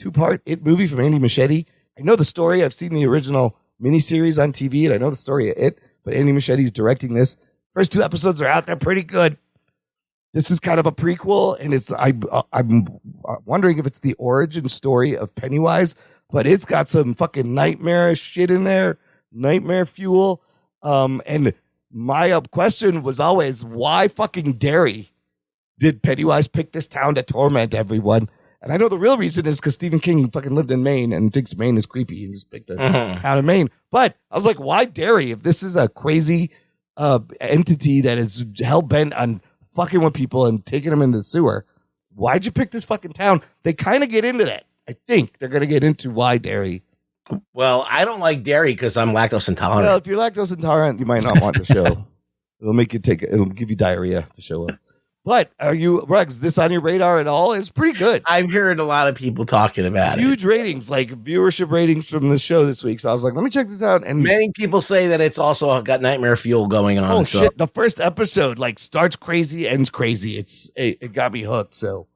2-part It movie from Andy Muschietti. I know the story. I've seen the original miniseries on TV, and I know the story of It. But Andy Muschietti's directing this. First 2 episodes are out. They're pretty good. This is kind of a prequel, and I'm wondering if it's the origin story of Pennywise, but it's got some fucking nightmare shit in there, nightmare fuel. And my question was always, why fucking Derry did Pennywise pick this town to torment everyone? And I know the real reason is because Stephen King fucking lived in Maine and thinks Maine is creepy and just picked a town in Maine. But I was like, why Derry? If this is a crazy entity that is hell-bent on fucking with people and taking them into the sewer, why'd you pick this fucking town? They kind of get into that. I think they're going to get into why Derry. Well, I don't like dairy because I'm lactose intolerant. Well, if you're lactose intolerant, you might not want the show. It'll give you diarrhea to show up. But are you, Rugs, this on your radar at all? It's pretty good. I've heard a lot of people talking about Huge ratings, like viewership ratings from the show this week. So I was like, let me check this out. And many people say that it's also got nightmare fuel going on. Oh, shit. The first episode, starts crazy, ends crazy. It got me hooked. So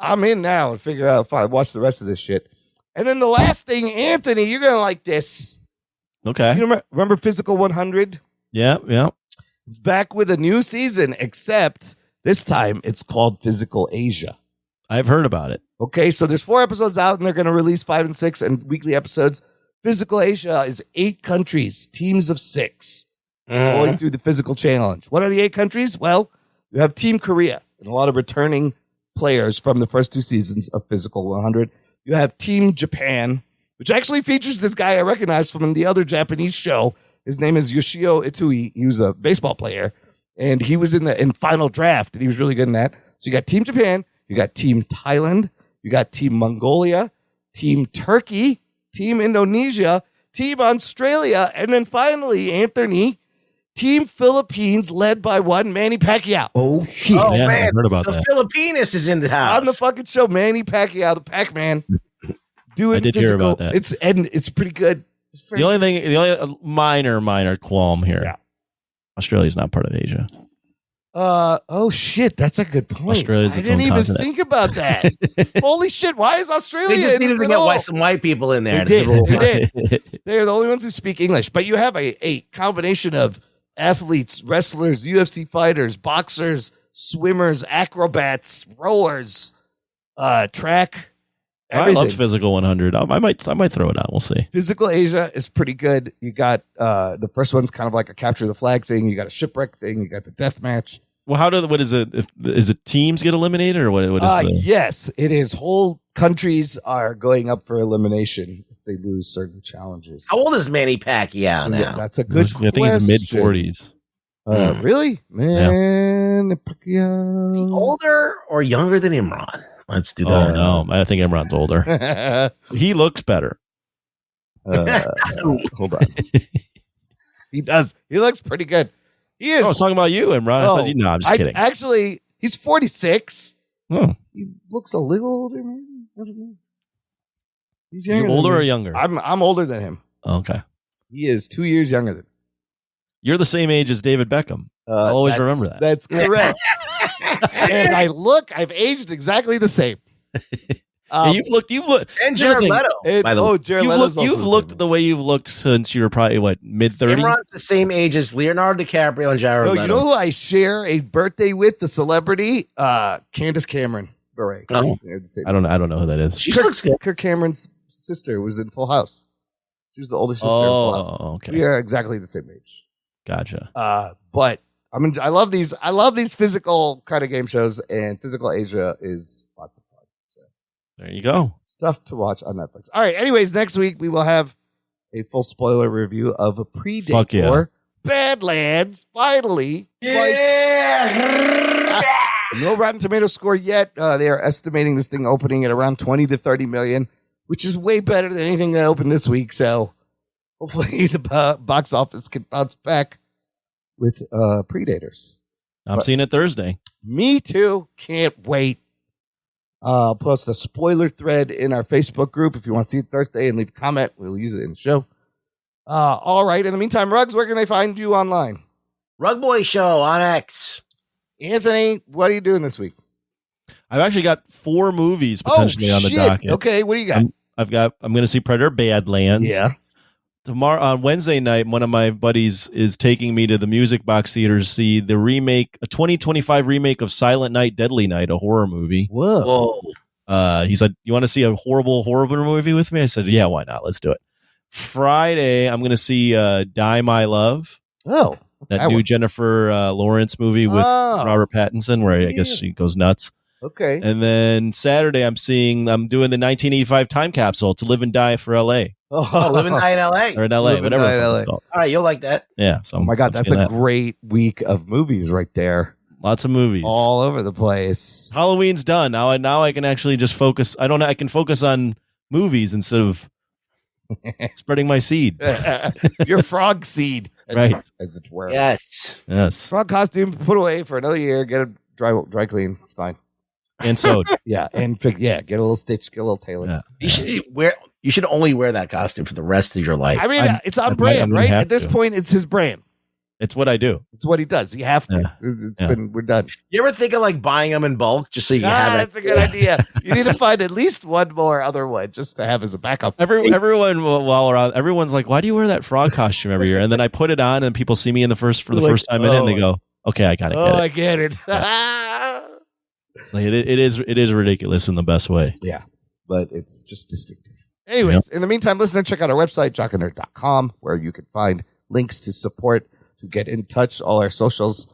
I'm in now and figure out if I watch the rest of this shit. And then the last thing, Anthony, you're going to like this. Okay. You remember Physical 100? Yeah. It's back with a new season, except this time it's called Physical Asia. I've heard about it. Okay, so there's 4 episodes out, and they're going to release 5 and 6 and weekly episodes. Physical Asia is 8 countries, teams of 6, going through the physical challenge. What are the 8 countries? Well, you have Team Korea and a lot of returning players from the first 2 seasons of Physical 100. You have Team Japan, which actually features this guy I recognize from the other Japanese show. His name is Yoshio Itoi. He was a baseball player, and he was in Final Draft, and he was really good in that. So you got Team Japan, you got Team Thailand, you got Team Mongolia, Team Turkey, Team Indonesia, Team Australia, and then finally, Anthony, Team Philippines, led by one Manny Pacquiao. Oh, shit. Oh, yeah, man. I heard about the that. Filipinas is in the house. On the fucking show, Manny Pacquiao, the Pac-Man. I did hear about that. It's pretty good. The only minor qualm here. Yeah. Australia's not part of Asia. Oh shit, that's a good point. Australia's I its didn't own even continent. think about that. Holy shit, why is Australia? They just in needed this to at all? get some white people in there. They did. They're the only ones who speak English. But you have a combination of athletes, wrestlers, UFC fighters, boxers, swimmers, acrobats, rowers, track. I loved Physical 100. I might throw it out. We'll see. Physical Asia is pretty good. You got the first one's kind of like a capture the flag thing. You got a shipwreck thing. You got the death match. Well, what is it? Is it teams get eliminated or what is yes, it is. Whole countries are going up for elimination if they lose certain challenges. How old is Manny Pacquiao now? Yeah, that's a good question. I think he's mid-40s. Really? Man, Pacquiao. Is he older or younger than Imran? Let's do that. Oh, no. I think Imran's older. He looks better. Hold on. He does. He looks pretty good. He is. I was talking about you, Imran. No, I'm just kidding. Actually, he's 46. Oh. He looks a little older, maybe. I don't know. He's younger. You older or younger? I'm older than him. Okay. He is 2 years younger than me. You're the same age as David Beckham. I'll always remember that. That's correct. And I've aged exactly the same. You've looked, and Jared Leto. By the way, Jared Leto's you've looked the way you've looked since you were probably mid-30s. Imran's the same age as Leonardo DiCaprio and Jared Leto. You know who I share a birthday with? The celebrity, Candace Cameron Bure. Oh. I don't know who that is. She looks good. Kirk Cameron's sister was in Full House. She was the older sister in Full House. Okay. We are exactly the same age. Gotcha. But I love these physical kind of game shows, and Physical Asia is lots of fun. So there you go. Stuff to watch on Netflix. All right. Anyways, next week we will have a full spoiler review of a Predator Badlands. Finally. Yeah. No Rotten Tomatoes score yet. They are estimating this thing opening at around 20 to 30 million, which is way better than anything that opened this week. So hopefully the box office can bounce back with Predators. I'm seeing it Thursday. Me too. Can't wait. Post a spoiler thread in our Facebook group if you want to see it Thursday and leave a comment. We'll use it in the show. All right. In the meantime, Ruggs, where can they find you online? Rug Boy Show on X. Anthony, what are you doing this week? I've actually got 4 movies potentially on the docket. Okay, what do you got? I'm going to see Predator Badlands. Yeah. Tomorrow on Wednesday night, one of my buddies is taking me to the Music Box Theater to see the remake, a 2025 remake of Silent Night, Deadly Night, a horror movie. Whoa. He said, "You want to see a horrible movie with me?" I said, "Yeah, why not? Let's do it." Friday, I'm going to see Die My Love. Oh, that new Jennifer Lawrence movie with Robert Pattinson, where I guess she goes nuts. Okay. And then Saturday, I'm doing the 1985 time capsule To Live and Die for L.A. Oh, Live and Die in L.A. Or in L.A., whatever it's called. All right, you'll like that. Yeah. So oh my God, that's a great week of movies right there. Lots of movies. All over the place. Halloween's done. Now I can actually just focus. I can focus on movies instead of spreading my seed. Your frog seed. Right. As it were. Yes. Frog costume, put away for another year, get it dry clean. It's fine. And sewed. Yeah. And get a little stitch, get a little tailor. Yeah. You should only wear that costume for the rest of your life. I mean, it's on brand, right? At this point, it's his brand. It's what I do. It's what he does. You have to. We're done. You ever think of like buying them in bulk just so you can have it? That's a good idea. You need to find at least one more other one just to have as a backup. Everyone while around, everyone's like, "Why do you wear that frog costume every year?" And then I put it on, and people see me for the first time in it, and they go, "Okay, I got it." I get it. Like it is ridiculous in the best way. Yeah, but it's just distinctive. Anyways, in the meantime, listener, check out our website, jockandnerd.com, where you can find links to support, to get in touch, all our socials.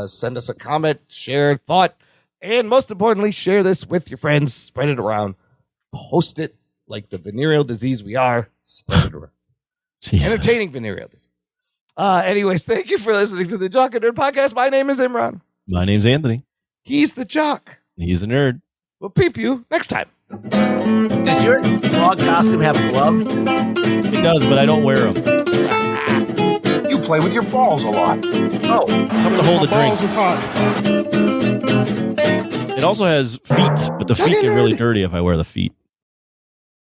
Send us a comment, share a thought, and most importantly, share this with your friends. Spread it around. Post it like the venereal disease we are. Spread it around. Entertaining venereal disease. Anyways, thank you for listening to the Jock and Nerd Podcast. My name is Imran. My name's Anthony. He's the Jock. He's the nerd. We'll peep you next time. Does your frog costume have gloves? It does, but I don't wear them. You play with your balls a lot. Oh, something to hold a drink. Balls is hot. It also has feet, but the feet get really dirty if I wear the feet.